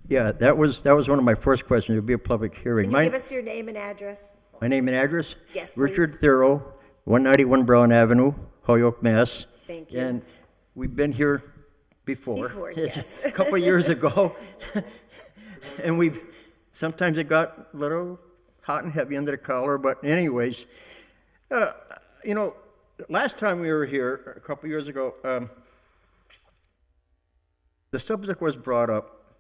Yeah, that was one of my first questions. It'll be a public hearing. Can you give us your name and address? My name and address? Yes, Richard please. Thorough, 191 Brown Avenue, Holyoke, Mass. Thank you. And we've been here before. Before, It's yes. A couple of years ago. And sometimes it got a little hot and heavy under the collar, but anyways, last time we were here, a couple of years ago, the subject was brought up,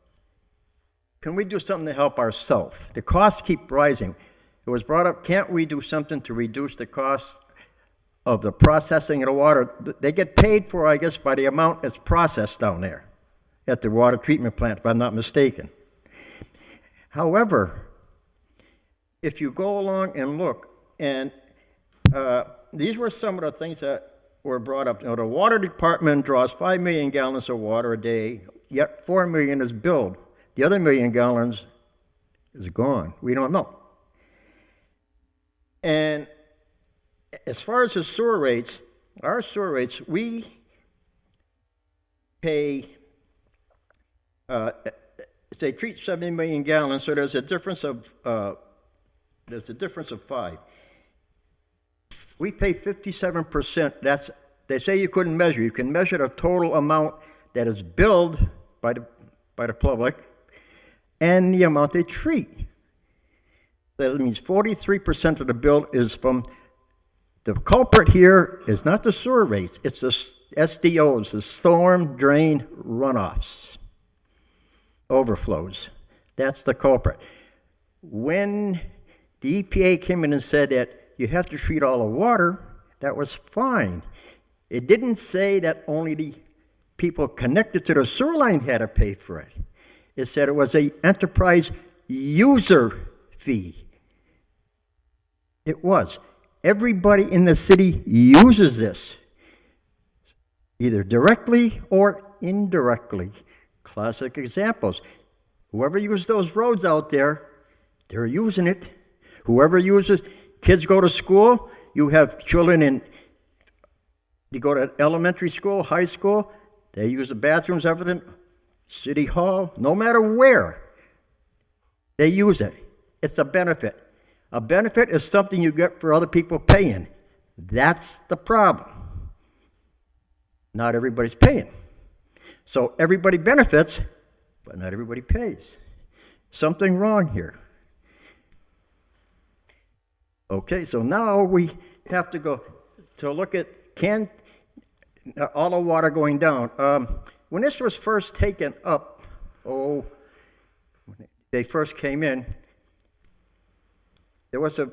can we do something to help ourselves? The costs keep rising. It was brought up, can't we do something to reduce the cost of the processing of the water? They get paid for, I guess, by the amount that's processed down there at the water treatment plant, if I'm not mistaken. However, if you go along and look, and these were some of the things that were brought up. The water department draws 5 million gallons of water a day, yet 4 million is billed. The other 1 million gallons is gone. We don't know. And as far as the sewer rates, our sewer rates, we pay, they treat 70 million gallons, so there's a difference of 5. We pay 57%. They say you couldn't measure. You can measure the total amount that is billed by the public and the amount they treat. That means 43% of the bill is from, the culprit here is not the sewer rates, it's the SDOs, the storm drain runoffs, overflows. That's the culprit. When the EPA came in and said that you have to treat all the water, that was fine. It didn't say that only the people connected to the sewer line had to pay for it. It said it was an enterprise user fee. It was. Everybody in the city uses this, either directly or indirectly. Classic examples. Whoever used those roads out there, they're using it. Whoever uses, kids go to school, you have children you go to elementary school, high school, they use the bathrooms, everything, city hall, no matter where, they use it. It's a benefit. A benefit is something you get for other people paying. That's the problem. Not everybody's paying. So everybody benefits, but not everybody pays. Something wrong here. Okay, so now we have to go to look at all the water going down. When this was first taken up, when they first came in, there was an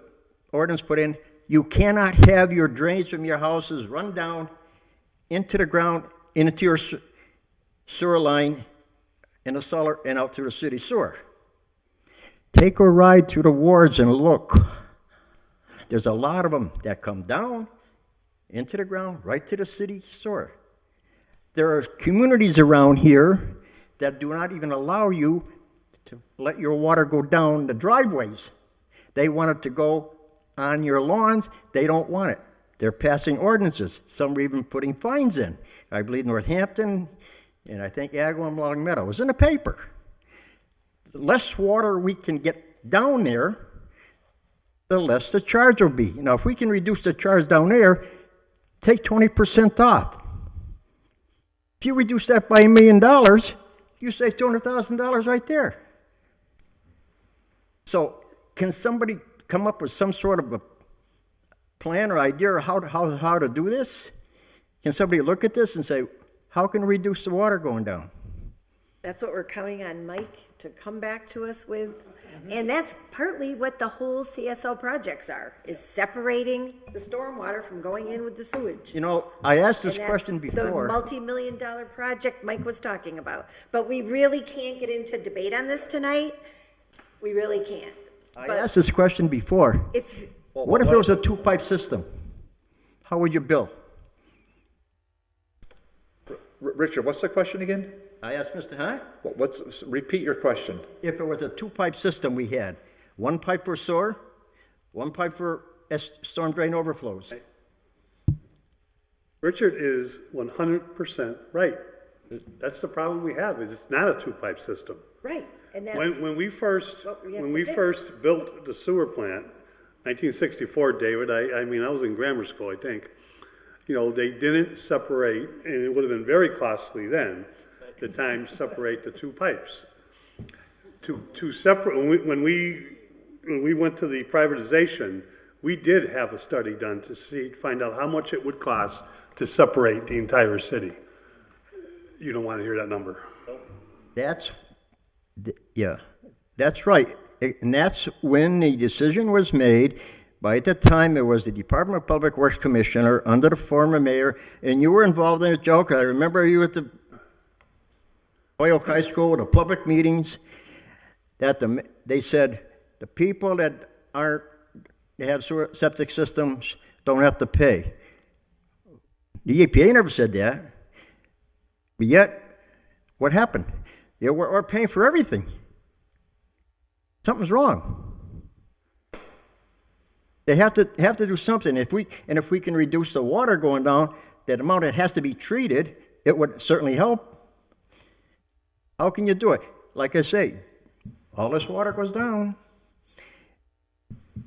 ordinance put in, you cannot have your drains from your houses run down into the ground, into your sewer line, in the cellar, and out to the city sewer. Take a ride through the wards and look. There's a lot of them that come down into the ground, right to the city sewer. There are communities around here that do not even allow you to let your water go down the driveways. They want it to go on your lawns. They don't want it. They're passing ordinances. Some are even putting fines in. I believe Northampton, and I think Agawam Long Meadow was in the paper. The less water we can get down there, the less the charge will be. Now, if we can reduce the charge down there, take 20% off. If you reduce that by $1 million, you save $200,000 right there. So, can somebody come up with some sort of a plan or idea or how to do this? Can somebody look at this and say, how can we reduce the water going down? That's what we're counting on Mike to come back to us with. And that's partly what the whole CSO projects are, is separating the stormwater from going in with the sewage. You know, I asked this And that's question the before. multi-million-dollar project Mike was talking about. But we really can't get into debate on this tonight. We really can't. I But asked this question before. if, What if it was a two-pipe system? How would you bill? Richard, what's the question again? I asked Mr. Huh? Repeat your question. If it was a two-pipe system we had, one pipe for sewer, one pipe for storm drain overflows. Richard is 100% right. That's the problem we have, is it's not a two-pipe system. right, and that's, When we first, what we have when to we fix. first built the sewer plant, 1964, David, I mean, I was in grammar school, I think. You know, they didn't separate, and it would have been very costly then, the time to separate the two pipes. To separate, when we went to the privatization, we did have a study done to find out how much it would cost to separate the entire city. You don't want to hear that number. Yeah, that's right. And that's when the decision was made. By the time, it was the Department of Public Works Commissioner under the former mayor, and you were involved in a joke. I remember you at the Oil High School, the public meetings, that they said the people that have septic systems don't have to pay. The EPA never said that. But yet, what happened? We're paying for everything. Something's wrong. They have to do something. If we can reduce the water going down, that amount that has to be treated, it would certainly help. How can you do it? Like I say, all this water goes down.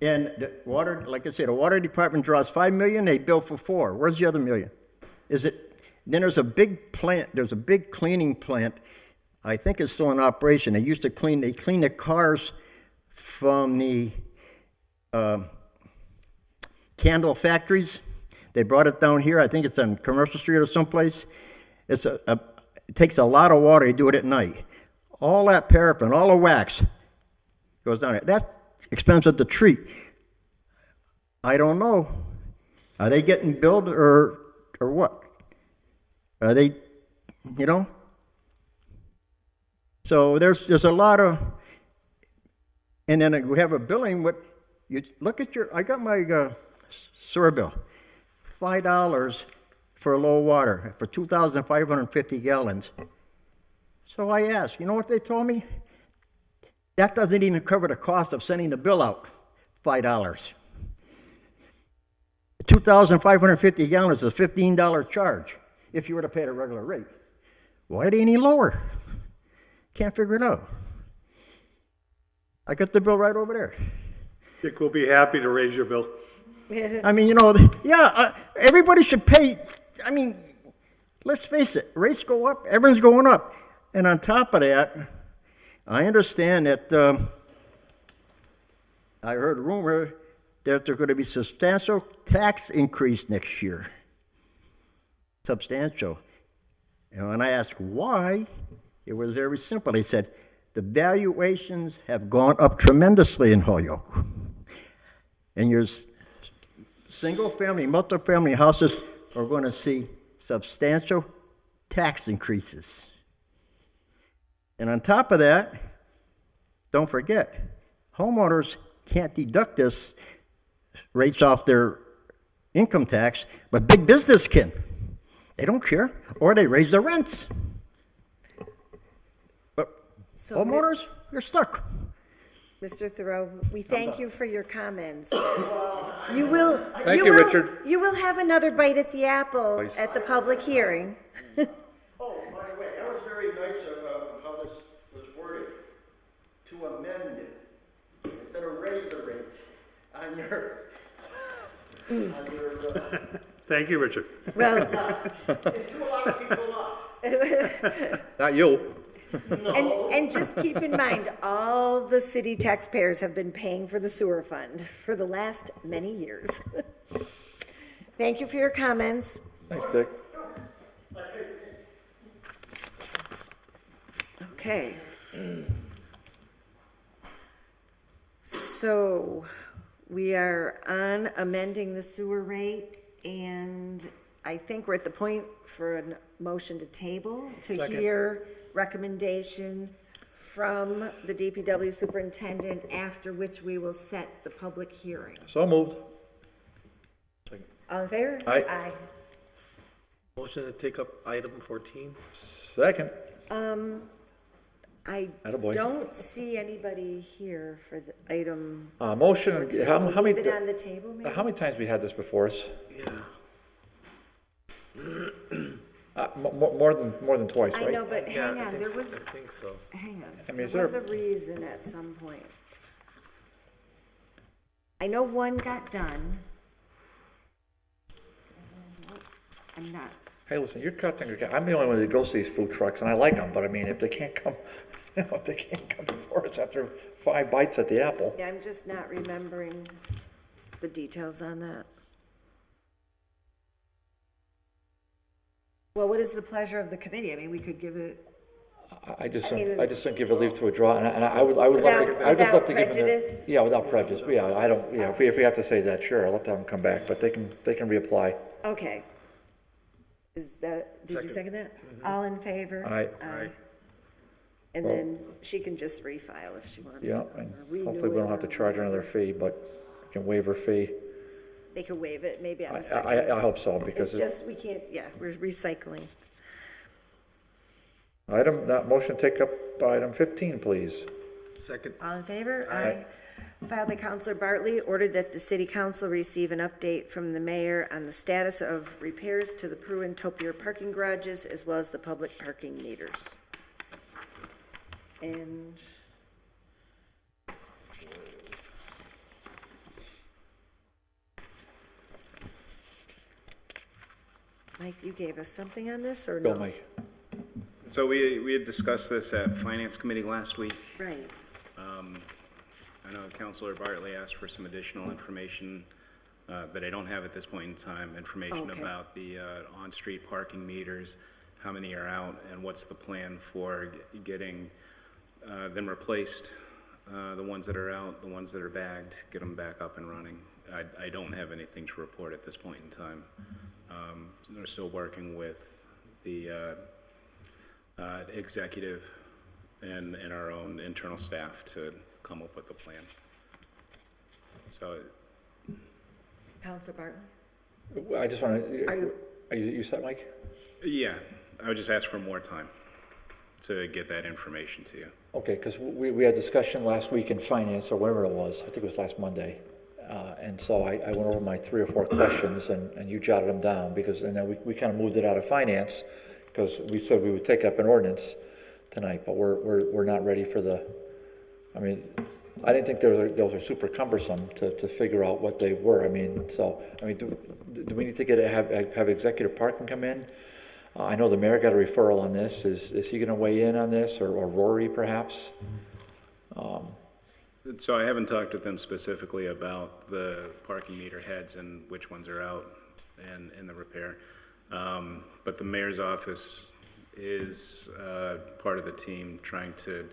And the water, like I say, the water department draws $5 million, they bill for $4 million. Where's the other $1 million? Then there's a big plant, there's a big cleaning plant. I think it's still in operation. They clean the cars from the candle factories. They brought it down here. I think it's on Commercial Street or someplace. It takes a lot of water. You do it at night. All that paraffin, all the wax goes down there. That's expensive to treat. I don't know. Are they getting billed or what? Are they, you know? So there's a lot of, and then we have a billing. What you look at I got my sewer bill, $5 for low water for 2,550 gallons. So I asked, you know what they told me? That doesn't even cover the cost of sending the bill out, $5. 2,550 gallons is a $15 charge if you were to pay the regular rate. Why it ain't any lower? Can't figure it out. I got the bill right over there. Dick will be happy to raise your bill. I mean, you know, everybody should pay. I mean, let's face it, rates go up, everything's going up. And on top of that, I understand that I heard a rumor that there's going to be substantial tax increase next year. Substantial. And when I asked why, it was very simple. They said, the valuations have gone up tremendously in Holyoke. And your single-family, multifamily houses are going to see substantial tax increases. And on top of that, don't forget, homeowners can't deduct this rates off their income tax, but big business can. They don't care, or they raise their rents. But So, homeowners, you're stuck. Mr. Thoreau, we thank you for your comments. You will. Thank you, Richard. You will have another bite at the apple at the public hearing. Oh, by the way, that was very nice of how this was worded, to amend it, instead of raise the rates on your, Thank you, Richard. Well, it threw a lot of people off. Not you. and just keep in mind, all the city taxpayers have been paying for the sewer fund for the last many years. Thank you for your comments. Thanks, Dick. Okay. So we are on amending the sewer rate, and I think we're at the point for a motion to table to Second. hear recommendation from the DPW superintendent, after which we will set the public hearing. So moved. All in favor? Aye. Motion to take up item 14. Second. I Attaboy. don't see anybody here for the item. Motion, how Leave many, it on the table, maybe? how many times we had this before us? Yeah. More than twice, I right? know, but Yeah, hang I on, think there so. was, I think so. hang I on, mean, is there was there- a reason at some point. I know one got done. I'm not, Hey, listen, you're cutting, I'm the only one that goes to these food trucks, and I like them, but I mean, if they can't come, if they can't come before us after 5 bites at the apple. yeah, I'm just not remembering the details on that. Well, what is the pleasure of the committee? I mean, we could give it, I just I mean, don't give a leave to withdraw, and I would love to, I'd just love to give them prejudice? the. Yeah, without prejudice, yeah, I don't, yeah, if we have to say that, sure, I'll let them come back, but they can reapply. okay. Is that, did you second that? All in favor? Aye. And Well- then she can just refile if she wants Yeah, to. and or renew hopefully we don't it have to or charge her another fee, but we can waive her fee. They could waive it, maybe on I the second. hope so, It's because just, we can't, yeah, we're recycling. motion to take up item 15, please. Second. All in favor? Aye. Filed by Counselor Bartley, ordered that the city council receive an update from the mayor on the status of repairs to the Prue and Topier parking garages, as well as the public parking meters. And Mike, you gave us something on this, or no? Go, Mike. So we had discussed this at Finance Committee last week. Right. I know Councilor Bartley asked for some additional information that I don't have at this point in time, information Okay. about the on-street parking meters, how many are out, and what's the plan for getting them replaced, the ones that are out, the ones that are bagged, get them back up and running. I don't have anything to report at this point in time. They're still working with the executive and our own internal staff to come up with a plan. So, Counselor Bartley? I just want Are you- to, you set, Mike? yeah, I would just ask for more time to get that information to you. Okay, because we had discussion last week in finance, or whatever it was, I think it was last Monday. And so I went over my 3 or 4 questions, and you jotted them down, because, and then we kind of moved it out of finance, because we said we would take up an ordinance tonight, but we're not ready for the, I mean, I didn't think those are super cumbersome to figure out what they were. I mean, so, I mean, do we need to have executive parking come in? I know the mayor got a referral on this. Is he going to weigh in on this, or Rory perhaps? So I haven't talked with them specifically about the parking meter heads and which ones are out and the repair. But the mayor's office is part of the team trying to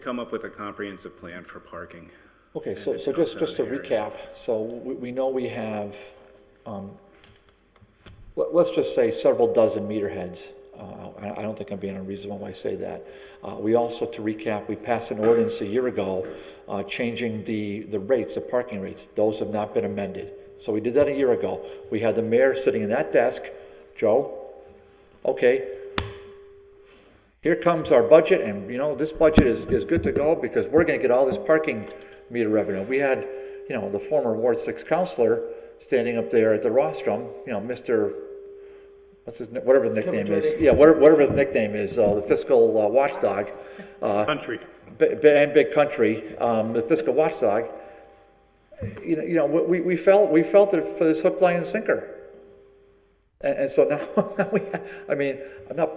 come up with a comprehensive plan for parking. Okay, so And just to area. recap, so we know we have, let's just say several dozen meter heads. I don't think I'm being unreasonable when I say that. We also, to recap, we passed an ordinance a year ago changing the rates, the parking rates. Those have not been amended. So we did that a year ago. We had the mayor sitting in that desk. Joe, okay, here comes our budget, and this budget is good to go because we're going to get all this parking meter revenue. We had, the former Ward 6 councilor standing up there at the rostrum, Mr. Whatever his nickname is. Yeah, whatever his nickname is, the fiscal watchdog. Country. And Big Country, the fiscal watchdog. We felt it for this hook, line, and sinker. And so now I mean, I'm not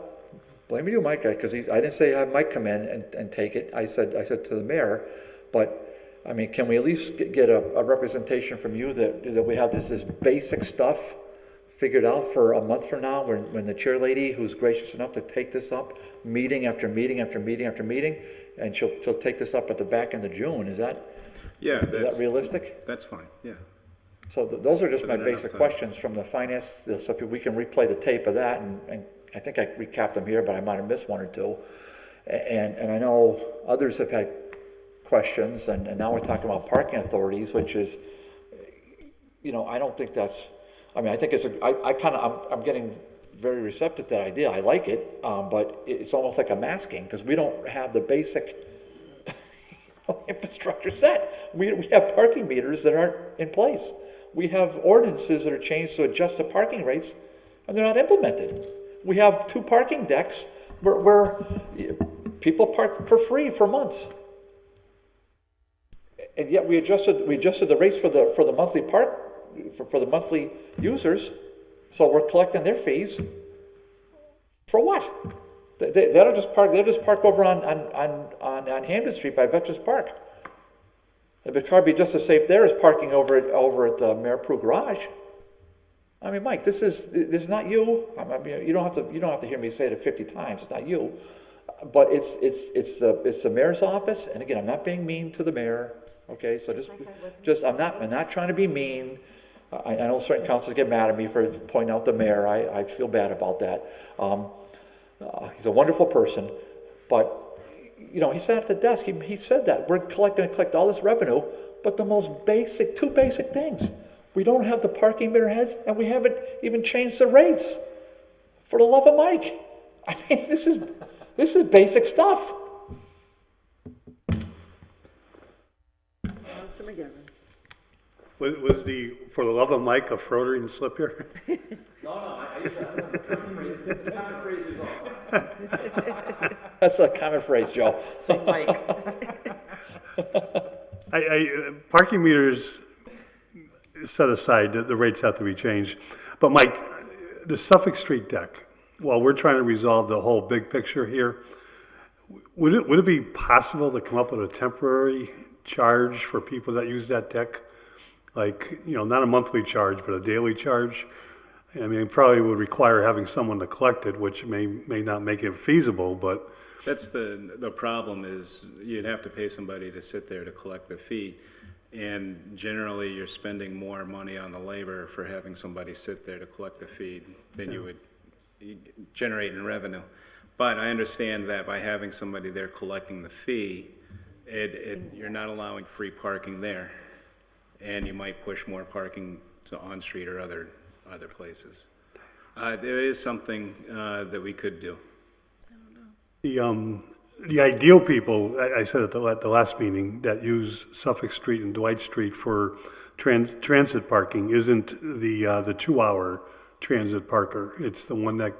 blaming you, Mike, because I didn't say have Mike come in and take it. I said to the mayor, but I mean, can we at least get a representation from you that we have this basic stuff figured out for a month from now, when the chair lady, who's gracious enough to take this up, meeting after meeting after meeting after meeting, and she'll take this up at the back end of June. Is that Yeah, Is that that's, realistic? that's fine, yeah. So those are just my Within enough basic time. questions from the finance, so if we can replay the tape of that, and I think I recapped them here, but I might have missed one or two. And I know others have had questions, and now we're talking about parking authorities, which is, I don't think that's, I think it's I'm getting very receptive to that idea. I like it, but it's almost like a masking, because we don't have the basic infrastructure set. We have parking meters that aren't in place. We have ordinances that are changed to adjust the parking rates, and they're not implemented. We have 2 parking decks where people park for free for months. And yet we adjusted the rates for the monthly for the monthly users, so we're collecting their fees. For what? They'll just park over on Hampton Street by Veterans Park. The car be just as safe there as parking over at the Mayor Prue Garage. Mike, this is not you. You don't have to hear me say it 50 times. It's not you, but it's the mayor's office. And again, I'm not being mean to the mayor. Okay, so I'm not trying to be mean. I know certain councils get mad at me for pointing out the mayor. I feel bad about that. He's a wonderful person, but he sat at the desk. He said that we're going to collect all this revenue, but the two basic things. We don't have the parking meter heads, and we haven't even changed the rates. For the love of Mike, this is basic stuff. Councilor McGivern. Was the, for the love of Mike, a Freudian slip here? That's a common phrase, Joe. So Mike, Parking meters set aside, the rates have to be changed. But Mike, the Suffolk Street deck, while we're trying to resolve the whole big picture here, would it be possible to come up with a temporary charge for people that use that deck? Like, not a monthly charge, but a daily charge? It probably would require having someone to collect it, which may not make it feasible, but... That's the problem is you'd have to pay somebody to sit there to collect the fee. And generally, you're spending more money on the labor for having somebody sit there to collect the fee than you would generate in revenue. But I understand that by having somebody there collecting the fee, you're not allowing free parking there. And you might push more parking to on-street or other places. There is something that we could do. The ideal people, I said at the last meeting, that use Suffolk Street and Dwight Street for transit parking isn't the 2-hour transit parker. It's the one that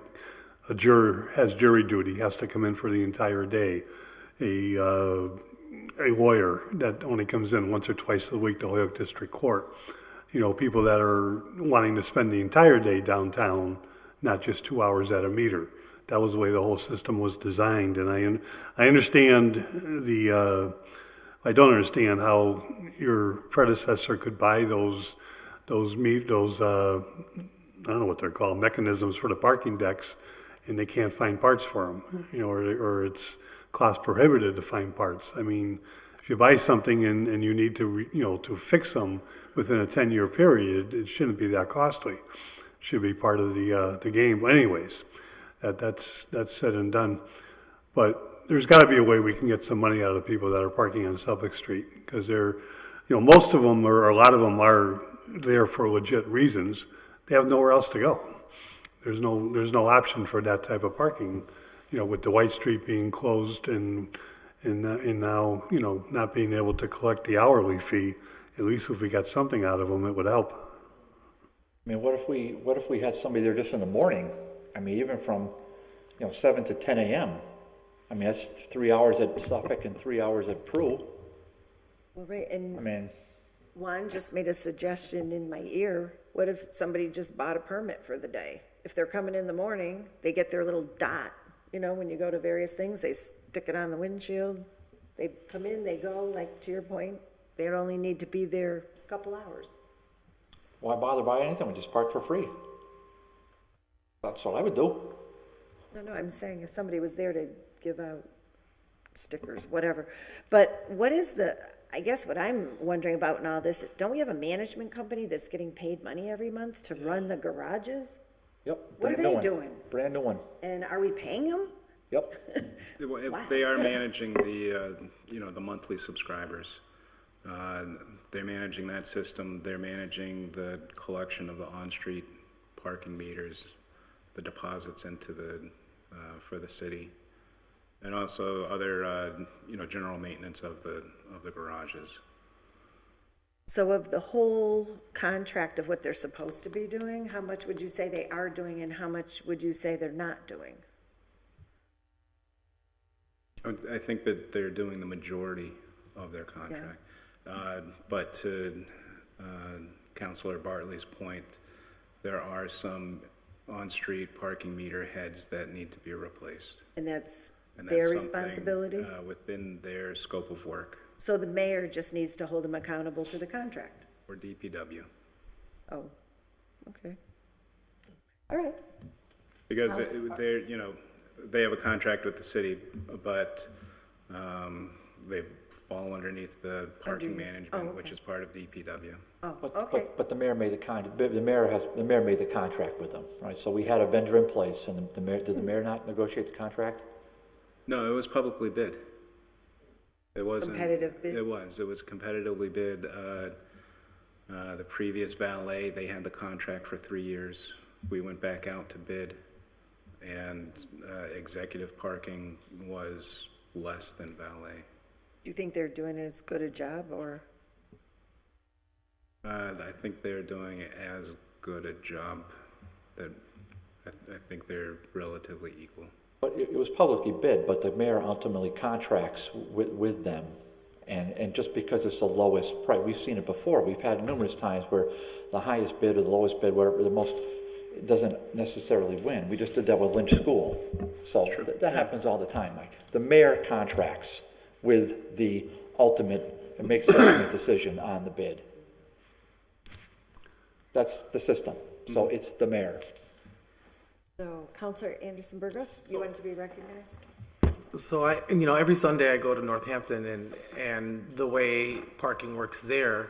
a juror has jury duty, has to come in for the entire day. A lawyer that only comes in once or twice a week to Holyoke District Court. People that are wanting to spend the entire day downtown, not just 2 hours at a meter. That was the way the whole system was designed, and I understand I don't understand how your predecessor could buy those I don't know what they're called, mechanisms for the parking decks, and they can't find parts for them, or it's cost prohibitive to find parts. If you buy something and you need to, to fix them within a 10-year period, it shouldn't be that costly. It should be part of the game. But anyways, that's said and done. But there's got to be a way we can get some money out of the people that are parking on Suffolk Street, because they're, most of them or a lot of them are there for legit reasons. They have nowhere else to go. There's no option for that type of parking, with the White Street being closed and now, not being able to collect the hourly fee. At least if we got something out of them, it would help. What if we had somebody there just in the morning? Even from, 7 to 10 a.m. That's 3 hours at Suffolk and 3 hours at Prue. Well, right, and Juan just made a suggestion in my ear. What if somebody just bought a permit for the day? If they're coming in the morning, they get their little dot. When you go to various things, they stick it on the windshield. They come in, they go, like to your point, they only need to be there a couple hours. Why bother buying anything? We just park for free. That's what I would do. No, I'm saying if somebody was there to give out stickers, whatever. But what is I guess what I'm wondering about in all this, don't we have a management company that's getting paid money every month to run the garages? Yep. What are brand new they one. doing? Brand new one. And are we paying them? Yep. They are managing the, the monthly subscribers. They're managing that system. They're managing the collection of the on-street parking meters, the deposits into for the city, and also other, general maintenance of the garages. So of the whole contract of what they're supposed to be doing, how much would you say they are doing and how much would you say they're not doing? I think that they're doing the majority of their contract. But to Councilor Bartley's point, there are some on-street parking meter heads that need to be replaced. And that's And their that's something, responsibility? within their scope of work, So the mayor just needs to hold them accountable to the contract? or DPW. Oh, okay. All right. Because they're, they have a contract with the city, but they fall underneath the parking management, which is part of DPW. Oh, But, okay. but the mayor made the mayor made the contract with them, right? So we had a vendor in place, and the mayor, did the mayor not negotiate the contract? No, it was publicly bid. It wasn't. Competitive bid? It was competitively bid. The previous valet, they had the contract for 3 years. We went back out to bid, and executive parking was less than valet. Do you think they're doing as good a job, or? I think they're doing as good a job that I think they're relatively equal. But it was publicly bid, but the mayor ultimately contracts with them. And just because it's the lowest price, we've seen it before. We've had numerous times where the highest bid or the lowest bid, whatever, the most, it doesn't necessarily win. We just did that with Lynch School. So that happens all the time, Mike. The mayor contracts with the ultimate, and makes the ultimate decision on the bid. That's the system. So it's the mayor. So, Counselor Anderson Burgos, you want to be recognized? So every Sunday I go to Northampton and the way parking works there,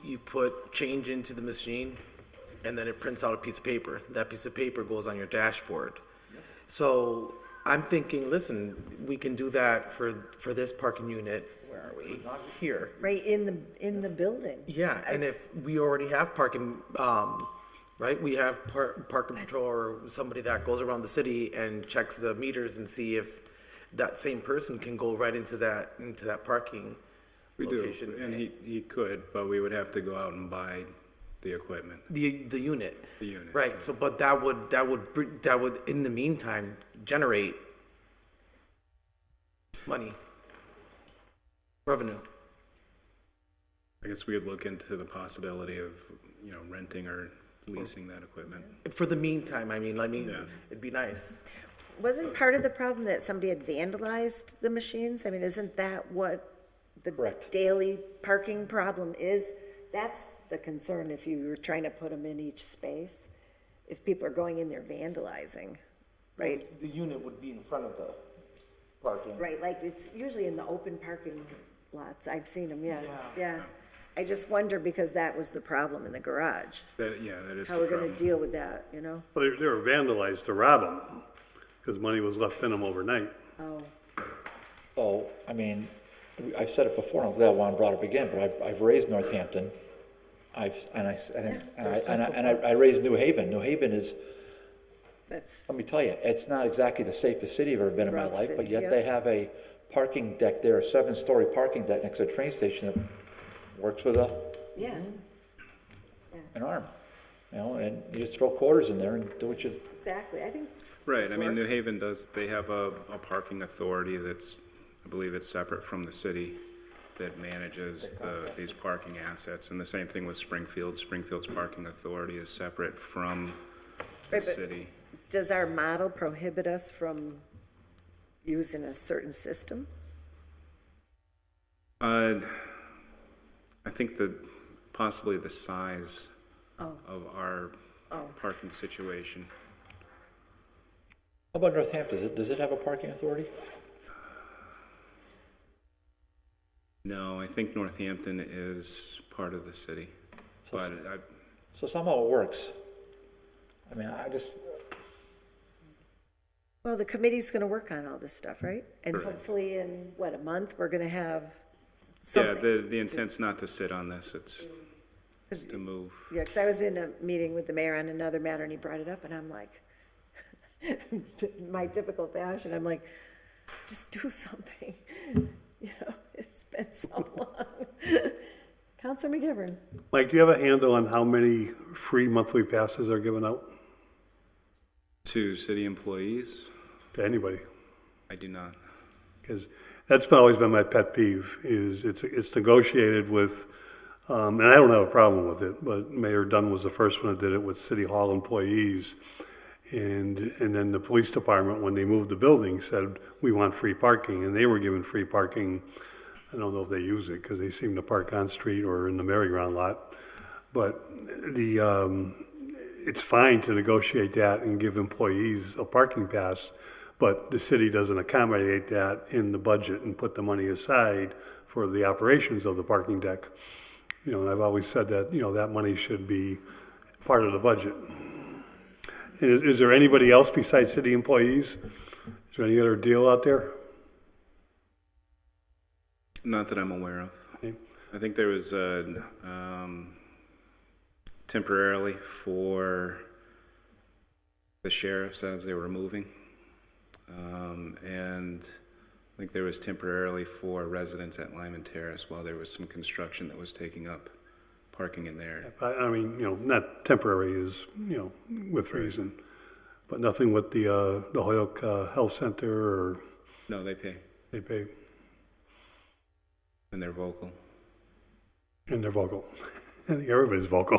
you put change into the machine and then it prints out a piece of paper. That piece of paper goes on your dashboard. So I'm thinking, listen, we can do that for this parking unit. Where are we? Here. Right in the building? Yeah, and if we already have parking, right, we have parking patrol or somebody that goes around the city and checks the meters and see if that same person can go right into that parking location. We do, and he could, but we would have to go out and buy the equipment. The unit. The unit. Right, so, but that would, in the meantime, generate money, revenue. I guess we would look into the possibility of, renting or leasing that equipment. For the meantime, Yeah. it'd be nice. Wasn't part of the problem that somebody had vandalized the machines? I mean, isn't that what the Correct. daily parking problem is? That's the concern if you were trying to put them in each space, if people are going in there vandalizing, right? The unit would be in front of the parking. Right, like it's usually in the open parking lots. I've seen them, yeah. Yeah. I just wonder because that was the problem in the garage. That is How the we're gonna problem. deal with that, you know? Well, they were vandalized to rob them, because money was left in them overnight. Oh, So, I've said it before, and I'm glad Juan brought it up again, but I've raised Northampton. I raised New Haven. New Haven is, that's, let me tell you, it's not exactly the safest city I've ever been in my rough life, but city, yet yeah. they have a parking deck there, a 7-story parking deck next to the train station that works with yeah. an arm. And you just throw quarters in there and do what you, Exactly, I think. Right, it's New work. Haven they have a parking authority that's, I believe it's separate from the city that manages these parking assets. And the same thing with Springfield. Springfield's parking authority is separate from the Right, but city. Does our model prohibit us from using a certain system? I think that possibly the size Oh. of our parking situation. how about Northampton? Does it have a parking authority? No, I think Northampton is part of the city, but So somehow it works. I mean, I just, Well, the committee's gonna work on all this stuff, right? And Correct. hopefully in, what, a month, we're gonna have yeah, something. the intent's not to sit on this, it's to move. Yeah, because I was in a meeting with the mayor on another matter, and he brought it up, and I'm like, my typical fashion, I'm like, just do something. You know, it's been so long. Counselor McGivern. Mike, do you have a handle on how many free monthly passes are given out To city employees, to anybody? I do not. Because that's always been my pet peeve, is it's negotiated with, and I don't have a problem with it, but Mayor Dunn was the first one that did it with City Hall employees. And then the police department, when they moved the building, said, we want free parking, and they were given free parking. I don't know if they use it, because they seem to park on street or in the merry-go-round lot. But it's fine to negotiate that and give employees a parking pass, but the city doesn't accommodate that in the budget and put the money aside for the operations of the parking deck. You know, and I've always said that, you know, that money should be part of the budget. Is there anybody else besides city employees? Is there any other deal out there? Not that I'm aware of. Okay. I think there was temporarily for the sheriffs as they were moving. And I think there was temporarily for residents at Lyman Terrace while there was some construction that was taking up parking in there. I mean, you know, not temporary is, you know, with reason, but nothing with the Holyoke Health Center or No, they pay, they pay, and they're vocal. and they're vocal. I think everybody's vocal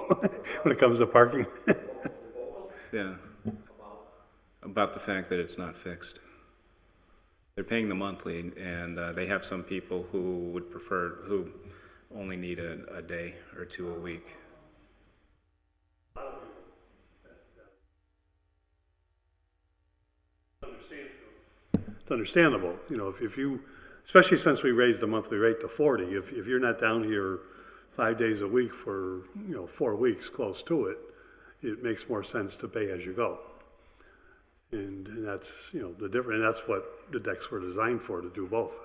when it comes to parking. Yeah. About the fact that it's not fixed. They're paying the monthly, and they have some people who would prefer, who only need a day or two a week. It's understandable, you know, if you, especially since we raised the monthly rate to 40, if you're not down here 5 days a week for, you know, 4 weeks close to it, it makes more sense to pay as you go. And that's, you know, the difference, and that's what the decks were designed for, to do both.